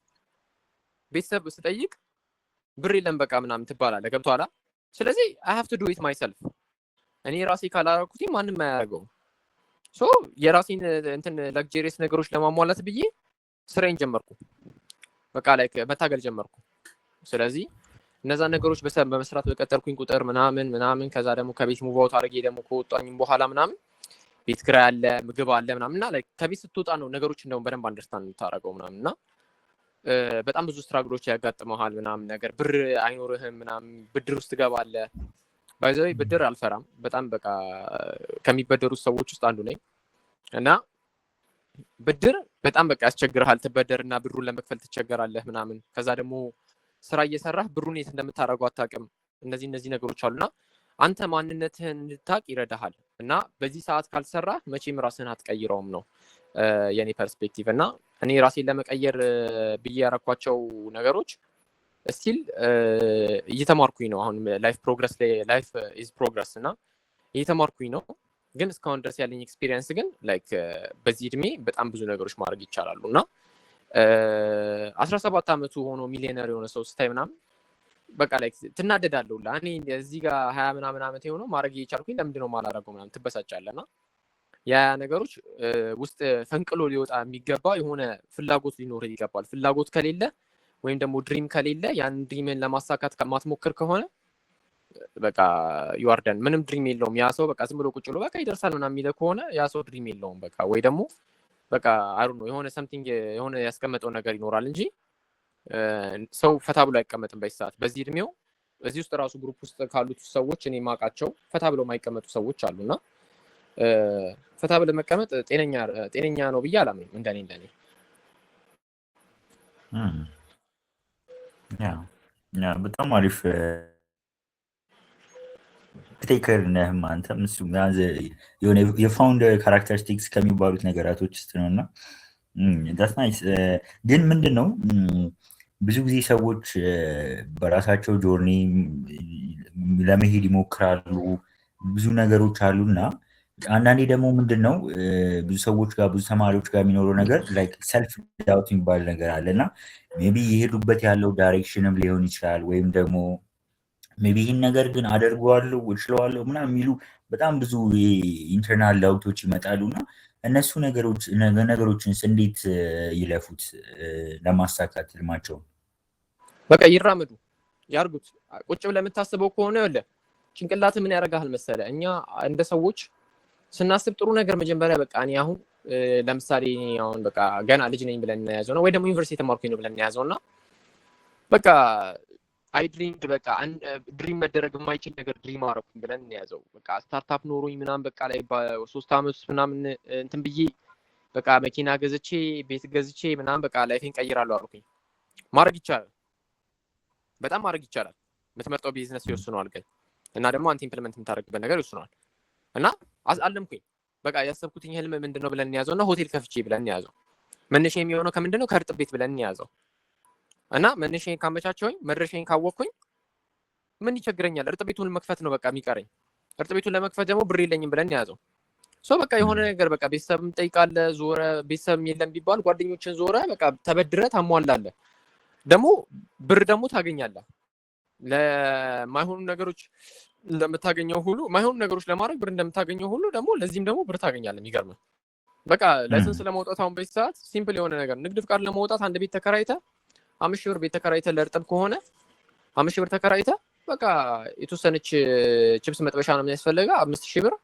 ቤተሰብ ስጠይቅ ብር የለም በቃ ምናምን ትባላለህ ገብቶሃል ስለዚህ I have to do it myself እኔ ራሴ ካላደረኩት ማንም አያደርገውም ሶ የራሴን እንትን ላክቸሪስ ነገሮች ለማሟላት ብዬ ስራዬን ጀመርኩ በቃ ላይክ መታገል ጀመርኩ ስለዚህ እነዛ ነገሮች በመስራት በቀጠልኩኝ ቁጥር ምናምን ከዛ ደግሞ ከቤት ሙቭ አውት አድርጌ ደግሞ ከወጣኝ በኋላ ምናምን ቤት ኪራይ አለ ምግብ አለ ምናምንና ላይክ ከቤት ስትወጣ ነው ነገሮችን ደግሞ በደንብ አንደርስታንድ የምታደርገው ምናምንና በጣም ብዙ ስትራግሎች ያጋጥመሃል ምናምን ነገር ብር አይኖርህም ምናምን ብድር ውስጥ ትገባለህ ባይዘይ ብድር አልፈራም በጣም በቃ ከሚበደሩት ሰዎች ውስጥ አንዱ ነኝ እና ብድር በጣም በቃ ያስቸግርሃል ትበደርና ብሩን ለመክፈል ትቸገራለህ ምናምን ከዛ ደግሞ ስራ እየሰራህ ብሩን የት እንደምታረጋው አታውቅም እነዚህ ነገሮች አሉና አንተ ማንነትህን እንድታቅ ይረዳሃል እና በዚህ ሰዓት ካልሰራህ መቼም ራስህን አትቀይረውም ነው የኔ ፐርስፔክቲቭ እና እኔ ራሴን ለመቀየር ብዬ ያረኳቸው ነገሮች ስቲል እየተማርኩኝ ነው አሁን ላይፍ ፕሮግረስ ላይ ላይፍ ኢዝ ፕሮግረስ እና እየተማርኩኝ ነው ግን እስካሁን ድረስ ያለኝ ኤክስፒሪየንስ ግን ላይክ በዚህ እድሜ በጣም ብዙ ነገሮች ማድረግ ይቻላሉ እና 17 አመቱ ሆኖ ሚሊዮነር የሆነ ሰው ስታይ ምናምን በቃ ላይክ ትናደዳለህ እኔ እዚህ ጋር 20 ምናምን አመት የሆነው ማድረግ እየቻልኩኝ ለምንድነው ማላረገው ምናምን ትበሳጫለህና ያ ነገሮች ውስጥ ፈንቅሎ ሊወጣ የሚገባ የሆነ ፍላጎት ሊኖር ይገባል ፍላጎት ከሌለ ወይም ደግሞ ድሪም ከሌለ ያን ድሪምን ለማሳካት ማትሞክር ከሆነ በቃ ዩአርደን ምንም ድሪም የለውም ያ ሰው በቃ ዝም ብሎ ቁጭ ብሎ በቃ ይደርሳል ምናምን የሚለው ከሆነ ያ ሰው ድሪም የለውም በቃ ወይ ደግሞ በቃ አይ ዶንት ኖ የሆነ ሰምቲንግ የሆነ ያስቀመጠው ነገር ይኖራል እንጂ ሰው ፈታ ብሎ አይቀመጥም በዚህ ሰዓት በዚህ እድሜው እዚህ ውስጥ ራሱ ግሩፕ ውስጥ ካሉት ሰዎች እኔ ማቃቸው ፈታ ብሎ የማይቀመጡ ሰዎች አሉና ፈታ ብሎ መቀመጥ ጤነኛ ነው ብዬ አላምንም እንደኔ ያ በጣም አሪፍ ቴከር ነህም አንተም እሱም የሆነ የፋውንደር ካራክተሪስቲክስ ከሚባሉት ነገራቶች ውስጥ ነውና ዳትስ ናይስ ግን ምንድነው ብዙ ጊዜ ሰዎች በራሳቸው ጆርኒ ለመሄድ ይሞክራሉ ብዙ ነገሮች አሉና አንዳንዴ ደግሞ ምንድነው ብዙ ሰዎች ጋር ብዙ ተማሪዎች ጋር የሚኖረው ነገር ላይክ ሰልፍ ዳውት የሚባል ነገር አለና ሜቢ የሄዱበት ያለው ዳይሬክሽንም ሊሆን ይችላል ወይም ደግሞ ሜቢ ይህን ነገር ግን አደርገዋለሁ እችለዋለሁ ምናምን የሚሉ በጣም ብዙ ኢንተርናል ዳውቶች ይመጣሉና እነሱ ነገሮችን እንዴት ይለፉት ለማሳካት ህልማቸውን በቃ ይራመዱ ያርጉት ቁጭ ብለህ የምታስበው ከሆነ ያለ ጭንቅላት ምን ያደርጋል መሰለ እኛ እንደ ሰዎች ስናስብ ጥሩ ነገር መጀመሪያ በቃ እኔ አሁን ለምሳሌ አሁን በቃ ገና ልጅ ነኝ ብለን እናያዘው ነው ወይ ደግሞ ዩኒቨርሲቲ ተማርኩኝ ነው ብለን እናያዘውና በቃ አይ ድሪምድ በቃ ድሪም መደረግ የማይችል ነገር ድሪም አረኩኝ ብለን እናያዘው በቃ ስታርታፕ ኖሮኝ ምናምን በቃ ላይ በ3 አመት ምናምን እንትን ብዬ በቃ መኪና ገዝቼ ቤት ገዝቼ ምናምን በቃ ላይፌን ቀይራለሁ አልኩኝ ማድረግ ይቻላል በጣም ማድረግ ይቻላል የምትመርጠው ቢዝነስ ይወስነዋል ግን እና ደግሞ አንተ ኢምፕሊመንት የምታደርግበት ነገር ይወስነዋል እና አለምኩኝ በቃ ያሰብኩትኝ ህልም ምንድነው ብለን እናያዘውና ሆቴል ከፍቼ ብለን እናያዘው መነሻ የሚሆነው ከምንድነው ከእርጥብ ቤት ብለን እናያዘው እና መነሻዬን ካመቻቸውኝ መድረሻዬን ካወቅኩኝ ምን ይቸግረኛል እርጥብ ቤቱን መክፈት ነው በቃ የሚቀረኝ እርጥብ ቤቱን ለመክፈት ደግሞ ብር የለኝም ብለን እናያዘው በቃ የሆነ ነገር በቃ ቤተሰብም ጠይቃለህ ዞረ ቤተሰብ የለም ቢባል ጓደኞችን ዞረ በቃ ተበድረህ ታሟላለህ ደግሞ ብር ደግሞ ታገኛለህ ለማይሆኑ ነገሮች እንደምታገኘው ሁሉ ማይሆኑ ነገሮች ለማድረግ ብር እንደምታገኘው ሁሉ ደግሞ ለዚህም ደግሞ ብር ታገኛለህ የሚገርምህ በቃ ላይሰንስ ለማውጣት አሁን በዚህ ሰዓት ሲምፕል የሆነ ነገር ንግድ ፍቃድ ለማውጣት አንድ ቤት ተከራይተህ 5,000 ብር ቤት ተከራይተህ ለእርጥብ ከሆነ 5,000 ብር ተከራይተህ በቃ የተወሰነች ቺፕስ መጥበሻ ነው የሚያስፈልገው 5,000 ብር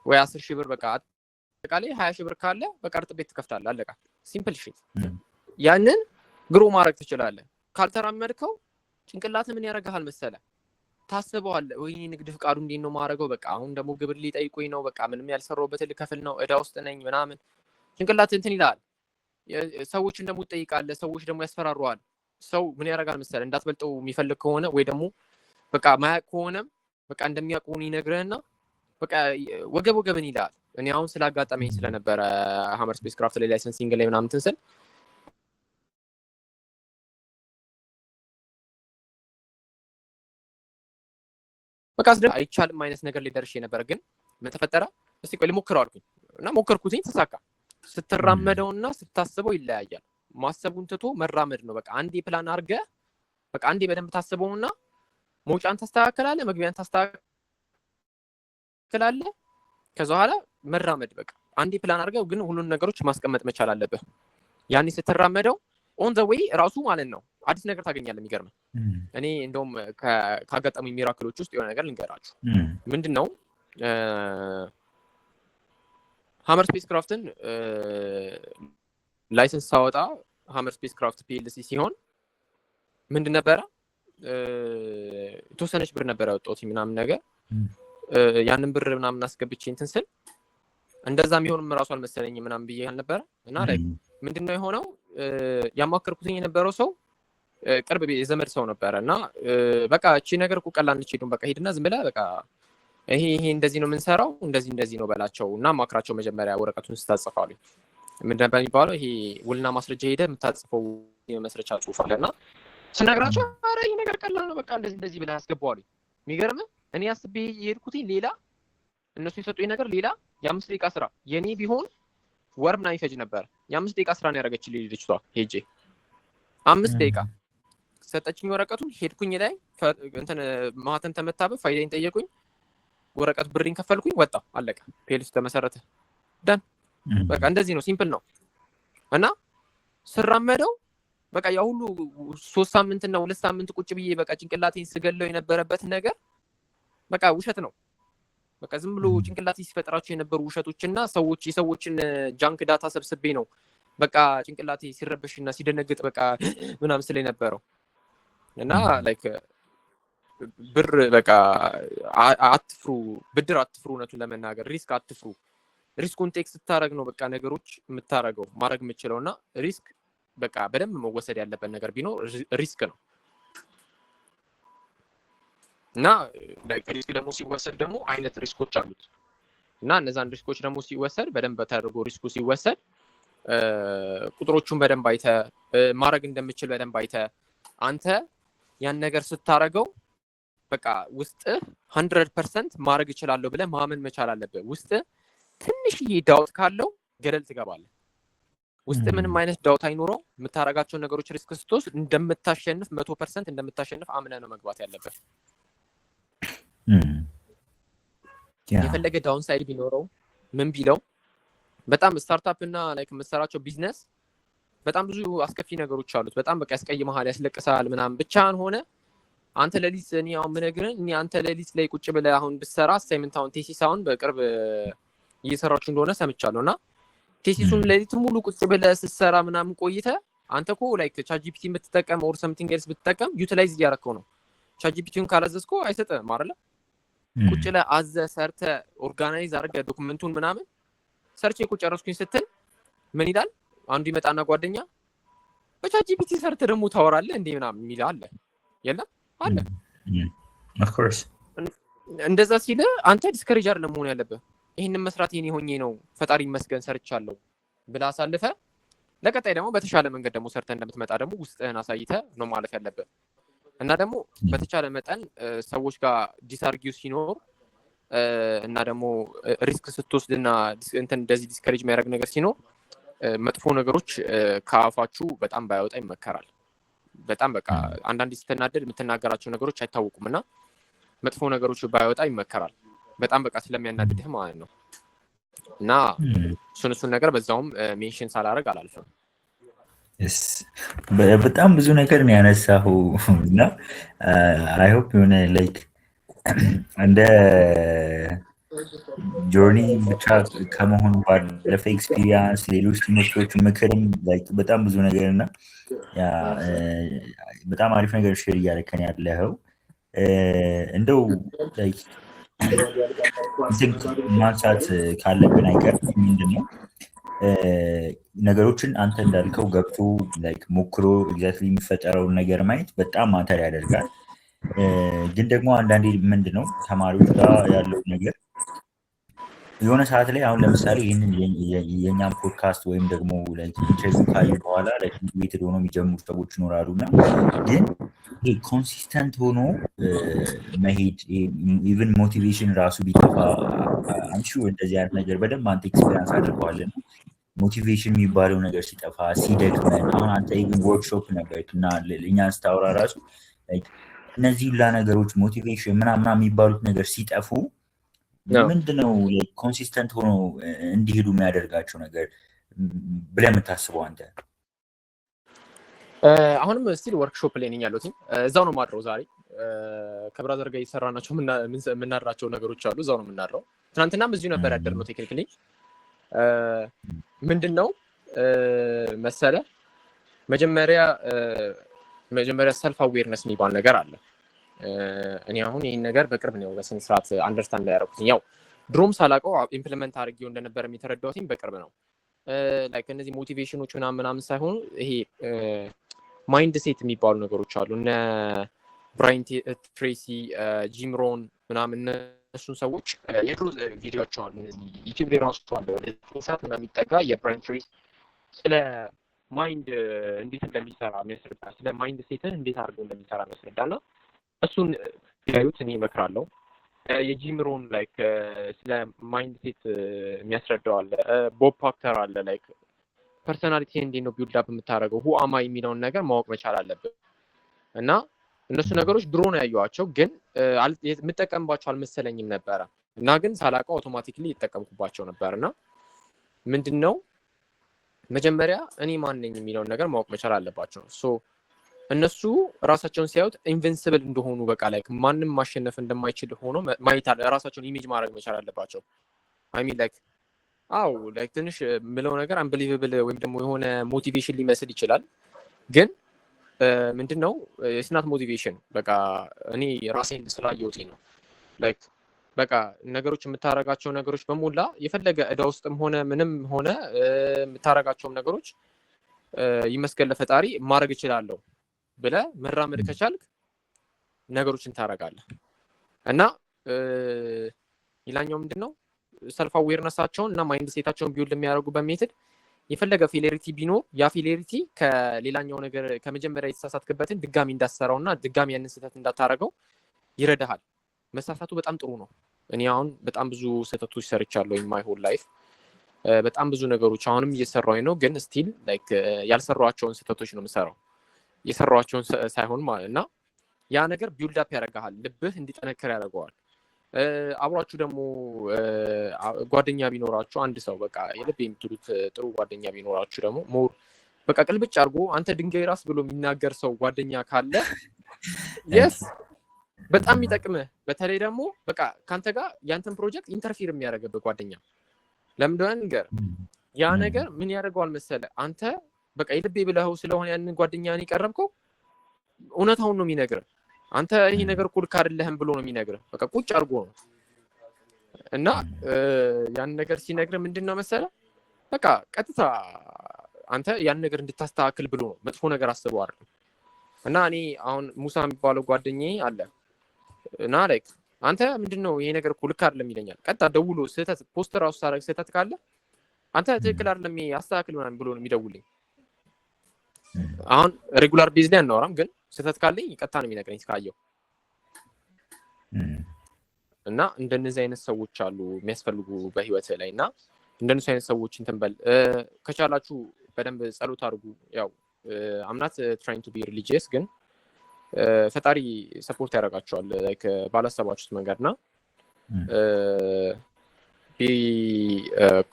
ወይ 10,000 ብር በቃ አጠቃላይ 20,000 ብር ካለ በቃ እርጥብ ቤት ትከፍታለህ አለቃ ሲምፕል ሺት ያንን ግሮ ማድረግ ትችላለህ ካልተራመድከው ጭንቅላት ምን ያደርጋል መሰለ ታስበዋለህ ወይ ንግድ ፍቃዱ እንዴት ነው ማድረገው በቃ አሁን ደግሞ ግብር ሊጠይቁኝ ነው በቃ ምንም ያልሰራውበት ልከፍል ነው እዳ ውስጥ ነኝ ምናምን ጭንቅላት እንትን ይላል ሰዎችን ደግሞ ትጠይቃለህ ሰዎች ደግሞ ያስፈራሩሃል ሰው ምን ያደርጋል መሰለ እንዳትበልጠው የሚፈልግ ከሆነ ወይ ደግሞ በቃ ማያቅ ከሆነ በቃ እንደሚያውቁ ይነግርህና በቃ ወገብን ይላል እኔ አሁን ስላጋጠመኝ ስለነበረ ሃመር ስፔስ ክራፍት ላይ ላይሰንሲንግ ላይ ምናምን ትንስል በቃ አይቻልም አይነት ነገር ላይ ደርሼ ነበር ግን ምን ተፈጠረ እስቲ ቆይ ልሞክረው አልኩኝ እና ሞከርኩትኝ ተሳካ ስትራመደውና ስታስበው ይለያያል ማሰቡን ትቶ መራመድ ነው በቃ አንዴ ፕላን አድርገህ በቃ አንዴ በደንብ ታስበውና መውጫን ታስተካክላለህ መግቢያን ታስተካክላለህ ከዛ በኋላ መራመድ በቃ አንዴ ፕላን አድርገህ ግን ሁሉን ነገሮች ማስቀመጥ መቻል አለብህ ያኔ ስትራመደው ኦን ዘ ዌይ ራሱ ማለት ነው አዲስ ነገር ታገኛለህ የሚገርም እኔ እንደውም ካጋጠሙ ሚራክሎች ውስጥ የሆነ ነገር ልንገራችሁ ምንድነው ሃመር ስፔስ ክራፍትን ላይሰንስ ሳወጣ ሃመር ስፔስ ክራፍት ፒኤልሲ ሲሆን ምንድን ነበረ የተወሰነች ብር ነበር ያወጣሁት ምናምን ነገር ያንን ብር ምናምን አስገብቼ እንትን ስል እንደዛ የሚሆንም ራሱ አልመሰለኝ ምናምን ብዬ አልነበረ እና ላይ ምንድነው የሆነው ያማከርኩትኝ የነበረው ሰው ቅርብ የዘመድ ሰው ነበረ እና በቃ እቺ ነገር እኮ ቀላል ነች ሄዱን በቃ ሄድና ዝም ብለህ በቃ ይሄ እንደዚህ ነው የምንሰራው እንደዚህ ነው በላቸው እና ማክራቸው መጀመሪያ ወረቀቱን ስታጽፋሉኝ ምንድን ነበር የሚባለው ይሄ ውልና ማስረጃ ሄደህ የምታጽፈው የመስረቻ ጽሁፍ አለና ስነግራቸው ኧረ ይሄ ነገር ቀላል ነው በቃ እንደዚህ ብለህ አስገባዋሉኝ የሚገርምህ እኔ አስቤ የሄድኩትኝ ሌላ እነሱ የሰጡኝ ነገር ሌላ የ5 ደቂቃ ስራ የኔ ቢሆን ወር ምናምን ይፈጅ ነበር የ5 ደቂቃ ስራ ነው ያደረገችልኝ ልጅቷ ሄጄ 5 ደቂቃ ሰጠችኝ ወረቀቱን ሄድኩኝ ላይ እንትን ማህተም ተመታበ ፋይዳኝ ጠየቁኝ ወረቀቱ ብሪን ከፈልኩኝ ወጣ አለቀ ፔልስ ተመሰረተ ዳን በቃ እንደዚህ ነው ሲምፕል ነው እና ስራመደው በቃ ያ ሁሉ 3 ሳምንት እና 2 ሳምንት ቁጭ ብዬ በቃ ጭንቅላቴን ስገለው የነበረበት ነገር በቃ ውሸት ነው በቃ ዝም ብሎ ጭንቅላቴ ሲፈጥራቸው የነበሩ ውሸቶችና የሰዎችን ጃንክ ዳታ ሰብስቤ ነው በቃ ጭንቅላቴ ሲረበሽና ሲደነግጥ በቃ ምናምን ስለኝ ነበረው እና ላይክ ብር በቃ አትፍሩ ብድር አትፍሩ እውነቱን ለመናገር ሪስክ አትፍሩ ሪስኩን ቴክ ስታረግ ነው በቃ ነገሮች የምታረገው ማድረግ የምችለውና ሪስክ በቃ በደንብ መወሰድ ያለበት ነገር ቢኖር ሪስክ ነው እና ሪስክ ደግሞ ሲወሰድ ደግሞ አይነት ሪስኮች አሉት እና እነዛን ሪስኮች ደግሞ ሲወሰድ በደንብ ተደርጎ ሪስኩ ሲወሰድ ቁጥሮቹን በደንብ አይተ ማድረግ እንደምችል በደንብ አይተ አንተ ያን ነገር ስታረገው በቃ ውስጥ 100% ማድረግ ይችላል ብለህ ማመን መቻል አለበት ውስጥ ትንሽዬ ዳውት ካለው ገደል ትገባለህ ውስጥ ምንም አይነት ዳውት አይኖረው የምታረጋቸው ነገሮች ሪስክ ስትወስድ እንደምታሸንፍ 100% እንደምታሸንፍ አምነህ ነው መግባት ያለበት የፈለገ ዳውን ሳይድ ቢኖረው ምን ቢለው በጣም ስታርታፕ እና ላይክ የምትሰራቸው ቢዝነስ በጣም ብዙ አስከፊ ነገሮች አሉት በጣም በቃ ያስቀይመሃል ያስለቅሳል ምናምን ብቻህን ሆነ አንተ ለሊት እኔ አሁን ምነግርህ እኔ አንተ ለሊት ላይ ቁጭ ብለህ አሁን ብትሰራ አሳይመንት አሁን ቴሲስ አሁን በቅርብ እየሰራችሁ እንደሆነ ሰምቻለሁ እና ቴሲሱን ለሊት ሙሉ ቁጭ ብለህ ስትሰራ ምናምን ቆይተህ አንተ እኮ ላይክ ቻትጂፒቲ የምትጠቀም ኦር ሰምቲንግ ኤልስ ብትጠቀም ዩቲላይዝ እያደረከው ነው ቻትጂፒቲውን ካላዘዝከው አይሰጥህም አይደለ ቁጭ ላይ አዘህ ሰርተህ ኦርጋናይዝ አድርገህ ዶክመንቱን ምናምን ሰርቼ እኮ ጨረስኩኝ ስትል ምን ይላል አንዱ ይመጣና ጓደኛ በቻትጂፒቲ ሰርተህ ደግሞ ታወራለህ እንዴ ምናምን የሚል አለ የለም አለ of course እንደዛ ሲል አንተ ዲስከሬጅ አይደለም መሆን ያለብህ ይሄንን መስራት የኔ ሆኜ ነው ፈጣሪ ይመስገን ሰርቻለሁ ብላ አሳልፈ ለቀጣይ ደግሞ በተሻለ መንገድ ደግሞ ሰርተህ እንደምትመጣ ደግሞ ውስጥህን አሳይተህ ነው ማለት ያለብህ እና ደግሞ በተቻለ መጠን ሰዎች ጋር ዲስአርጊው ሲኖር እና ደግሞ ሪስክ ስትወስድና እንትን እንደዚህ ዲስከሬጅ የሚያደርግ ነገር ሲኖር መጥፎ ነገሮች ከአፋችሁ በጣም ባይወጣ ይመከራል በጣም በቃ አንዳንድ ስትናደድ የምትናገራቸው ነገሮች አይታወቁምና መጥፎ ነገሮች ባይወጣ ይመከራል በጣም በቃ ስለሚያናድድህ ማለት ነው እና እሱን ነገር በዛውም ሜንሽን ሳላደርግ አላልፍም በጣም ብዙ ነገር ነው ያነሳው እና አይ ሆፕ የሆነ ላይክ እንደ ጆርኒ ብቻ ከመሆኑ ባለፈ ኤክስፒሪየንስ ሌሎች ትምህርቶች ምክርም ላይክ በጣም ብዙ ነገር እና በጣም አሪፍ ነገር ሼር እያደረከን ያለኸው እንደው ላይክ ማንሳት ካለብን አይቀር ምንድነው ነገሮችን አንተ እንዳልከው ገብቶ ላይክ ሞክሮ ኤግዛክትሊ የሚፈጠረውን ነገር ማየት በጣም ማተር ያደርጋል ግን ደግሞ አንዳንዴ ምንድነው ተማሪዎች ጋር ያለው ነገር የሆነ ሰዓት ላይ አሁን ለምሳሌ ይህንን የኛም ፖድካስት ወይም ደግሞ ኢንተርቪው ካዩ በኋላ ሞቲቬትድ ሆኖ የሚጀምሩ ሰዎች ይኖራሉ እና ግን ኮንሲስተንት ሆኖ መሄድ ኢቨን ሞቲቬሽን ራሱ ቢጠፋ አንቺ እንደዚህ አይነት ነገር በደንብ አንተ ኤክስፔሪንስ አድርገዋለን ሞቲቬሽን የሚባለው ነገር ሲጠፋ ሲደክመን አሁን አንተ ኢቨን ወርክሾፕ ነበርክ እና እኛን ስታወራ ራሱ እነዚህ ሁላ ነገሮች ሞቲቬሽን ምናምን የሚባሉት ነገር ሲጠፉ ምንድነው ኮንሲስተንት ሆኖ እንዲሄዱ የሚያደርጋቸው ነገር ብለህ የምታስበው አንተ? አሁንም ስቲል ወርክሾፕ ላይ ነኝ ያለሁት እዛው ነው ማድረው ዛሬ ከብራዘር ጋር እየሰራናቸው የምናድራቸው ነገሮች አሉ እዛው ነው የምናድረው ትናንትናም እዚሁ ነበር ያደርነው ቴክኒካሊ ምንድነው መሰለ መጀመሪያ መጀመሪያ ሰልፍ አዌርነስ የሚባል ነገር አለ። እኔ አሁን ይህን ነገር በቅርብ ነው በስነ ስርዓት አንደርስታንድ ያደረኩት። ያው ድሮም ሳላውቀው ኢምፕሊመንት አድርጌው እንደነበር የተረዳሁትኝ በቅርብ ነው። ላይክ እነዚህ ሞቲቬሽኖች ምናምን ሳይሆኑ ይሄ ማይንድ ሴት የሚባሉ ነገሮች አሉ። እነ ብራይን ትሬሲ፣ ጂም ሮን ምናምን እነሱን ሰዎች የድሮ ቪዲዮዎች አሉ። ዩቲዩብ ላይ ራሱ አለ ሰዓት እና የሚጠጋ የብራይን ትሬሲ ስለ ማይንድ እንዴት እንደሚሰራ የሚያስረዳ፣ ስለ ማይንድ ሴትን እንዴት አድርገው እንደሚሰራ የሚያስረዳ እና እሱን ያዩት እኔ እመክራለሁ። የጂም ሮን ላይክ ስለ ማይንድ ሴት የሚያስረዳው አለ። ቦብ ፕሮክተር አለ። ላይክ ፐርሰናሊቲ እንዴት ነው ቢልድ አፕ የምታደርገው ሁ አማ የሚለውን ነገር ማወቅ መቻል አለብን። እና እነሱ ነገሮች ድሮ ነው ያዩዋቸው፣ ግን የምጠቀምባቸው አልመሰለኝም ነበረ እና ግን ሳላውቀው አውቶማቲክሊ ይጠቀምኩባቸው ነበር። እና ምንድነው መጀመሪያ እኔ ማን ነኝ የሚለውን ነገር ማወቅ መቻል አለባቸው። ሶ እነሱ ራሳቸውን ሲያዩት ኢንቪንሲብል እንደሆኑ በቃ ላይክ ማንም ማሸነፍ እንደማይችል ሆኖ ማየት አለ። ራሳቸውን ኢሜጅ ማድረግ መቻል አለባቸው። አይ ሚን ላይክ ላይክ ትንሽ ምለው ነገር አንቢሊቨብል ወይም ደግሞ የሆነ ሞቲቬሽን ሊመስል ይችላል፣ ግን ምንድነው ስናት ሞቲቬሽን በቃ እኔ ራሴን ስላየሁት ነው። ላይክ በቃ ነገሮች የምታረጋቸው ነገሮች በሙላ የፈለገ እዳ ውስጥም ሆነ ምንም ሆነ የምታረጋቸውም ነገሮች ይመስገን ለፈጣሪ ማድረግ እችላለሁ ብለህ መራመድ ከቻልክ ነገሮችን ታረጋለህ። እና ሌላኛው ምንድነው ሰልፍ አዌርነሳቸውን እና ማይንድ ሴታቸውን ቢውልድ የሚያደርጉበት ሜትድ የፈለገ ፌሌሪቲ ቢኖር ያ ፌሌሪቲ ከሌላኛው ነገር ከመጀመሪያ የተሳሳትክበትን ድጋሚ እንዳትሰራውና ድጋሚ ያንን ስህተት እንዳታረገው ይረዳሃል። መሳሳቱ በጣም ጥሩ ነው። እኔ አሁን በጣም ብዙ ስህተቶች ሰርቻለሁ ኢን ማይ ሆል ላይፍ። በጣም ብዙ ነገሮች አሁንም እየሰራሁኝ ነው፣ ግን ስቲል ላይክ ያልሰራኋቸውን ስህተቶች ነው የምሰራው የሰራኋቸውን ሳይሆን ማለት እና ያ ነገር ቢልድ አፕ ያደርጋል፣ ልብህ እንዲጠነክር ያደርገዋል። አብሯችሁ ደግሞ ጓደኛ ቢኖራችሁ አንድ ሰው በቃ የልብ የምትሉት ጥሩ ጓደኛ ቢኖራችሁ ደግሞ ሞር በቃ ቅልብጭ አድርጎ አንተ ድንጋይ ራስ ብሎ የሚናገር ሰው ጓደኛ ካለ የስ በጣም የሚጠቅምህ። በተለይ ደግሞ በቃ ካንተ ጋር ያንተን ፕሮጀክት ኢንተርፊር የሚያደርግብህ ጓደኛ ለምንድነው ነገር ያ ነገር ምን ያደርገዋል መሰለ አንተ በቃ የልቤ ብለኸው ስለሆነ ያንን ጓደኛን የቀረብከው እውነታውን ነው የሚነግርህ። አንተ ይሄ ነገር እኮ ልክ አይደለህም ብሎ ነው የሚነግርህ። በቃ ቁጭ አድርጎ ነው እና ያን ነገር ሲነግርህ ምንድነው መሰለ በቃ ቀጥታ አንተ ያን ነገር እንድታስተካክል ብሎ ነው፣ መጥፎ ነገር አስበው አይደለም። እና እኔ አሁን ሙሳ የሚባለው ጓደኛዬ አለ እና ላይክ አንተ ምንድነው ይሄ ነገር እኮ ልክ አይደለም ይለኛል። ቀጥታ ደውሎ ስህተት ፖስተር አውስ ሳረግ ስህተት ካለ አንተ ትክክል አይደለም አስተካክል ምናምን ብሎ ነው የሚደውልኝ። አሁን ሬጉላር ቤዝ ላይ አናወራም፣ ግን ስህተት ካለኝ ቀጥታ ነው የሚነግረኝ ካየው። እና እንደነዚህ አይነት ሰዎች አሉ የሚያስፈልጉ በህይወት ላይ እና እንደነዚህ አይነት ሰዎች እንትን በል ከቻላችሁ በደንብ ጸሎት አድርጉ። ያው አምናት ትራይንግ ቱ ቢ ሪሊጂየስ፣ ግን ፈጣሪ ሰፖርት ያደርጋቸዋል ላይክ ባላሰባችሁት መንገድና ቢ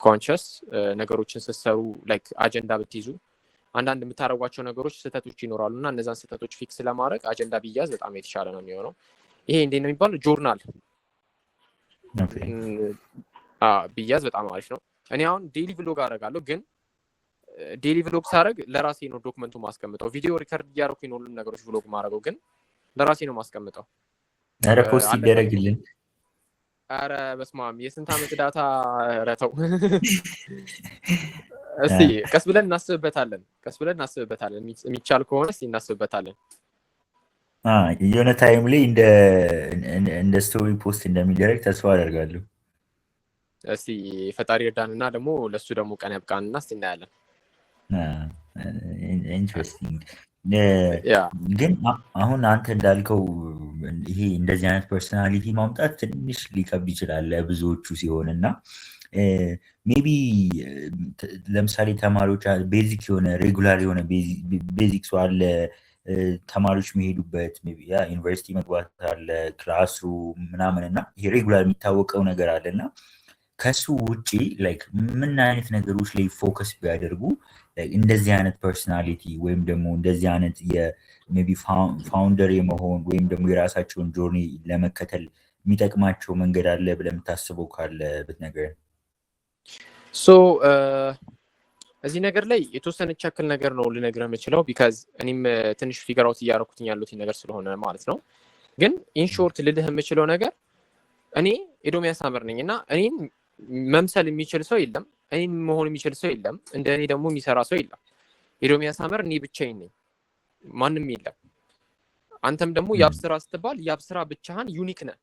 ኮንሺየስ ነገሮችን ስትሰሩ ላይክ አጀንዳ ብትይዙ አንዳንድ የምታደርጓቸው ነገሮች ስህተቶች ይኖራሉ እና እነዛን ስህተቶች ፊክስ ለማድረግ አጀንዳ ቢያዝ በጣም የተሻለ ነው የሚሆነው። ይሄ እንዴት ነው የሚባለው ጆርናል ቢያዝ በጣም አሪፍ ነው። እኔ አሁን ዴይሊ ቭሎግ አደርጋለሁ፣ ግን ዴይሊ ቭሎግ ሳደርግ ለራሴ ነው ዶክመንቱ ማስቀምጠው። ቪዲዮ ሪከርድ እያደረኩኝ ነው ሁሉም ነገሮች ቭሎግ ማድረገው፣ ግን ለራሴ ነው ማስቀምጠው። ኧረ ፖስት ይደረግልን። ኧረ በስመ አብ የስንት ዓመት ዳታ ረተው። እስቲ ቀስ ብለን እናስብበታለን። የሚቻል ከሆነ እስቲ እናስብበታለን። የሆነ ታይም ላይ እንደ ስቶሪ ፖስት እንደሚደረግ ተስፋ አደርጋለሁ። እስቲ ፈጣሪ እርዳንና ደግሞ ለሱ ደግሞ ቀን ያብቃንና እስቲ እናያለን። ኢንትረስቲንግ። ግን አሁን አንተ እንዳልከው ይሄ እንደዚህ አይነት ፐርሶናሊቲ ማምጣት ትንሽ ሊከብድ ይችላል ለብዙዎቹ ሲሆን እና ሜቢ ለምሳሌ ተማሪዎች ቤዚክ የሆነ ሬጉላር የሆነ ቤዚክስ አለ ተማሪዎች የሚሄዱበት ያ ዩኒቨርሲቲ መግባት አለ ክላስሩም ምናምን እና ይሄ ሬጉላር የሚታወቀው ነገር አለ እና ከሱ ውጪ ላይክ ምን አይነት ነገሮች ላይ ፎከስ ቢያደርጉ እንደዚህ አይነት ፐርሶናሊቲ ወይም ደግሞ እንደዚህ አይነት የሜቢ ፋውንደር የመሆን ወይም ደግሞ የራሳቸውን ጆርኒ ለመከተል የሚጠቅማቸው መንገድ አለ ብለህ የምታስበው ካለ ብትነግረን። ሶ እዚህ ነገር ላይ የተወሰነ ቸክል ነገር ነው ልነግርህ የምችለው ቢካዝ እኔም ትንሽ ፊገር አውት እያደረኩኝ ያሉት ነገር ስለሆነ ማለት ነው። ግን ኢንሾርት ልልህ የምችለው ነገር እኔ ኤዶሚያስ ሳመር ነኝ እና እኔን መምሰል የሚችል ሰው የለም፣ እኔን መሆን የሚችል ሰው የለም፣ እንደ እኔ ደግሞ የሚሰራ ሰው የለም። ኤዶሚያስ ሳመር እኔ ብቻዬን ነኝ፣ ማንም የለም። አንተም ደግሞ ያብስራ ስትባል ያብስራ ብቻህን ዩኒክ ነህ።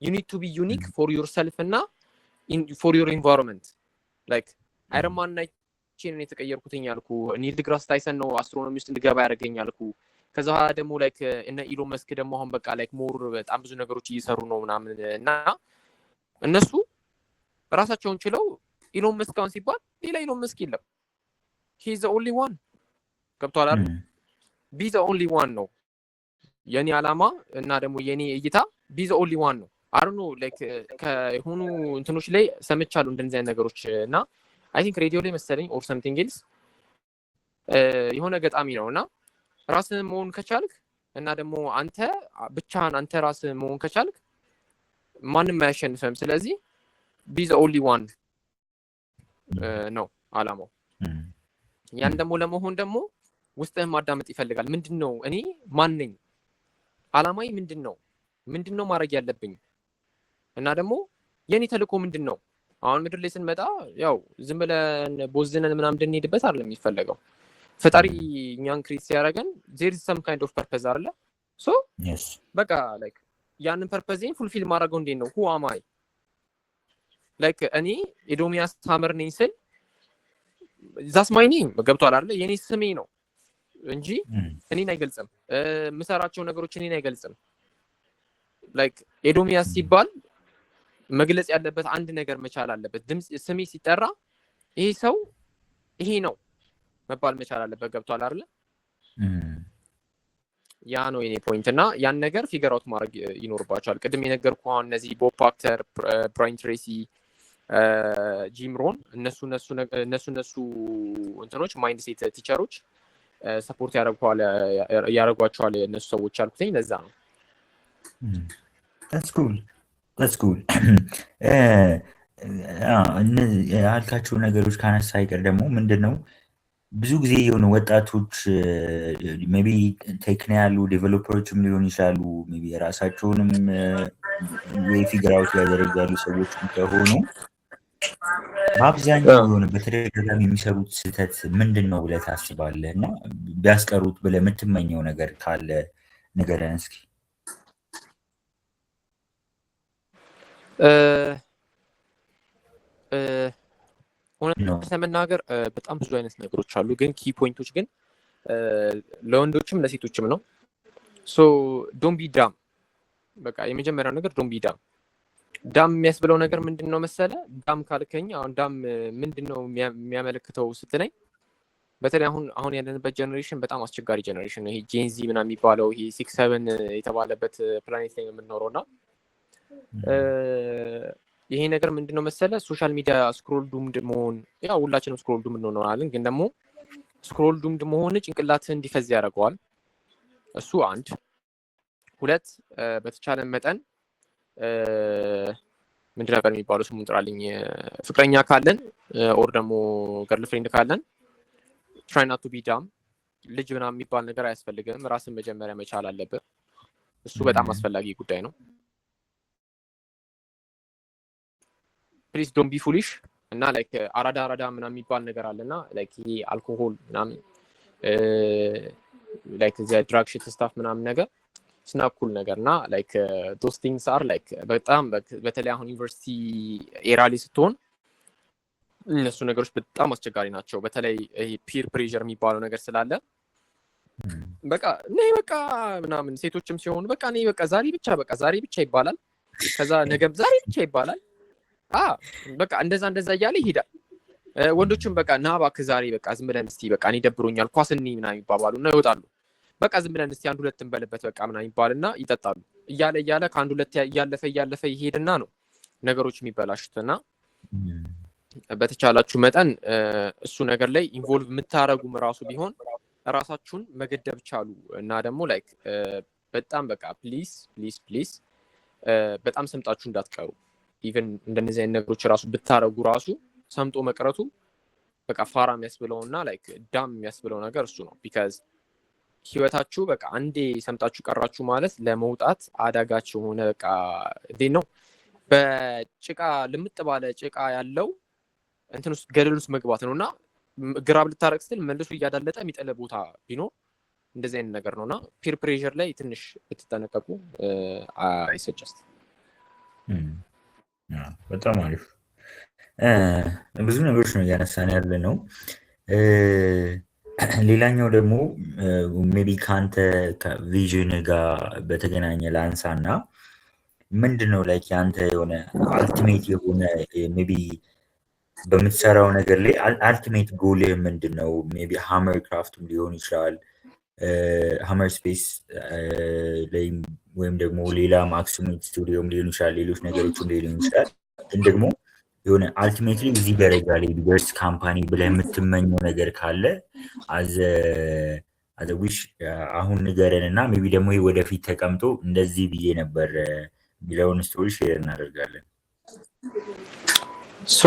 you need to be unique for yourself እና for your environment like አይረን ማን ናይቼን የተቀየርኩትኝ ያልኩ ኒል ዲግራስ ታይሰን ነው አስትሮኖሚ ውስጥ እንድገባ ያደርገኝ ያልኩ። ከዛ ደግሞ ላይክ እነ ኢሎን መስክ ደግሞ አሁን በቃ ላይክ ሞር በጣም ብዙ ነገሮች እየሰሩ ነው ምናምን እና እነሱ ራሳቸውን ችለው ኢሎን መስክ አሁን ሲባል ሌላ ኢሎን መስክ የለም። he is the only one ገብቷል አይደል? be the only one ነው የኔ አላማ እና ደግሞ የኔ እይታ be the only one ነው። I don't know like ከሆኑ እንትኖች ላይ ሰምቻለሁ እንደዚህ አይነት ነገሮች እና I think ሬዲዮ ላይ መሰለኝ or something else የሆነ ገጣሚ ነውና ራስህን መሆን ከቻልክ እና ደግሞ አንተ ብቻህን አንተ ራስህን መሆን ከቻልክ ማንም አያሸንፍም። ስለዚህ be the only one ነው አላማው። ያን ደግሞ ለመሆን ደግሞ ውስጥህን ማዳመጥ ይፈልጋል። ምንድነው እኔ ማን ነኝ? አላማዬ ምንድነው? ምንድነው ማድረግ ያለብኝ? እና ደግሞ የኔ ተልእኮ ምንድነው? አሁን ምድር ላይ ስንመጣ ያው ዝም ብለን ቦዝነን ምናምን እንድንሄድበት አይደለም የሚፈልገው። ፈጣሪ እኛን ክሬት ሲያደርገን there is some kind of purpose አይደለ? so yes በቃ like ያንን ፐርፐዝን ፉልፊል ማድረገው እንዴት ነው? who am I like እኔ ኤዶሚያስ ሳመር ነኝ ስል that's my name ገብቷል አይደለ? የኔ ስሜ ነው እንጂ እኔን አይገልጽም። ምሰራቸው ነገሮች እኔን አይገልጽም። like ኤዶሚያስ ሲባል መግለጽ ያለበት አንድ ነገር መቻል አለበት። ድምጽ ስሜ ሲጠራ ይሄ ሰው ይሄ ነው መባል መቻል አለበት። ገብቷል አይደለ? ያ ነው የኔ ፖይንት እና ያን ነገር ፊገር አውት ማድረግ ይኖርባቸዋል። ቅድም የነገርኩህ አሁን እነዚህ ቦብ ፓክተር፣ ብራይን ትሬሲ፣ ጂም ሮን እነሱ እንትኖች ማይንድ ሴት ቲቸሮች ሰፖርት ያደርጓቸዋል እነሱ ሰዎች አልኩትኝ። ለዛ ነው that's cool ያልካቸው ነገሮች ካነሳ አይቀር ደግሞ ምንድነው ብዙ ጊዜ የሆኑ ወጣቶች ሜቢ ቴክና ያሉ ዴቨሎፐሮችም ሊሆኑ ይችላሉ ሜቢ የራሳቸውንም ፊገር አውት ያደርጋሉ ሰዎች ከሆኑ በአብዛኛው የሆነ በተደጋጋሚ የሚሰሩት ስህተት ምንድን ነው ብለህ ታስባለህ? እና ቢያስቀሩት ብለህ የምትመኘው ነገር ካለ ንገረን እስኪ። እውነት ለመናገር በጣም ብዙ አይነት ነገሮች አሉ፣ ግን ኪ ፖይንቶች ግን ለወንዶችም ለሴቶችም ነው። ሶ ዶንት ቢ ዳም። በቃ የመጀመሪያው ነገር ዶንት ቢ ዳም። ዳም የሚያስብለው ነገር ምንድነው መሰለ? ዳም ካልከኝ አሁን ዳም ምንድነው የሚያመለክተው ስትለኝ፣ በተለይ አሁን ያለንበት ጀነሬሽን በጣም አስቸጋሪ ጀነሬሽን ነው። ይሄ ጄንዚ ምናምን የሚባለው ይሄ 6-7 የተባለበት ፕላኔት ላይ የምንኖረውና ይሄ ነገር ምንድነው መሰለ? ሶሻል ሚዲያ ስክሮል ዱምድ መሆን፣ ያው ሁላችንም ስክሮል ዱምድ እንሆናለን፣ ግን ደግሞ ስክሮል ዱምድ መሆን ጭንቅላትህን እንዲፈዝ ያደርገዋል። እሱ አንድ። ሁለት በተቻለ መጠን ምንድን ነበር የሚባለው ስሙን ጥራልኝ፣ ፍቅረኛ ካለን ኦር ደግሞ ገርል ፍሬንድ ካለን ትራይ ናት ቱ ቢ ዳም። ልጅ ምናምን የሚባል ነገር አያስፈልግም። ራስን መጀመሪያ መቻል አለብህ። እሱ በጣም አስፈላጊ ጉዳይ ነው። ፕሊዝ ዶንት ቢ ፉሊሽ እና ላይክ አራዳ ምናምን የሚባል ነገር አለና ላይክ ይሄ አልኮሆል ምናምን ላይክ ዘ ድራግ ሽት ስታፍ ምናምን ነገር ስናኩል ነገር እና ላይክ ዶስ ቲንግስ አር ላይክ በጣም በተለይ አሁን ዩኒቨርሲቲ ኤራ ላይ ስትሆን እነሱ ነገሮች በጣም አስቸጋሪ ናቸው። በተለይ ይሄ ፒር ፕሬዠር የሚባለው ነገር ስላለ በቃ ነይ በቃ ምናምን ሴቶችም ሲሆኑ በቃ ነይ በቃ ዛሬ ብቻ ይባላል። ከዛ ነገም ዛሬ ብቻ ይባላል። በቃ እንደዛ እያለ ይሄዳል። ወንዶችም በቃ ና እባክህ ዛሬ በቃ ዝም ብለን እስቲ በቃ እኔ ደብሮኛል ኳስ እንይ ምናምን ይባባሉ እና ይወጣሉ። በቃ ዝም ብለን እስቲ አንድ ሁለት እንበልበት በቃ ምናምን ይባልና ይጠጣሉ። እያለ ከአንድ ሁለት እያለፈ ይሄድና ነው ነገሮች የሚበላሹትና በተቻላችሁ መጠን እሱ ነገር ላይ ኢንቮልቭ የምታረጉም ራሱ ቢሆን ራሳችሁን መገደብ ቻሉ እና ደግሞ ላይክ በጣም በቃ ፕሊዝ በጣም ሰምጣችሁ እንዳትቀሩ። ኢቨን እንደነዚህ አይነት ነገሮች ራሱ ብታረጉ ራሱ ሰምጦ መቅረቱ በቃ ፋራ የሚያስብለውና ላይክ ዳም የሚያስብለው ነገር እሱ ነው። ቢካዝ ህይወታችሁ በቃ አንዴ ሰምጣችሁ ቀራችሁ ማለት ለመውጣት አዳጋች የሆነ በቃ ነው። በጭቃ ልምጥ ባለ ጭቃ ያለው እንትን ውስጥ ገደል ውስጥ መግባት ነውና ግራብ ልታረቅ ስትል መልሶ እያዳለጠ የሚጠለ ቦታ ቢኖር እንደዚህ አይነት ነገር ነውና ፒር ፕሬሸር ላይ ትንሽ ብትጠነቀቁ አይሰጀስት። በጣም አሪፍ ብዙ ነገሮች ነው እያነሳን ያለ ነው። ሌላኛው ደግሞ ሜቢ ከአንተ ከቪዥን ጋር በተገናኘ ላንሳና ምንድን ነው ላይክ የአንተ የሆነ አልቲሜት የሆነ ሜቢ በምትሰራው ነገር ላይ አልቲሜት ጎልህ ምንድን ነው? ሜቢ ሃመር ክራፍትም ሊሆን ይችላል ሃመር ስፔስ ላይ ወይም ደግሞ ሌላ ማክሲሙም ስቱዲዮም ሊሆን ይችላል፣ ሌሎች ነገሮችም ሊሆን ይችላል። ግን ደግሞ የሆነ አልቲሜትሊ እዚህ ደረጃ ላይ ሊደርስ ካምፓኒ ብለህ የምትመኘው ነገር ካለ አዘ ዊሽ አሁን ንገረን እና ሜቢ ደግሞ ወደፊት ተቀምጦ እንደዚህ ብዬ ነበር የሚለውን ስቶሪ ሼር እናደርጋለን። ሶ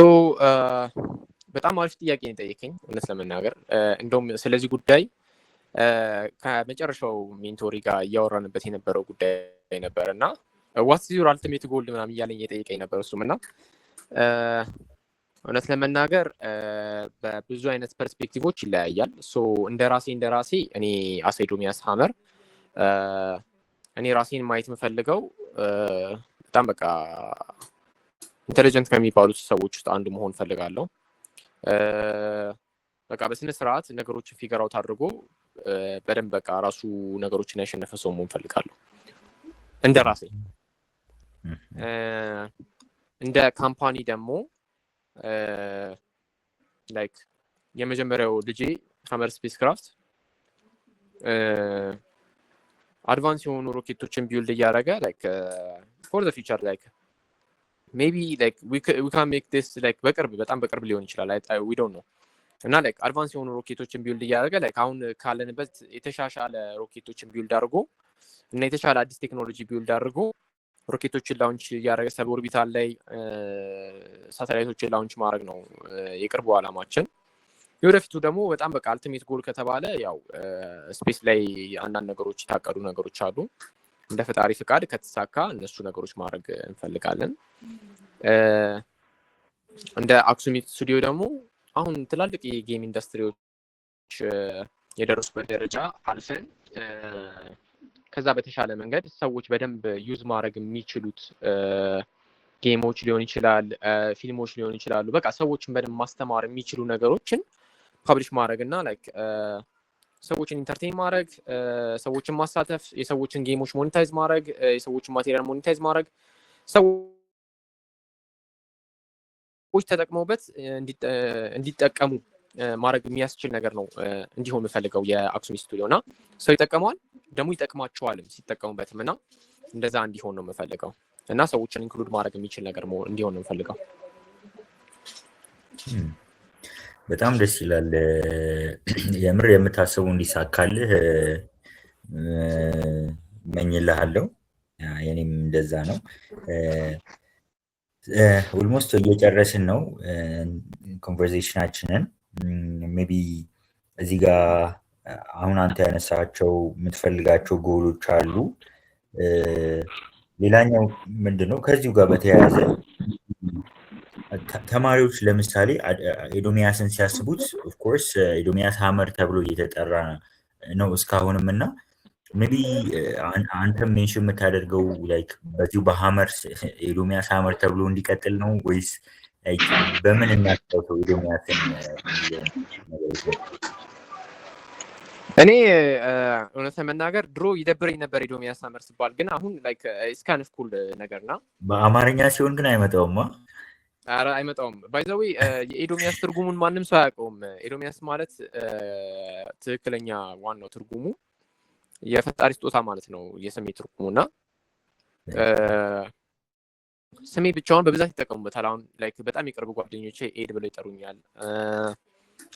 በጣም አሪፍ ጥያቄ ነው የጠየቀኝ እውነት ለመናገር። እንደውም ስለዚህ ጉዳይ ከመጨረሻው ሜንቶሪ ጋር እያወራንበት የነበረው ጉዳይ ነበር እና ዋትስ ዩር አልቲሜት ጎል ምናምን እያለኝ የጠየቀኝ ነበር እሱም እና እውነት ለመናገር በብዙ አይነት ፐርስፔክቲቮች ይለያያል። ሶ እንደ ራሴ እኔ አስ ኤዶሚያስ ሃመር እኔ ራሴን ማየት የምፈልገው በጣም በቃ ኢንተሊጀንት ከሚባሉት ሰዎች ውስጥ አንዱ መሆን ፈልጋለሁ። በቃ በስነ ስርዓት ነገሮችን ፊገር አውት አድርጎ በደንብ በቃ ራሱ ነገሮችን ያሸነፈ ሰው መሆን ፈልጋለሁ እንደ ራሴ። እንደ ካምፓኒ ደግሞ ላይክ የመጀመሪያው ልጄ ሃመር ስፔስ ክራፍት አድቫንስ የሆኑ ሮኬቶችን ቢውልድ እያደረገ ላይክ ፎር ዘ ፊውቸር ላይክ ሜቢ ላይክ ዊ ካን ሜክ ዲስ ላይክ በጣም በቅርብ ሊሆን ይችላል ዊ ዶንት ኖ እና ላይክ አድቫንስ የሆኑ ሮኬቶችን ቢውልድ እያደረገ ላይክ አሁን ካለንበት የተሻሻለ ሮኬቶችን ቢውልድ አድርጎ እና የተሻለ አዲስ ቴክኖሎጂ ቢውልድ አድርጎ ሮኬቶችን ላውንች እያደረገ ሰብ ኦርቢታል ላይ ሳተላይቶችን ላውንች ማድረግ ነው የቅርቡ ዓላማችን። የወደፊቱ ደግሞ በጣም በቃ አልቲሜት ጎል ከተባለ ያው ስፔስ ላይ አንዳንድ ነገሮች የታቀዱ ነገሮች አሉ። እንደ ፈጣሪ ፍቃድ ከተሳካ እነሱ ነገሮች ማድረግ እንፈልጋለን። እንደ አክሱሚት ስቱዲዮ ደግሞ አሁን ትላልቅ የጌም ኢንዱስትሪዎች የደረሱበት ደረጃ አልፈን ከዛ በተሻለ መንገድ ሰዎች በደንብ ዩዝ ማድረግ የሚችሉት ጌሞች ሊሆን ይችላል፣ ፊልሞች ሊሆን ይችላሉ። በቃ ሰዎችን በደንብ ማስተማር የሚችሉ ነገሮችን ፐብሊሽ ማድረግ እና ላይክ ሰዎችን ኢንተርቴን ማድረግ፣ ሰዎችን ማሳተፍ፣ የሰዎችን ጌሞች ሞኔታይዝ ማድረግ፣ የሰዎችን ማቴሪያል ሞኔታይዝ ማድረግ፣ ሰዎች ተጠቅመውበት እንዲጠቀሙ ማድረግ የሚያስችል ነገር ነው እንዲሆን የምፈልገው የአክሱሚት ስቱዲዮ እና ሰው ይጠቀመዋል ደግሞ ይጠቅማቸዋልም ሲጠቀሙበትም እና እንደዛ እንዲሆን ነው የምፈልገው እና ሰዎችን ኢንክሉድ ማድረግ የሚችል ነገር እንዲሆን ነው የምፈልገው። በጣም ደስ ይላል። የምር የምታስቡ እንዲሳካልህ እመኝልሃለሁ። የኔም እንደዛ ነው። ኦልሞስት እየጨረስን ነው ኮንቨርሴሽናችንን። ሜቢ እዚህ ጋር አሁን አንተ ያነሳቸው የምትፈልጋቸው ጎሎች አሉ። ሌላኛው ምንድነው ከዚሁ ጋር በተያያዘ ተማሪዎች ለምሳሌ ኤዶሚያስን ሲያስቡት ኦፍኮርስ ኤዶሚያስ ሃመር ተብሎ እየተጠራ ነው እስካሁንም እና ሜቢ አንተ ሜንሽን የምታደርገው ላይክ በዚሁ በሃመር ኤዶሚያስ ሃመር ተብሎ እንዲቀጥል ነው ወይስ በምን እናስታውሰው ኤዶሚያስን? እኔ እውነት ለመናገር ድሮ ይደብረኝ ነበር ኤዶሚያስ ሃመር ሲባል፣ ግን አሁን ላይክ ኢትስ ካይንድ ኦፍ ኩል ነገርና በአማርኛ ሲሆን ግን አይመጣውማ። ኧረ አይመጣውም። ባይ ዘ ዌይ የኤዶሚያስ ትርጉሙን ማንም ሰው አያውቀውም። ኤዶሚያስ ማለት ትክክለኛ ዋናው ትርጉሙ የፈጣሪ ስጦታ ማለት ነው የስሜ ትርጉሙና ስሜ ብቻውን በብዛት ይጠቀሙበታል። አሁን ላይክ በጣም የቅርብ ጓደኞቼ ኤድ ብለው ይጠሩኛል።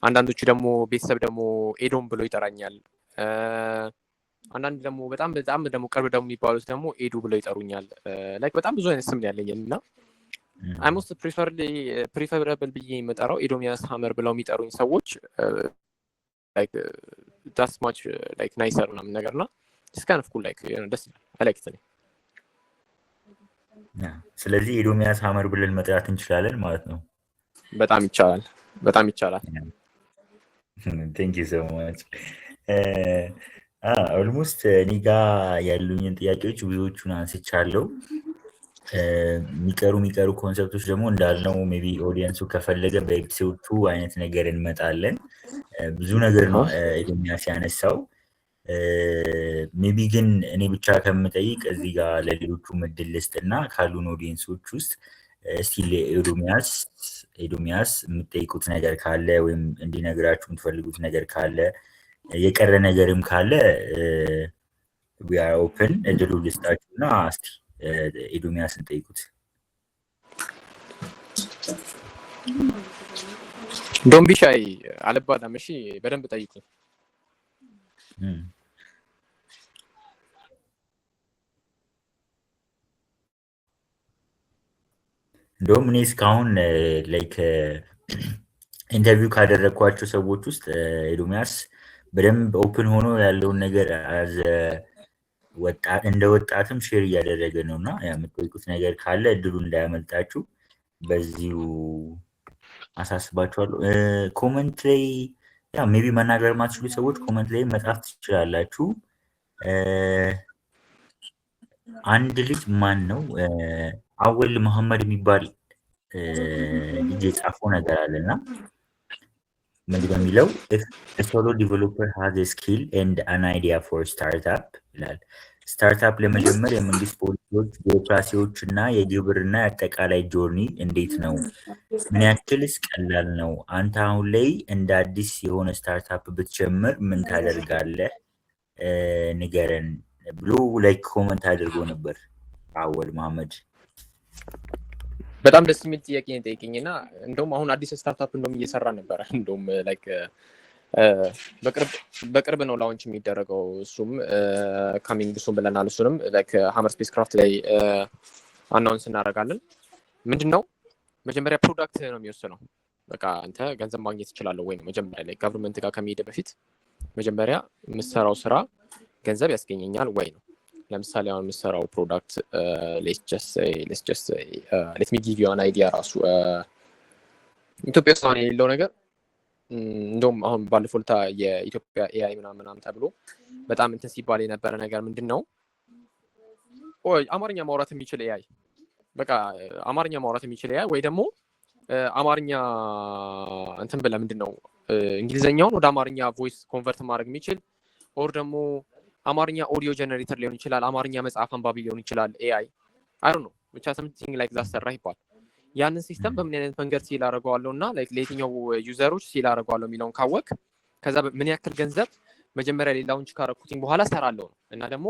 አንዳንዶቹ ደግሞ ቤተሰብ ደግሞ ኤዶም ብለው ይጠራኛል። አንዳንድ ደግሞ በጣም ደግሞ ቅርብ ደግሞ የሚባሉት ደግሞ ኤዱ ብለው ይጠሩኛል። ላይክ በጣም ብዙ አይነት ስም ያለኝ እና አይ ሞስት ፕሪፈረብል ብዬ የምጠራው ኤዶሚያስ ሃመር ብለው የሚጠሩኝ ሰዎች ላይክ ዳስ ማች ላይክ ናይሰር ምናምን ነገርና ዲስ ካይንድ ኦፍ ኩል ላይክ ደስ ይላል። አይ ላይክ ኢት። ስለዚህ ኤዶሚያስ ሃመር ብለን መጥራት እንችላለን ማለት ነው። በጣም ይቻላል፣ በጣም ይቻላል። ቴንክ ዩ ሶ ማች። ኦልሞስት እኔ ጋ ያሉኝን ጥያቄዎች ብዙዎቹን አንስቻለሁ። የሚቀሩ ኮንሰፕቶች ደግሞ እንዳልነው ሜቢ ኦዲየንሱ ከፈለገ በኤፒሶድ 2 አይነት ነገር እንመጣለን። ብዙ ነገር ነው ኤዶሚያስ ያነሳው። ሜቢ ግን እኔ ብቻ ከምጠይቅ እዚህ ጋር ለሌሎቹ እድል ልስጥና ካሉን ኦዲየንሶች ውስጥ እስቲ ኤዶሚያስ የምትጠይቁት ነገር ካለ ወይም እንዲነግራችሁ የምትፈልጉት ነገር ካለ የቀረ ነገርም ካለ we are open እድሉ ልስጣችሁና እስቲ ኤዶሚያስን ጠይቁት። ዶንት ቢ ሻይ አልባዳም። እሺ በደንብ ጠይቁኝ። እንደውም እኔ እስካሁን ላይክ ኢንተርቪው ካደረግኳቸው ሰዎች ውስጥ ኤዶሚያስ በደንብ ኦፕን ሆኖ ያለውን ነገር እንደ ወጣትም ሼር እያደረገ ነው እና የምትጠይቁት ነገር ካለ እድሉ እንዳያመልጣችሁ በዚሁ አሳስባችኋለሁ። ኮመንት ላይ ሜቢ መናገር ማትችሉ ሰዎች ኮመንት ላይ መጻፍ ትችላላችሁ። አንድ ልጅ ማን ነው አወል መሐመድ የሚባል ልጅ የጻፈው ነገር አለና ምንድነው የሚለው ሶሎ ዲቨሎፐር ሃዝ ስኪል ኤንድ አን አይዲያ ፎር ስታርታፕ ይላል። ስታርታፕ ለመጀመር የመንግስት ፖሊሲዎች፣ ቢሮክራሲዎች እና የግብርና አጠቃላይ ጆርኒ እንዴት ነው? ምን ያክልስ ቀላል ነው? አንተ አሁን ላይ እንደ አዲስ የሆነ ስታርታፕ ብትጀምር ምን ታደርጋለህ? ንገረን ብሎ ላይክ ኮመንት አድርጎ ነበር አወል መሐመድ። በጣም ደስ የሚል ጥያቄ ነው ጠይቀኝና እንደውም አሁን አዲስ ስታርታፕ እንደውም እየሰራ ነበር። እንደውም ላይክ በቅርብ ነው ላውንች የሚደረገው። እሱም ካሚንግ እሱም ብለናል። እሱንም ላይክ ሃመር ስፔስ ክራፍት ላይ አናውንስ እናደርጋለን። ምንድነው መጀመሪያ ፕሮዳክት ነው የሚወስነው። በቃ አንተ ገንዘብ ማግኘት ትችላለህ ወይ ነው መጀመሪያ ላይ ጋቨርንመንት ጋር ከመሄድ በፊት መጀመሪያ የምትሰራው ስራ ገንዘብ ያስገኘኛል ወይ ነው። ለምሳሌ አሁን የምትሰራው ፕሮዳክት ሌት ሚ ጊቭ ዩ አን አይዲያ ራሱ ኢትዮጵያ ውስጥ አሁን የሌለው ነገር እንደውም አሁን ባለፈው ዕለት የኢትዮጵያ ኤአይ ምናምን ተብሎ በጣም እንትን ሲባል የነበረ ነገር ምንድን ነው? አማርኛ ማውራት የሚችል ኤአይ በቃ አማርኛ ማውራት የሚችል ኤአይ ወይ ደግሞ አማርኛ እንትን ብለህ ምንድን ነው እንግሊዘኛውን ወደ አማርኛ ቮይስ ኮንቨርት ማድረግ የሚችል ኦር ደግሞ አማርኛ ኦዲዮ ጀነሬተር ሊሆን ይችላል፣ አማርኛ መጽሐፍ አንባቢ ሊሆን ይችላል። ኤአይ አይ ዶንት ኖ ብቻ something like that ሰራ ይባል። ያንን ሲስተም በምን አይነት መንገድ ሲል አደርገዋለሁ እና ላይክ ለየትኛው ዩዘሮች ሲል አደርገዋለሁ የሚለውን ካወቅ ከዛ ምን ያክል ገንዘብ መጀመሪያ ላይ ላውንች ካረኩትኝ በኋላ ሰራለሁ ነው። እና ደግሞ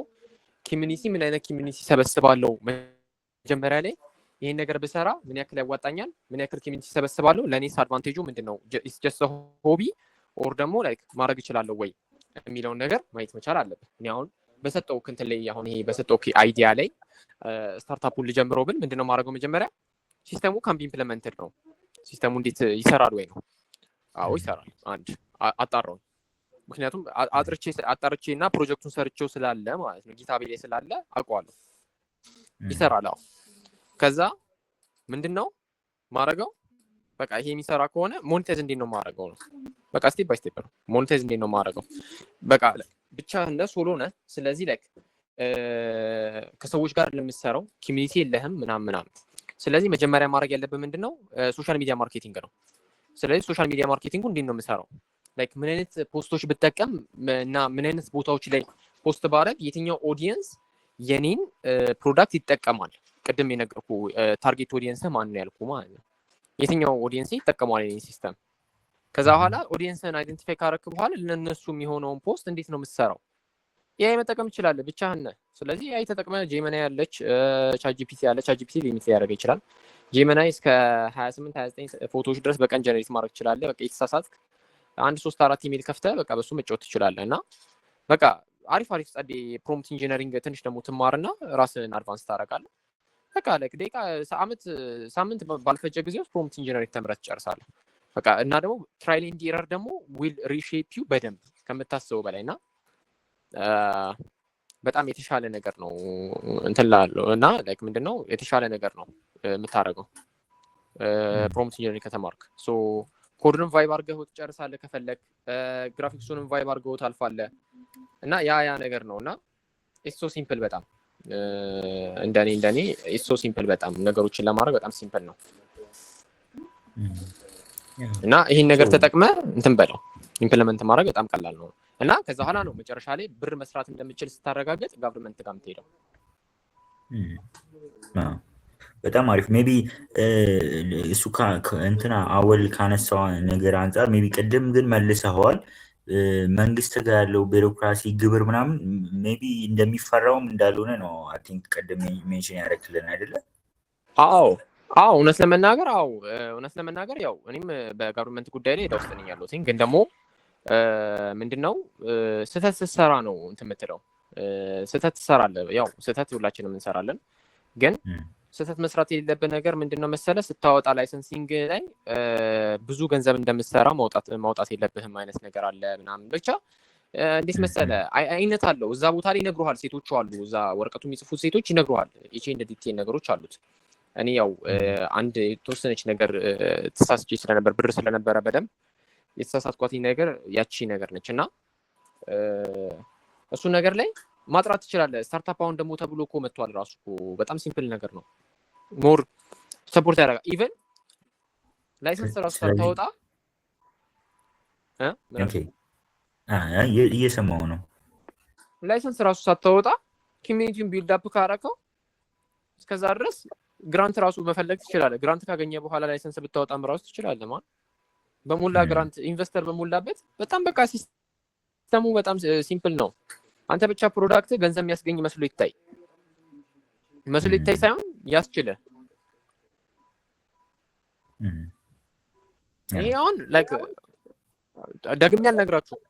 ኮሚኒቲ ምን አይነት ኮሚኒቲ ሰበስባለሁ መጀመሪያ ላይ ይሄን ነገር ብሰራ ምን ያክል ያዋጣኛል፣ ምን ያክል ኮሚኒቲ ሰበስባለሁ፣ ለኔስ አድቫንቴጁ ምንድነው፣ ኢትስ ጀስት ሆቢ ኦር ደግሞ ላይክ ማድረግ እችላለሁ ወይ የሚለውን ነገር ማየት መቻል አለብን። እኔ አሁን በሰጠው እንትን ላይ አሁን ይሄ በሰጠው አይዲያ ላይ ስታርታፑን ልጀምረው ብል ምንድነው ማድረግ መጀመሪያ ሲስተሙ ካን ቢ ኢምፕሊመንትድ ነው። ሲስተሙ እንዴት ይሰራል ወይ ነው? አዎ ይሰራል። አንድ አጣራው። ምክንያቱም አጣርቼ እና ፕሮጀክቱን ሰርቼው ስላለ ማለት ነው ጊታቤ ላይ ስላለ አውቀዋለሁ። ይሰራል። አዎ ከዛ ምንድነው ማድረገው? በቃ ይሄ የሚሰራ ከሆነ ሞኔታይዝ እንዴት ነው ማድረገው ነው። በቃ ስቴፕ ባይ ስቴፕ ነው ሞኔታይዝ እንዴት ነው ማድረገው። በቃ ብቻ እንደ ሶሎ ነህ። ስለዚህ ላይክ ከሰዎች ጋር ለምትሰራው ኮሚኒቲ የለህም ምናምን። ስለዚህ መጀመሪያ ማድረግ ያለብህ ምንድነው ሶሻል ሚዲያ ማርኬቲንግ ነው። ስለዚህ ሶሻል ሚዲያ ማርኬቲንጉ እንዴት ነው የምሰራው? ላይክ ምን አይነት ፖስቶች ብጠቀም እና ምን አይነት ቦታዎች ላይ ፖስት ባረግ የትኛው ኦዲየንስ የኔን ፕሮዳክት ይጠቀማል? ቅድም የነገርኩ ታርጌት ኦዲየንስ ማን ነው ያልኩ ማለት ነው። የትኛው ኦዲየንስ ይጠቀማል የኔን ሲስተም። ከዛ በኋላ ኦዲየንስን አይደንቲፋይ ካረክ በኋላ ለነሱ የሚሆነውን ፖስት እንዴት ነው የምትሰራው? ኤአይ መጠቀም ትችላለህ ብቻህን። ስለዚህ ኤአይ ተጠቅመህ ጄሚናይ ያለች ቻትጂፒቲ ያለች ቻትጂፒቲ ሊሚት ሊያደርግ ይችላል። ጄሚናይ እስከ 28 29 ፎቶዎች ድረስ በቀን ጀነሬት ማድረግ ትችላለህ። በቃ የተሳሳትክ 1-3-4 ኢሜል ከፍተህ በቃ በሱ መጫወት ትችላለህ። እና በቃ አሪፍ ጸዴ ፕሮምፕት ኢንጂነሪንግ ትንሽ ደግሞ ትማርና ራስን አድቫንስ ታደርጋለህ። በቃ ላይክ ደቂቃ ሳምንት ባልፈጀ ጊዜ ውስጥ ፕሮምፕት ኢንጂነሪንግ ተምረህ ትጨርሳለህ። በቃ እና ደግሞ ትራይል ኤንድ ኤረር ደግሞ ዊል ሪሼፕ ዩ በደንብ ከምታስበው በላይ እና በጣም የተሻለ ነገር ነው እንትን ላለው እና ላይክ ምንድነው የተሻለ ነገር ነው የምታደርገው ፕሮምፕት ኢንጂነሪንግ ከተማርክ። ሶ ኮድንም ቫይብ አድርገህ ትጨርሳለህ ከፈለክ፣ ግራፊክሱንም ቫይብ አድርገህ ታልፋለህ እና ያ ነገር ነው እና ኢትስ ሶ ሲምፕል በጣም እንደኔ ኢትስ ሶ ሲምፕል በጣም ነገሮችን ለማድረግ በጣም ሲምፕል ነው እና ይሄን ነገር ተጠቅመህ እንትን በለው ኢምፕሊመንት ማድረግ በጣም ቀላል ነው እና ከዛ በኋላ ነው መጨረሻ ላይ ብር መስራት እንደምችል ስታረጋግጥ ጋቨርንመንት ጋር የምትሄደው። በጣም አሪፍ። ሜቢ እሱ እንትና አወል ካነሳው ነገር አንጻር ሜቢ ቅድም ግን መልሰዋል። መንግስት ጋር ያለው ቢሮክራሲ ግብር ምናምን ሜቢ እንደሚፈራውም እንዳልሆነ ነው አይ ቲንክ ቅድም ሜንሽን ያደረክልን አይደለ? አዎ እውነት ለመናገር ያው እኔም በጋቨርንመንት ጉዳይ ላይ ውስጥ ነኝ ያለሁት፣ ግን ደግሞ ምንድነው ስህተት ስትሰራ ነው እንትን የምትለው። ስህተት ትሰራለህ፣ ያው ስህተት ሁላችንም እንሰራለን፣ ግን ስህተት መስራት የሌለብህ ነገር ምንድነው መሰለህ ስታወጣ ላይሰንሲንግ ላይ ብዙ ገንዘብ እንደምትሰራ ማውጣት የለብህም አይነት ነገር አለ ምናምን። ብቻ እንዴት መሰለህ አይነት አለው እዛ ቦታ ላይ ይነግሩሃል። ሴቶቹ አሉ እዛ ወረቀቱ የሚጽፉት ሴቶች ይነግሩሃል። የቼንጅ ዲቴል ነገሮች አሉት። እኔ ያው አንድ የተወሰነች ነገር ተሳስቼ ስለነበር ብር ስለነበረ በደንብ የተሳሳትኳት ነገር ያቺ ነገር ነች እና እሱ ነገር ላይ ማጥራት ትችላለህ። ስታርታፕ አሁን ደግሞ ተብሎ እኮ መጥቷል። ራሱ እኮ በጣም ሲምፕል ነገር ነው። ሞር ሰፖርት ያደርጋል። ኢቨን ላይሰንስ ራሱ ሳታወጣ እየሰማሁ ነው። ላይሰንስ ራሱ ሳታወጣ ኮሚኒቲውን ቢልድ አፕ ካረከው እስከዛ ድረስ ግራንት ራሱ መፈለግ ትችላለህ። ግራንት ካገኘ በኋላ ላይሰንስ ብታወጣም ራሱ ትችላለህ። ማለት በሞላ ግራንት ኢንቨስተር በሞላበት በጣም በቃ ሲስተሙ በጣም ሲምፕል ነው። አንተ ብቻ ፕሮዳክት ገንዘብ የሚያስገኝ መስሎ ይታይ ሳይሆን ያስችልህ። ይሄ አሁን ላይክ ደግሜ አልነግራችሁም።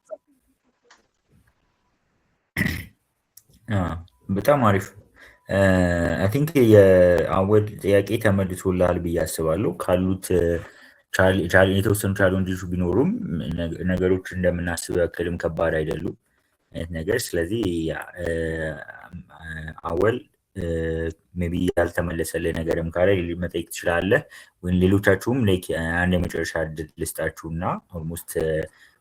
በጣም አሪፍ። አይ ቲንክ የአወል ጥያቄ ተመልሶልሃል ብዬ አስባለሁ። ካሉት የተወሰኑ ቻሌንጆች ቢኖሩም ነገሮች እንደምናስበው ያክልም ከባድ አይደሉም አይነት ነገር። ስለዚህ አወል ሜቢ ያልተመለሰልህ ነገርም ካለ መጠየቅ ትችላለህ፣ ወይም ሌሎቻችሁም አንድ የመጨረሻ እድል ልስጣችሁና ኦልሞስት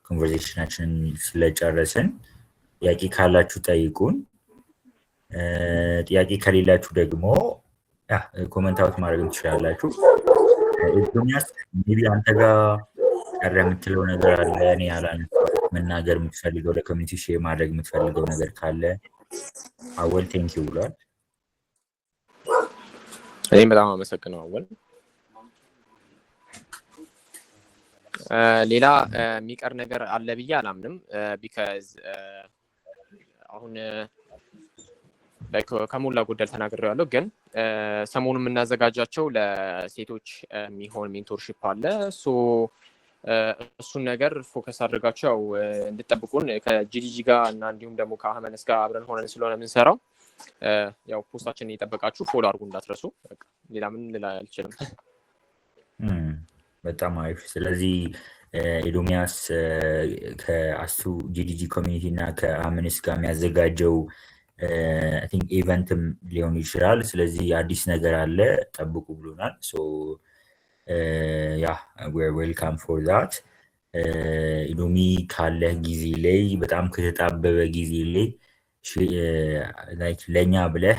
ኮንቨርሴሽናችንን ስለጨረስን ጥያቄ ካላችሁ ጠይቁን። ጥያቄ ከሌላችሁ ደግሞ ኮመንት አውት ማድረግ ትችላላችሁ። ኤዶሚያስ ሜቢ አንተ ጋር ቀረ የምትለው ነገር አለ? እኔ መናገር የምትፈልገው ለኮሚኒቲ ሼር ማድረግ የምትፈልገው ነገር ካለ? አወል ቴንኪው ብሏል። እኔም በጣም አመሰግነው አወል። ሌላ የሚቀር ነገር አለ ብዬ አላምንም። ቢካዝ አሁን ከሞላ ጎደል ተናግሬያለሁ፣ ግን ሰሞኑን የምናዘጋጃቸው ለሴቶች የሚሆን ሜንቶርሺፕ አለ። እሱን ነገር ፎከስ አድርጋቸው እንድጠብቁን ከጂዲጂ ጋር እና እንዲሁም ደግሞ ከአህመነስ ጋር አብረን ሆነን ስለሆነ የምንሰራው ያው ፖስታችንን እየጠበቃችሁ ፎሎ አድርጉ እንዳትረሱ። ሌላ ምን ልል አልችልም። በጣም አሪፍ። ስለዚህ ኤዶሚያስ ከአስቱ ጂዲጂ ኮሚኒቲ እና ከአህመነስ ጋር የሚያዘጋጀው አይ ቲንክ ኢቨንትም ሊሆን ይችላል። ስለዚህ አዲስ ነገር አለ ጠብቁ ብሎናል። we're welcome for that። ኢዶሚ ካለህ ጊዜ ላይ በጣም ከተጣበበ ጊዜ ላይ ለእኛ ብለህ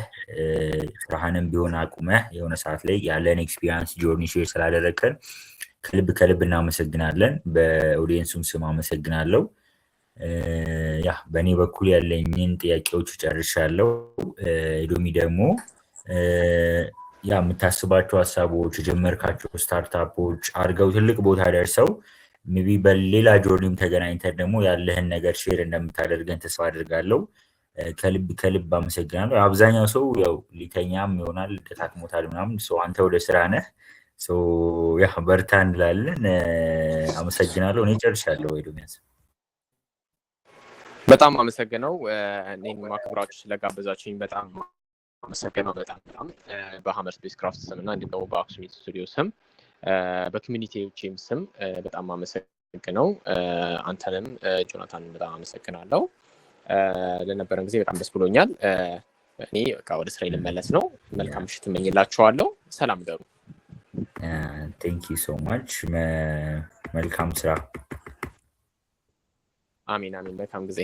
ስራህንም ቢሆን አቁመህ የሆነ ሰዓት ላይ ያለን ኤክስፒሪንስ ጆርኒ ሼር ስላደረግከን ከልብ እናመሰግናለን። በኦዲየንሱም ስም አመሰግናለሁ። በእኔ በኩል ያለኝን ጥያቄዎች ጨርሻለሁ። ኢዶሚ ደግሞ የምታስባቸው ሀሳቦች የጀመርካቸው ስታርታፖች አድርገው ትልቅ ቦታ ደርሰው ሜቢ በሌላ ጆርኒም ተገናኝተን ደግሞ ያለህን ነገር ሼር እንደምታደርገን ተስፋ አድርጋለሁ። ከልብ አመሰግናለሁ። አብዛኛው ሰው ያው ሊተኛም ይሆናል ተታክሞታል ምናምን፣ አንተ ወደ ስራ ነህ። በርታ እንላለን። አመሰግናለሁ። እኔ ጨርሻለሁ። ኤዶሚያስ በጣም አመሰግነው። እኔን ማክብራችሁ ስለጋበዛችሁኝ በጣም አመሰግናለሁ በጣም በሀመር ስፔስ ክራፍት ስም እና እንዲሁም ደግሞ በአክሱም ስቱዲዮ ስም በኮሚኒቲዎችም ስም በጣም አመሰግነው። አንተንም ጆናታን በጣም አመሰግናለሁ። ለነበረን ጊዜ በጣም ደስ ብሎኛል። እኔ በቃ ወደ ስራ ልመለስ ነው። መልካም ምሽት እመኝላችኋለሁ። ሰላም ደሩ። ቴንክ ዩ ሶ ማች። መልካም ስራ። አሜን አሜን። መልካም ጊዜ